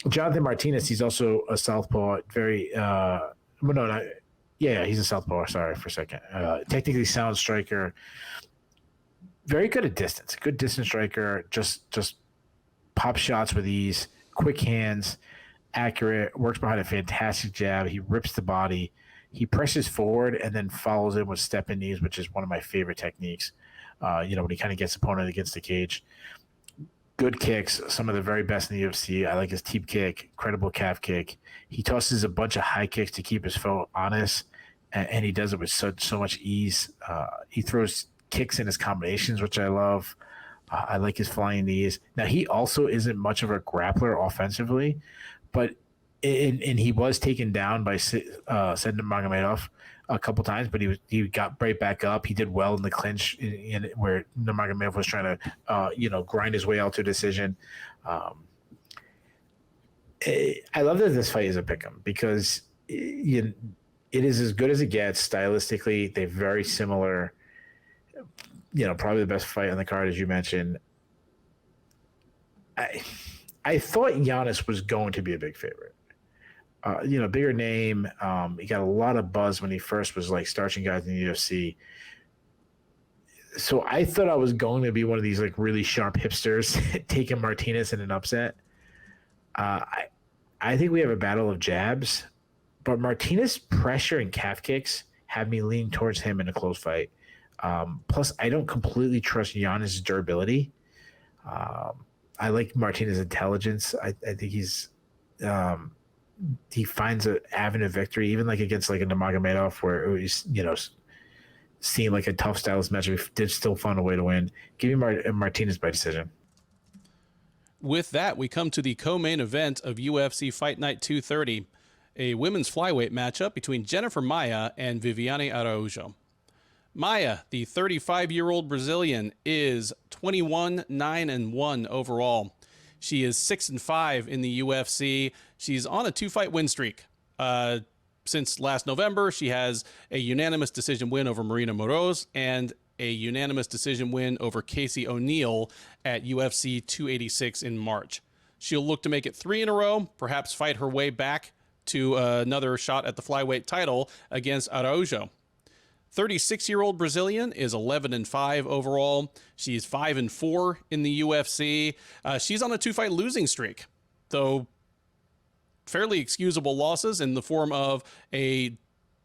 S2: Jonathan Martinez, he's also a southpaw, he's a southpaw. Sorry for a second. Technically sound striker. Very good at distance. Good distance striker. Just pop shots with ease. Quick hands. Accurate. Works behind a fantastic jab. He rips the body. He presses forward and then follows in with step-in knees, which is one of my favorite techniques. When he kind of gets opponent against the cage. Good kicks. Some of the very best in the UFC. I like his teep kick. Incredible calf kick. He tosses a bunch of high kicks to keep his foe honest, and he does it with so much ease. He throws kicks in his combinations, which I love. I like his flying knees. Now, he also isn't much of a grappler offensively, but he was taken down by Sedna Magomedov a couple times, but he got right back up. He did well in the clinch where Nurmagomedov was trying to grind his way out to a decision. I love that this fight is a pick'em because it is as good as it gets stylistically. They're very similar. Probably the best fight on the card, as you mentioned. I thought Giannis was going to be a big favorite. Bigger name. He got a lot of buzz when he first was starching guys in the UFC. So I thought I was going to be one of these really sharp hipsters taking Martinez in an upset. I think we have a battle of jabs, but Martinez pressure and calf kicks have me leaning towards him in a close fight. Plus, I don't completely trust Giannis' durability. I like Martinez' intelligence. I think he finds an avenue of victory, even against a Nurmagomedov, where he's seemed like a tough stylist match. He did still find a way to win. Give me Martinez by decision.
S1: With that, we come to the co-main event of UFC Fight Night 230, a women's flyweight matchup between Jennifer Maia and Viviane Araújo. Maya, the 35-year-old Brazilian, is 21-9-1 overall. She is 6-5 in the UFC. She's on a 2-fight win streak. Since last November, she has a unanimous decision win over Marina Moroz and a unanimous decision win over Casey O'Neill at UFC 286 in March. She'll look to make it 3 in a row, perhaps fight her way back to another shot at the flyweight title against Araujo. 36-year-old Brazilian is 11-5 overall. She's 5-4 in the UFC. She's on a 2-fight losing streak, though fairly excusable losses in the form of a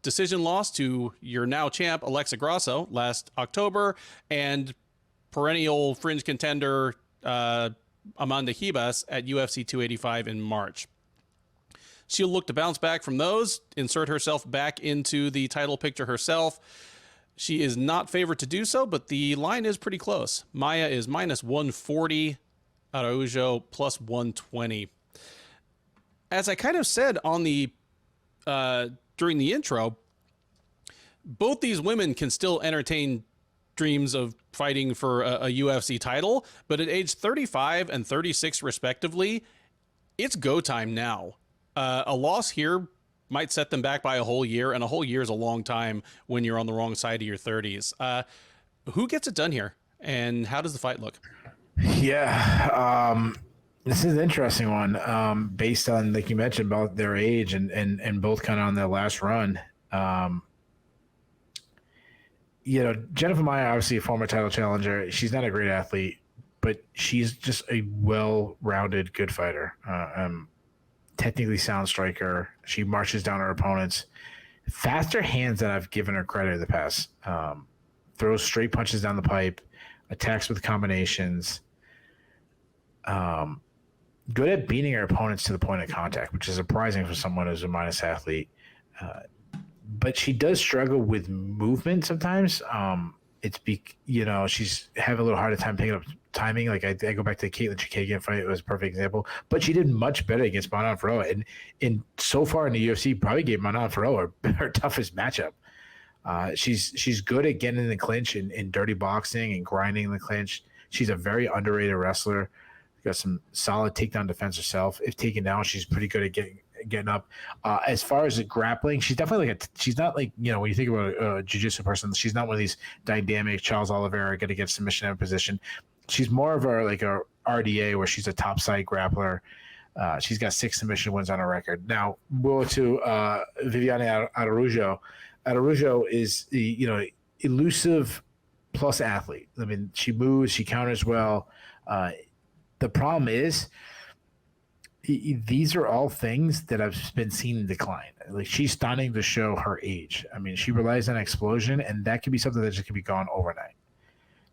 S1: decision loss to your now champ Alexa Grasso last October and perennial fringe contender Amanda Ribas at UFC 285 in March. She'll look to bounce back from those, insert herself back into the title picture herself. She is not favored to do so, but the line is pretty close. Maya is -140, Araujo +120. As I kind of said on the during the intro, both these women can still entertain dreams of fighting for a UFC title, but at age 35 and 36 respectively, it's go time now. A loss here might set them back by a whole year, and a whole year is a long time when you're on the wrong side of your 30s. Who gets it done here, and how does the fight look?
S2: Yeah, this is an interesting one, based on, like you mentioned, about their age and both kind of on their last run. Jennifer Maia, obviously a former title challenger. She's not a great athlete, but she's just a well-rounded, good fighter. Technically sound striker. She marches down her opponents. Faster hands than I've given her credit in the past. Throws straight punches down the pipe, attacks with combinations. Good at beating her opponents to the point of contact, which is surprising for someone who's a minus athlete. But she does struggle with movement sometimes. She's having a little harder time picking up timing. Like I go back to the Caitlin Chikagian fight; it was a perfect example. But she did much better against Manon Fiorot, and so far in the UFC, probably gave Manon Fiorot her toughest matchup. She's good at getting in the clinch and dirty boxing and grinding in the clinch. She's a very underrated wrestler. Got some solid takedown defense herself. If taken down, she's pretty good at getting up. As far as the grappling, she's definitely she's not like, when you think about a jiu-jitsu person, she's not one of these dynamic Charles Oliveira going to get submission in position. She's more of a RDA where she's a top side grappler. She's got 6 submission wins on her record. Now we'll go to Viviane Araujo. Araujo is the elusive plus athlete. I mean, she moves, she counters well. The problem is, these are all things that have been seen in decline. Like, she's starting to show her age. I mean, she relies on explosion, and that could be something that just can be gone overnight.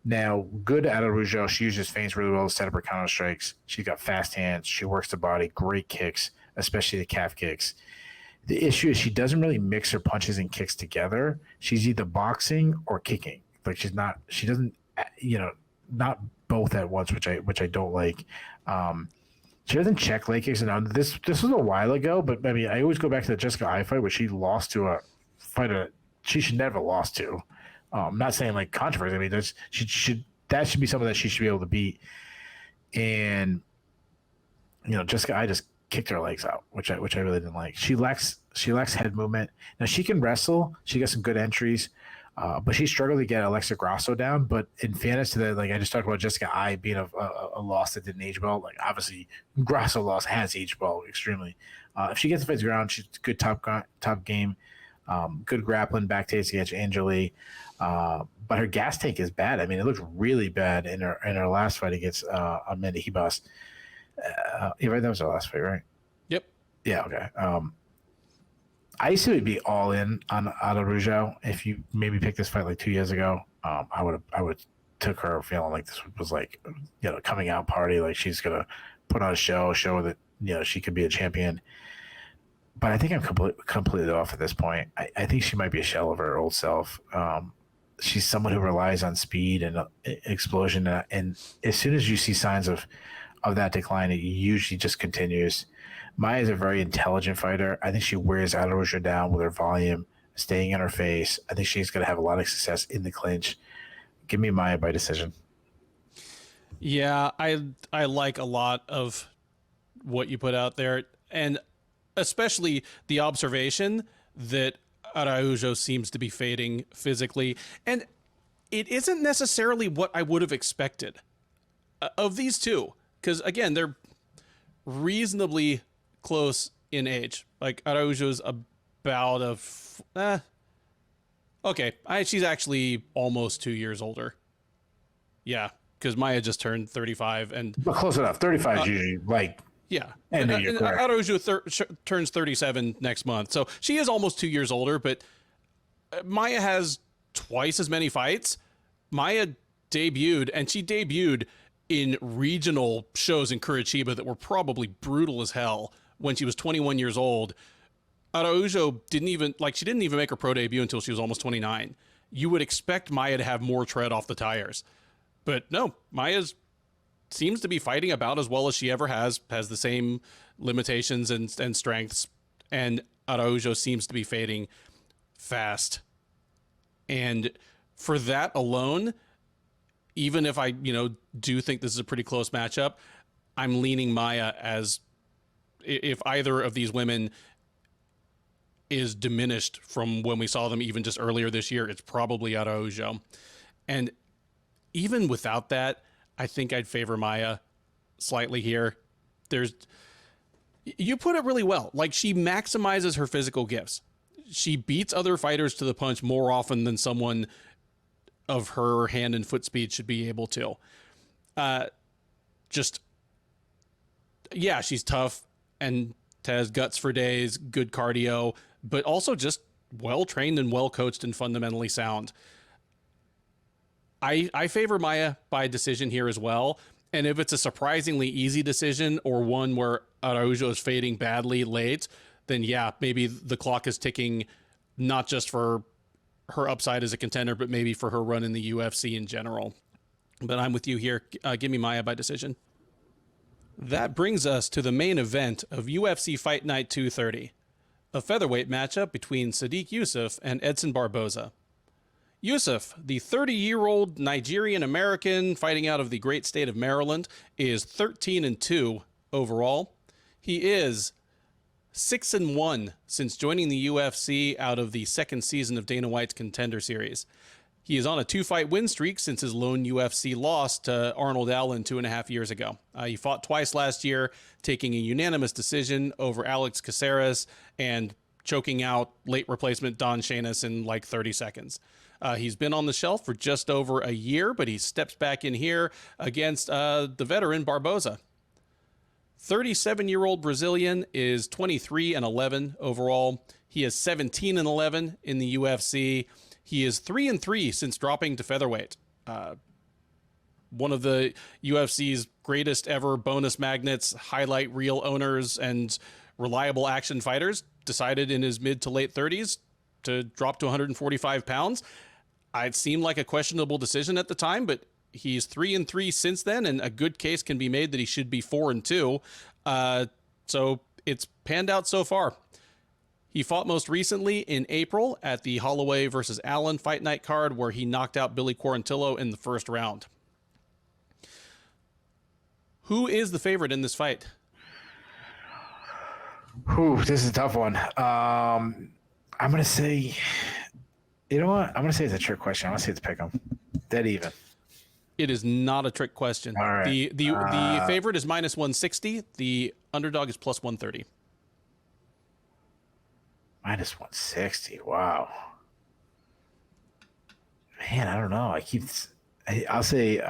S2: Now, good at Araujo, she uses feints really well to set up her counter strikes. She's got fast hands. She works the body, great kicks, especially the calf kicks. The issue is she doesn't really mix her punches and kicks together. She's either boxing or kicking. Like, she doesn't, not both at once, which I don't like. She doesn't check leg kicks. And this was a while ago, but I mean, I always go back to the Jessica Eye fight where she lost to a fighter she should never have lost to. I'm not saying like controversy. I mean, that should be something that she should be able to beat. And Jessica Eye just kicked her legs out, which I really didn't like. She lacks head movement. Now she can wrestle. She got some good entries. But she struggled to get Alexa Grasso down. But in fairness to that, like I just talked about Jessica Eye being a loss that didn't age well. Like obviously Grasso loss has aged well extremely. If she gets the fight ground, she's good top game, good grappling, back takes against Angeli. But her gas tank is bad. I mean, it looked really bad in her last fight against Amanda Ribas. Yeah, right. That was her last fight, right?
S1: Yep.
S2: Yeah. Okay. I used to be all in on Araujo. If you maybe picked this fight like 2 years ago, I would took her feeling like this was like coming out party, like she's gonna put on a show that she could be a champion. But I think I'm completely off at this point. I think she might be a shell of her old self. She's someone who relies on speed and explosion, and as soon as you see signs of that decline, it usually just continues. Maya is a very intelligent fighter. I think she wears Araujo down with her volume staying in her face. I think she's going to have a lot of success in the clinch. Give me Maia by decision.
S1: Yeah, I like a lot of what you put out there, and especially the observation that Araujo seems to be fading physically, and it isn't necessarily what I would have expected of these two, because again, they're reasonably close in age. Like Araujo's about she's actually almost 2 years older. Yeah, because Maia just turned 35, and
S2: But close enough. 35 is usually like
S1: yeah,
S2: and
S1: Araujo turns 37 next month, so she is almost 2 years older. But Maia has twice as many fights. Maia debuted, and she debuted in regional shows in Curitiba that were probably brutal as hell when she was 21 years old. Araujo didn't even make her pro debut until she was almost 29. You would expect Maia to have more tread off the tires, but no, Maia seems to be fighting about as well as she ever has the same limitations and strengths, and Araujo seems to be fading fast. And for that alone, even if I, do think this is a pretty close matchup, I'm leaning Maia as if either of these women is diminished from when we saw them even just earlier this year, it's probably Araujo. And even without that, I think I'd favor Maia slightly here. You put it really well. Like, she maximizes her physical gifts. She beats other fighters to the punch more often than someone of her hand and foot speed should be able to. She's tough and has guts for days, good cardio, but also just well-trained and well-coached and fundamentally sound. I favor Maia by decision here as well. And if it's a surprisingly easy decision or one where Araujo is fading badly late, then yeah, maybe the clock is ticking, not just for her upside as a contender, but maybe for her run in the UFC in general. But I'm with you here. Give me Maia by decision. That brings us to the main event of UFC Fight Night 230, a featherweight matchup between Sodiq Yusuff and Edson Barboza. Yusuff, the 30-year-old Nigerian-American fighting out of the great state of Maryland, is 13-2 overall. He is 6-1 since joining the UFC out of the second season of Dana White's Contender Series. He is on a 2-fight win streak since his lone UFC loss to Arnold Allen 2.5 years ago. He fought twice last year, taking a unanimous decision over Alex Chairez and choking out late replacement Don Shanis in like 30 seconds. He's been on the shelf for just over a year, but he steps back in here against the veteran Barboza. 37-year-old Brazilian is 23-11 overall. He is 17-11 in the UFC. He is 3-3 since dropping to featherweight. One of the UFC's greatest ever bonus magnets, highlight reel owners, and reliable action fighters decided in his mid to late 30s to drop to 145 pounds. It seemed like a questionable decision at the time, but he's 3-3 since then, and a good case can be made that he should be 4-2. So it's panned out so far. He fought most recently in April at the Holloway versus Allen Fight Night card, where he knocked out Billy Quarantillo in the first round. Who is the favorite in this fight?
S2: This is a tough one. I'm going to say, you know what? I'm going to say it's a trick question. I'm going to say it's pick 'em. Dead even.
S1: It is not a trick question.
S2: All right.
S1: The favorite is minus 160. The underdog is plus 130.
S2: Minus 160. Wow. Man, I don't know. I'll say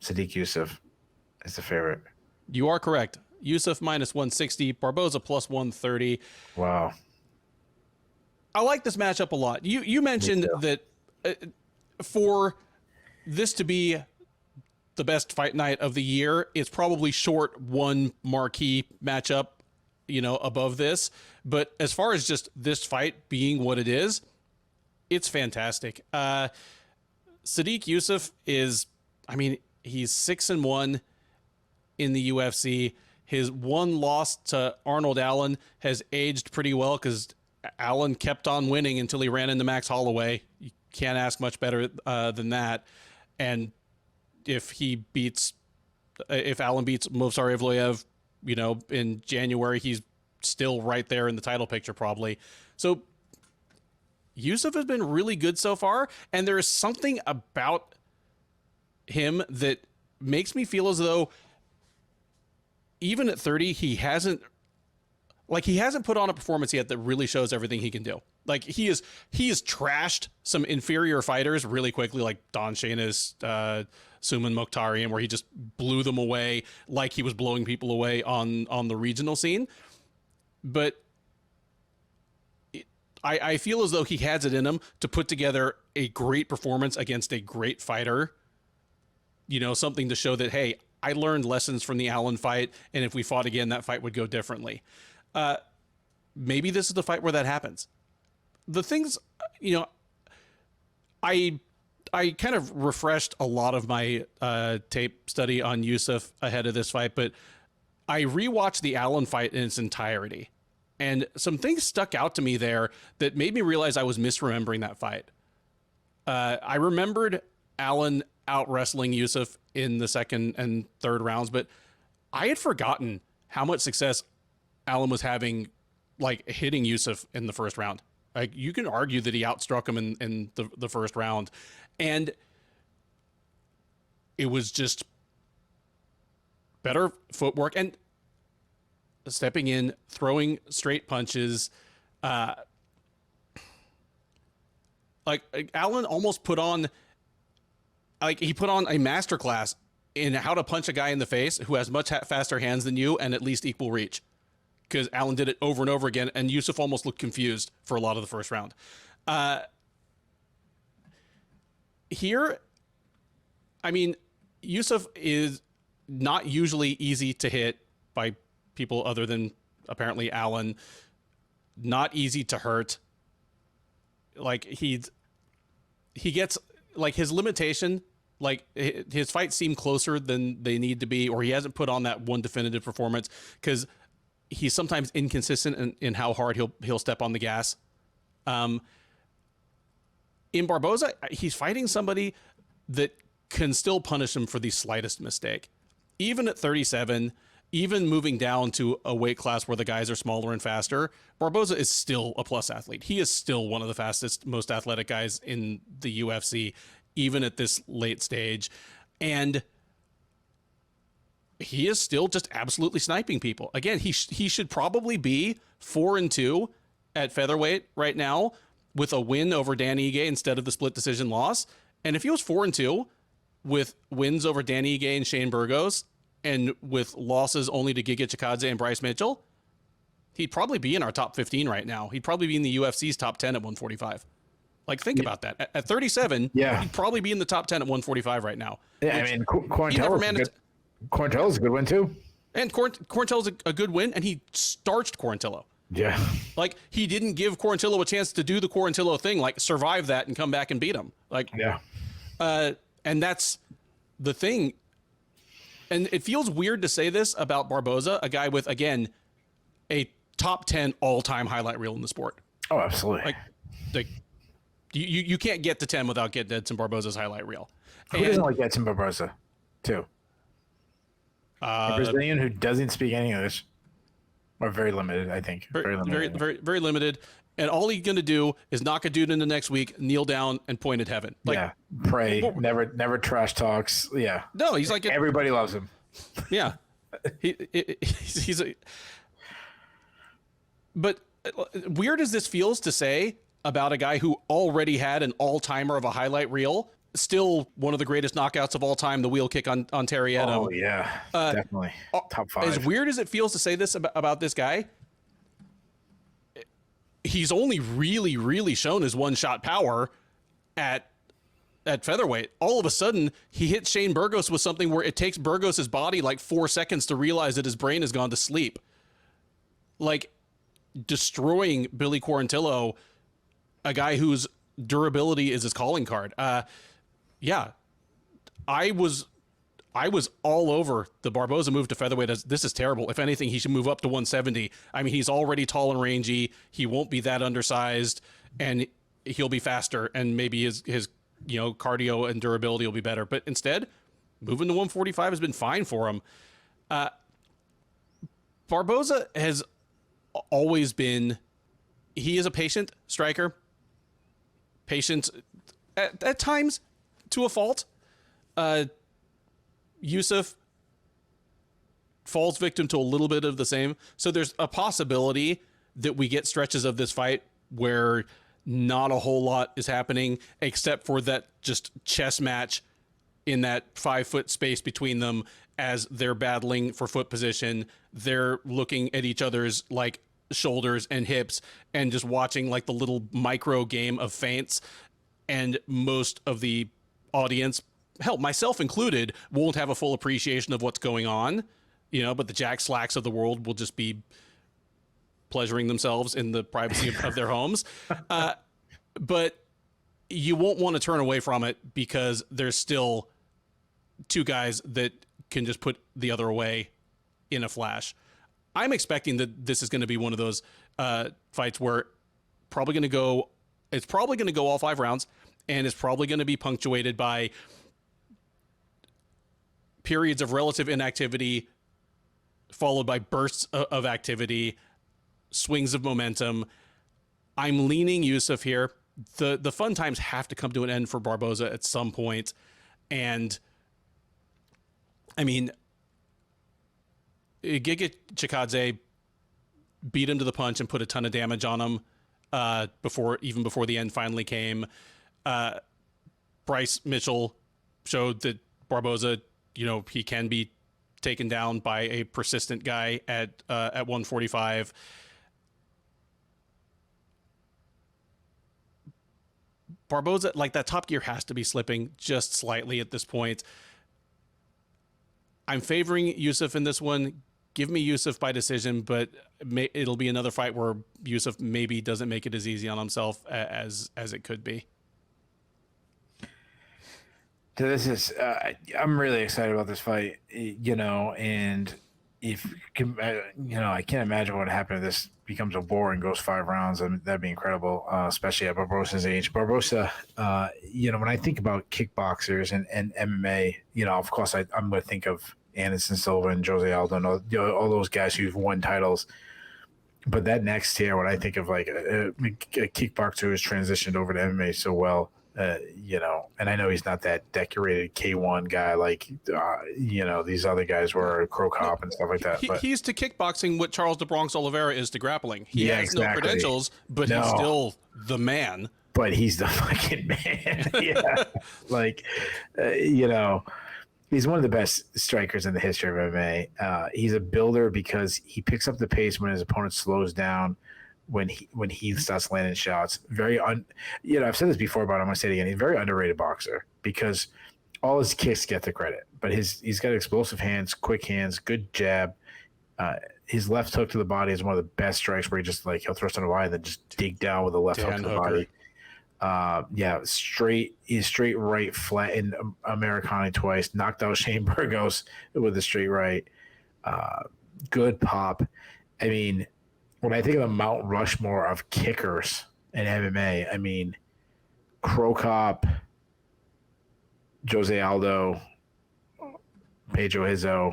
S2: Sodiq Yusuff is the favorite.
S1: You are correct. Yusuff minus 160, Barboza plus 130.
S2: Wow.
S1: I like this matchup a lot. You mentioned that for this to be the best fight night of the year, it's probably short one marquee matchup, above this. But as far as just this fight being what it is, it's fantastic. Sodiq Yusuff is, he's 6-1 in the UFC. His one loss to Arnold Allen has aged pretty well because Allen kept on winning until he ran into Max Holloway. You can't ask much better than that. And if Allen beats Movsar Evloev, in January, he's still right there in the title picture probably. So Yusuff has been really good so far, and there is something about him that makes me feel as though even at 30, he hasn't put on a performance yet that really shows everything he can do. Like he has trashed some inferior fighters really quickly, like Don Shainis, Suman Mokhtarian, where he just blew them away like he was blowing people away on the regional scene. But I feel as though he has it in him to put together a great performance against a great fighter. Something to show that, hey, I learned lessons from the Allen fight, and if we fought again, that fight would go differently. Maybe this is the fight where that happens. The things, I kind of refreshed a lot of my tape study on Yusuff ahead of this fight, but I rewatched the Allen fight in its entirety, and some things stuck out to me there that made me realize I was misremembering that fight. I remembered Allen out wrestling Yusuff in the second and third rounds, but I had forgotten how much success Allen was having, like hitting Yusuff in the first round. Like you can argue that he outstruck him in the first round, and it was just better footwork and stepping in, throwing straight punches. Like Allen almost put on a masterclass in how to punch a guy in the face who has much faster hands than you and at least equal reach. Because Allen did it over and over again, and Yusuff almost looked confused for a lot of the first round. Here, I mean, Yusuff is not usually easy to hit by people other than apparently Allen. Not easy to hurt. Like he gets like his limitation. Like his fights seem closer than they need to be, or he hasn't put on that one definitive performance because he's sometimes inconsistent in how hard he'll step on the gas. In Barboza, he's fighting somebody that can still punish him for the slightest mistake. Even at 37, even moving down to a weight class where the guys are smaller and faster, Barboza is still a plus athlete. He is still one of the fastest, most athletic guys in the UFC, even at this late stage. And he is still just absolutely sniping people. Again, he should probably be 4-2 at featherweight right now with a win over Dan Ige instead of the split decision loss. And if he was 4-2 with wins over Dan Ige and Shane Burgos and with losses only to Giga Chikadze and Bryce Mitchell, he'd probably be in our top 15 right now. He'd probably be in the UFC's top 10 at 145. Like, think about that. At 37, he'd probably be in the top 10 at 145 right now.
S2: Yeah, I mean, Quarantillo's a good win, too.
S1: And Quarantillo's a good win, and he starched Quarantillo.
S2: Yeah.
S1: Like, he didn't give Quarantillo a chance to do the Quarantillo thing, like survive that and come back and beat him. Like,
S2: yeah.
S1: And that's the thing. And it feels weird to say this about Barboza, a guy with, again, a top 10 all-time highlight reel in the sport.
S2: Oh, absolutely.
S1: Like you can't get to 10 without getting Edson Barboza's highlight reel.
S2: Who doesn't like Edson Barboza, too? A Brazilian who doesn't speak any English. Or very limited, I think. Very limited.
S1: Very limited. And all he's going to do is knock a dude into next week, kneel down, and point at heaven. Like,
S2: yeah, pray. Never trash talks. Yeah.
S1: No, he's like...
S2: Everybody loves him.
S1: Yeah. He's a... But weird as this feels to say about a guy who already had an all-timer of a highlight reel, still one of the greatest knockouts of all time, the wheel kick on Terry Edom.
S2: Oh, yeah. Definitely. Top 5.
S1: As weird as it feels to say this about this guy, he's only really shown his one-shot power at featherweight. All of a sudden, he hits Shane Burgos with something where it takes Burgos' body like 4 seconds to realize that his brain has gone to sleep. Like, destroying Billy Quarantillo, a guy whose durability is his calling card. Yeah, I was I was all over the Barboza move to featherweight. This is terrible. If anything, he should move up to 170. I mean, he's already tall and rangy. He won't be that undersized, and he'll be faster, and maybe his cardio and durability will be better. But instead, moving to 145 has been fine for him. Barboza has always been, he is a patient striker. Patient at times to a fault. Yusuff falls victim to a little bit of the same. So there's a possibility that we get stretches of this fight where not a whole lot is happening except for that just chess match in that 5-foot space between them as they're battling for foot position. They're looking at each other's like shoulders and hips and just watching like the little micro game of feints. And most of the audience, hell, myself included, won't have a full appreciation of what's going on, but the Jack Slacks of the world will just be pleasuring themselves in the privacy of their homes. But you won't want to turn away from it because there's still two guys that can just put the other away in a flash. I'm expecting that this is going to be one of those fights where it's probably going to go all 5 rounds, and it's probably going to be punctuated by periods of relative inactivity followed by bursts of activity, swings of momentum. I'm leaning Yusuff here. The fun times have to come to an end for Barboza at some point. And I mean, Giga Chikadze beat him to the punch and put a ton of damage on him before the end finally came. Bryce Mitchell showed that Barboza, he can be taken down by a persistent guy at 145. Barboza, like, that top gear has to be slipping just slightly at this point. I'm favoring Yusuff in this one. Give me Yusuff by decision, but it'll be another fight where Yusuff maybe doesn't make it as easy on himself as it could be.
S2: So this is, I'm really excited about this fight, and if, I can't imagine what would happen if this becomes a war and goes 5 rounds. I mean, that'd be incredible, especially at Barboza's age. Barboza, when I think about kickboxers and MMA, of course, I'm going to think of Anderson Silva and Jose Aldo, and all those guys who've won titles. But that next tier, when I think of like a kickboxer who's transitioned over to MMA so well, and I know he's not that decorated K1 guy like, these other guys were Crow Cop and stuff like that. But
S1: he's to kickboxing what Charles de Bronx Oliveira is to grappling. He has
S2: exactly.
S1: no credentials, but he's still the man.
S2: But he's the fucking man. Yeah. He's one of the best strikers in the history of MMA. He's a builder because he picks up the pace when his opponent slows down. When he starts landing shots, I've said this before, but I'm gonna say it again. He's a very underrated boxer because all his kicks get the credit, but he's got explosive hands, quick hands, good jab. His left hook to the body is one of the best strikes where he'll throw something wide and then just dig down with the left hook to the body. Straight right, flattened Americani twice, knocked out Shane Burgos with a straight right. Good pop. I mean, when I think of the Mount Rushmore of kickers in MMA, I mean, Crow Cop, Jose Aldo, Pedro Hizzo.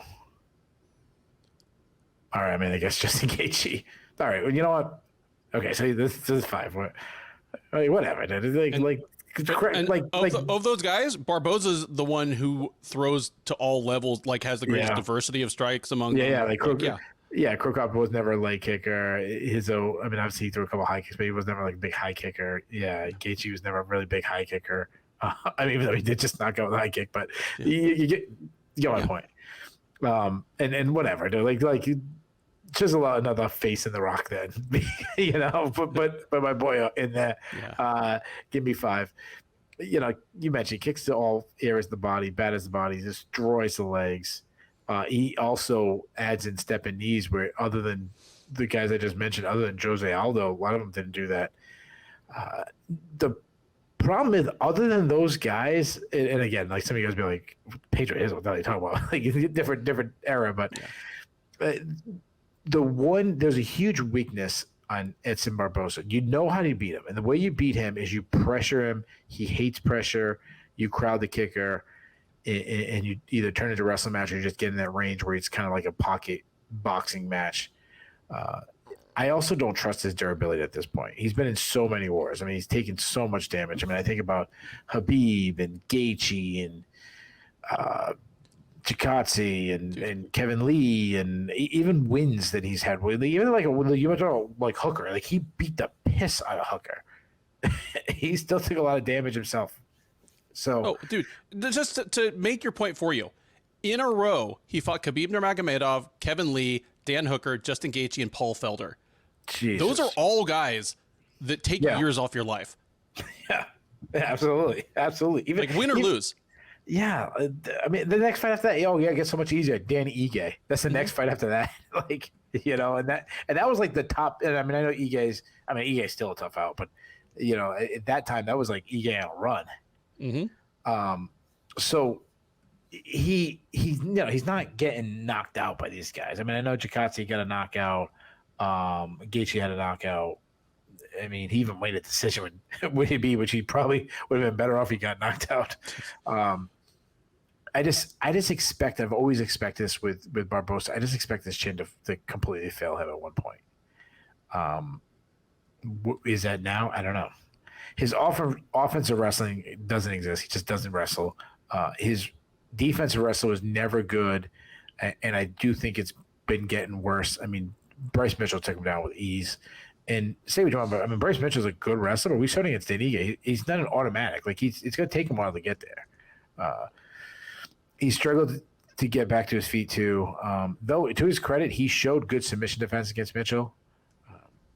S2: All right, I guess Justin Gaethje. All right, well, you know what? Okay, so this is 5. Whatever.
S1: Of those guys, Barboza's the one who throws to all levels, has the greatest diversity of strikes among them.
S2: Crow Cop was never a leg kicker. Hizzo, obviously he threw a couple high kicks, but he was never like a big high kicker. Yeah, Gaethje was never a really big high kicker. Even though he did just knock out with a high kick, but you get my point. And whatever, just another face in the rock then, but my boy in there, give me 5. You mentioned kicks to all areas of the body, batters the body, destroys the legs. He also adds in step and knees where other than the guys I just mentioned, other than Jose Aldo, a lot of them didn't do that. The problem is, other than those guys, and again, like some of you guys be like, Pedro is what are you talking about? Like different era, but there's a huge weakness on Edson Barboza. You know how to beat him, and the way you beat him is you pressure him. He hates pressure. You crowd the kicker, and you either turn it into a wrestling match or you just get in that range where it's kind of like a pocket boxing match. I also don't trust his durability at this point. He's been in so many wars. I mean, he's taken so much damage. I mean, I think about Khabib and Gaethje and Ducote and Kevin Lee and even wins that he's had. Even like you went to like Hooker, like he beat the piss out of Hooker. He still took a lot of damage himself. So,
S1: dude, just to make your point for you, in a row he fought Khabib Nurmagomedov, Kevin Lee, Dan Hooker, Justin Gaethje, and Paul Felder.
S2: Jesus.
S1: Those are all guys that take years off your life.
S2: Yeah, absolutely. Even
S1: like win or lose.
S2: Yeah, I mean the next fight after that, it gets so much easier. Danny Ige. That's the next fight after that. Like and that was like the top. And I mean I know Ige's still a tough out, but at that time that was like Ige on a run. Mm-hmm. So he's not getting knocked out by these guys. I mean I know Ducote got a knockout. Gaethje had a knockout. I mean, he even made a decision with Would which he probably would have been better off he got knocked out. I just expect. I've always expected this with Barboza. I just expect this chin to completely fail him at one point. Is that now? I don't know. His offensive wrestling doesn't exist. He just doesn't wrestle. His defensive wrestle is never good, and I do think it's been getting worse. I mean, Bryce Mitchell took him down with ease. And say what you want, but I mean, Bryce Mitchell's a good wrestler, but we starting against Daniga. He's not an automatic. Like it's going to take him a while to get there. He struggled to get back to his feet too. Though to his credit, he showed good submission defense against Mitchell.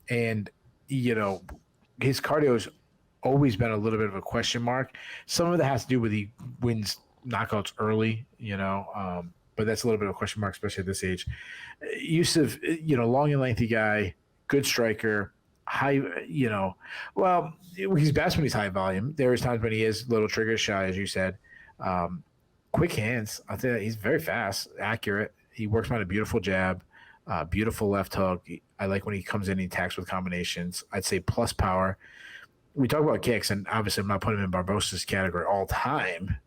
S2: And his cardio's always been a little bit of a question mark. Some of that has to do with he wins knockouts early, but that's a little bit of a question mark, especially at this age. Yusuff, long and lengthy guy, good striker, high, well, he's best when he's high volume. There is times when he is a little trigger shy, as you said. Quick hands. I'll tell you, he's very fast, accurate. He works on a beautiful jab, beautiful left hook. I like when he comes in and he attacks with combinations. I'd say plus power. We talk about kicks, and obviously I'm not putting him in Barboza's category all time.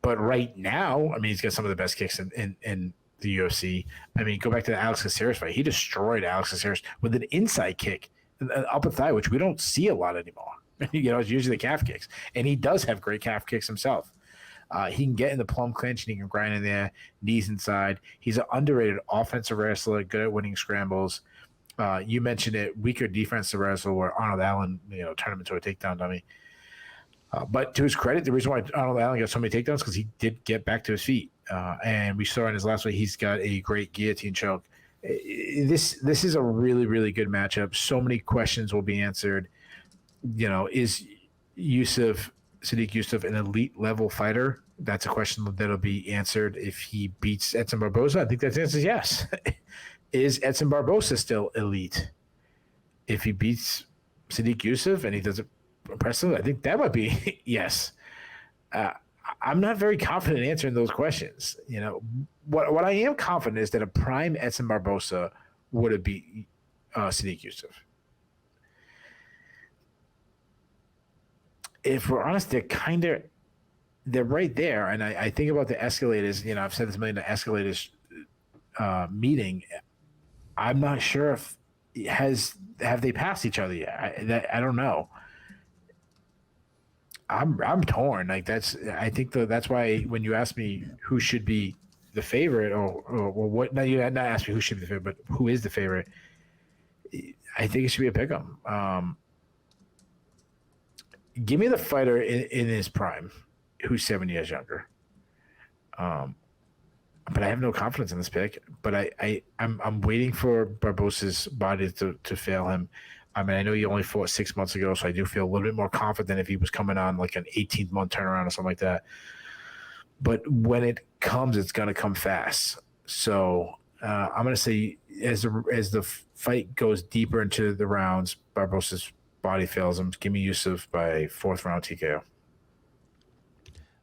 S2: But right now, I mean, he's got some of the best kicks in the UFC. I mean, go back to the Alex Caceres fight. He destroyed Alex Caceres with an inside kick, an upper thigh, which we don't see a lot anymore. It's usually the calf kicks. And he does have great calf kicks himself. He can get in the plum clinch and he can grind in there, knees inside. He's an underrated offensive wrestler, good at winning scrambles. You mentioned it, weaker defensive wrestler where Arnold Allen, turned him into a takedown dummy. But to his credit, the reason why Arnold Allen got so many takedowns is because he did get back to his feet. And we saw in his last fight, he's got a great guillotine choke. This is a really, really good matchup. So many questions will be answered. Is Sadiq Yusuff an elite level fighter? That's a question that'll be answered if he beats Edson Barboza. I think that answer is yes. Is Edson Barboza still elite? If he beats Sadiq Yusuff and he does it impressively, I think that might be yes. I'm not very confident in answering those questions. What I am confident is that a prime Edson Barboza would have beat Sadiq Yusuff. If we're honest, they're right there. And I think about the escalators. I've said this a million, the escalators meeting. I'm not sure if have they passed each other yet. I don't know. I'm torn. I think that's why when you ask me who should be the favorite or what, no, you not ask me who should be the favorite, but who is the favorite. I think it should be a pick'em. Give me the fighter in his prime who's 7 years younger. But I have no confidence in this pick. But I'm waiting for Barboza's body to fail him. I mean, I know he only fought 6 months ago, so I do feel a little bit more confident if he was coming on like an 18-month turnaround or something like that. But when it comes, it's going to come fast. So I'm going to say as the fight goes deeper into the rounds, Barboza's body fails him. Give me Yusuff by 4th round TKO.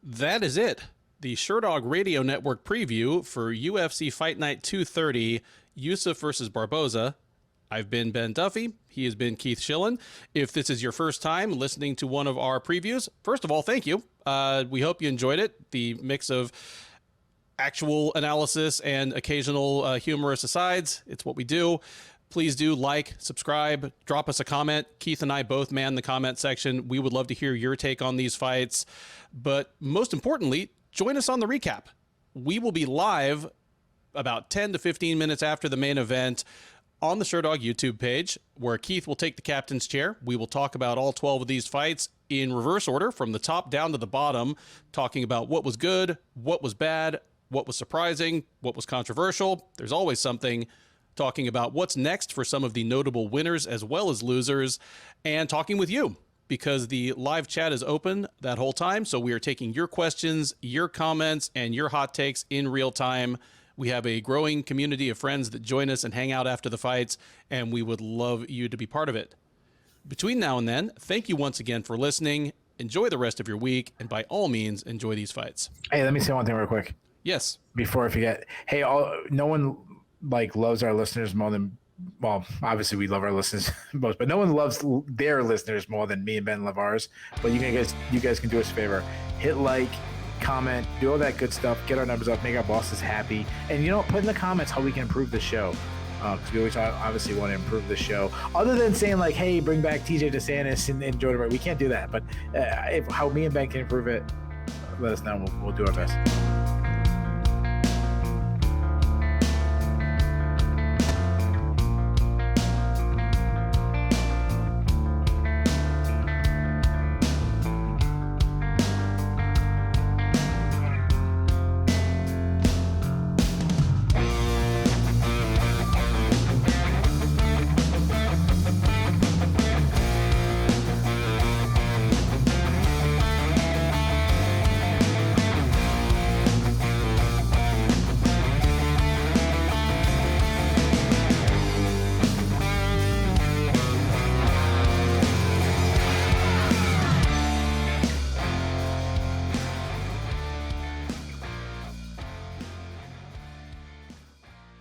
S1: That is it. The Sherdog Radio Network preview for UFC Fight Night 230, Yusuff versus Barboza. I've been Ben Duffy. He has been Keith Schillen. If this is your first time listening to one of our previews, first of all, thank you. We hope you enjoyed it. The mix of actual analysis and occasional humorous asides, it's what we do. Please do like, subscribe, drop us a comment. Keith and I both man the comment section. We would love to hear your take on these fights. But most importantly, join us on the recap. We will be live about 10 to 15 minutes after the main event on the Sherdog YouTube page, where Keith will take the captain's chair. We will talk about all 12 of these fights in reverse order, from the top down to the bottom, talking about what was good, what was bad, what was surprising, what was controversial. There's always something. Talking about what's next for some of the notable winners as well as losers, and talking with you, because the live chat is open that whole time. So we are taking your questions, your comments, and your hot takes in real time. We have a growing community of friends that join us and hang out after the fights, and we would love you to be part of it. Between now and then, thank you once again for listening. Enjoy the rest of your week, and by all means, enjoy these fights.
S2: Hey, let me say one thing real quick.
S1: Yes.
S2: Before I forget. Hey, no one loves our listeners more than, well, obviously we love our listeners most, but no one loves their listeners more than me and Ben love ours. But you guys can do us a favor. Hit like, comment, do all that good stuff, get our numbers up, make our bosses happy. And, put in the comments how we can improve the show. Because we always obviously want to improve the show. Other than saying hey, bring back TJ DeSantis and Joder, we can't do that. But how me and Ben can improve it, let us know. We'll do our best.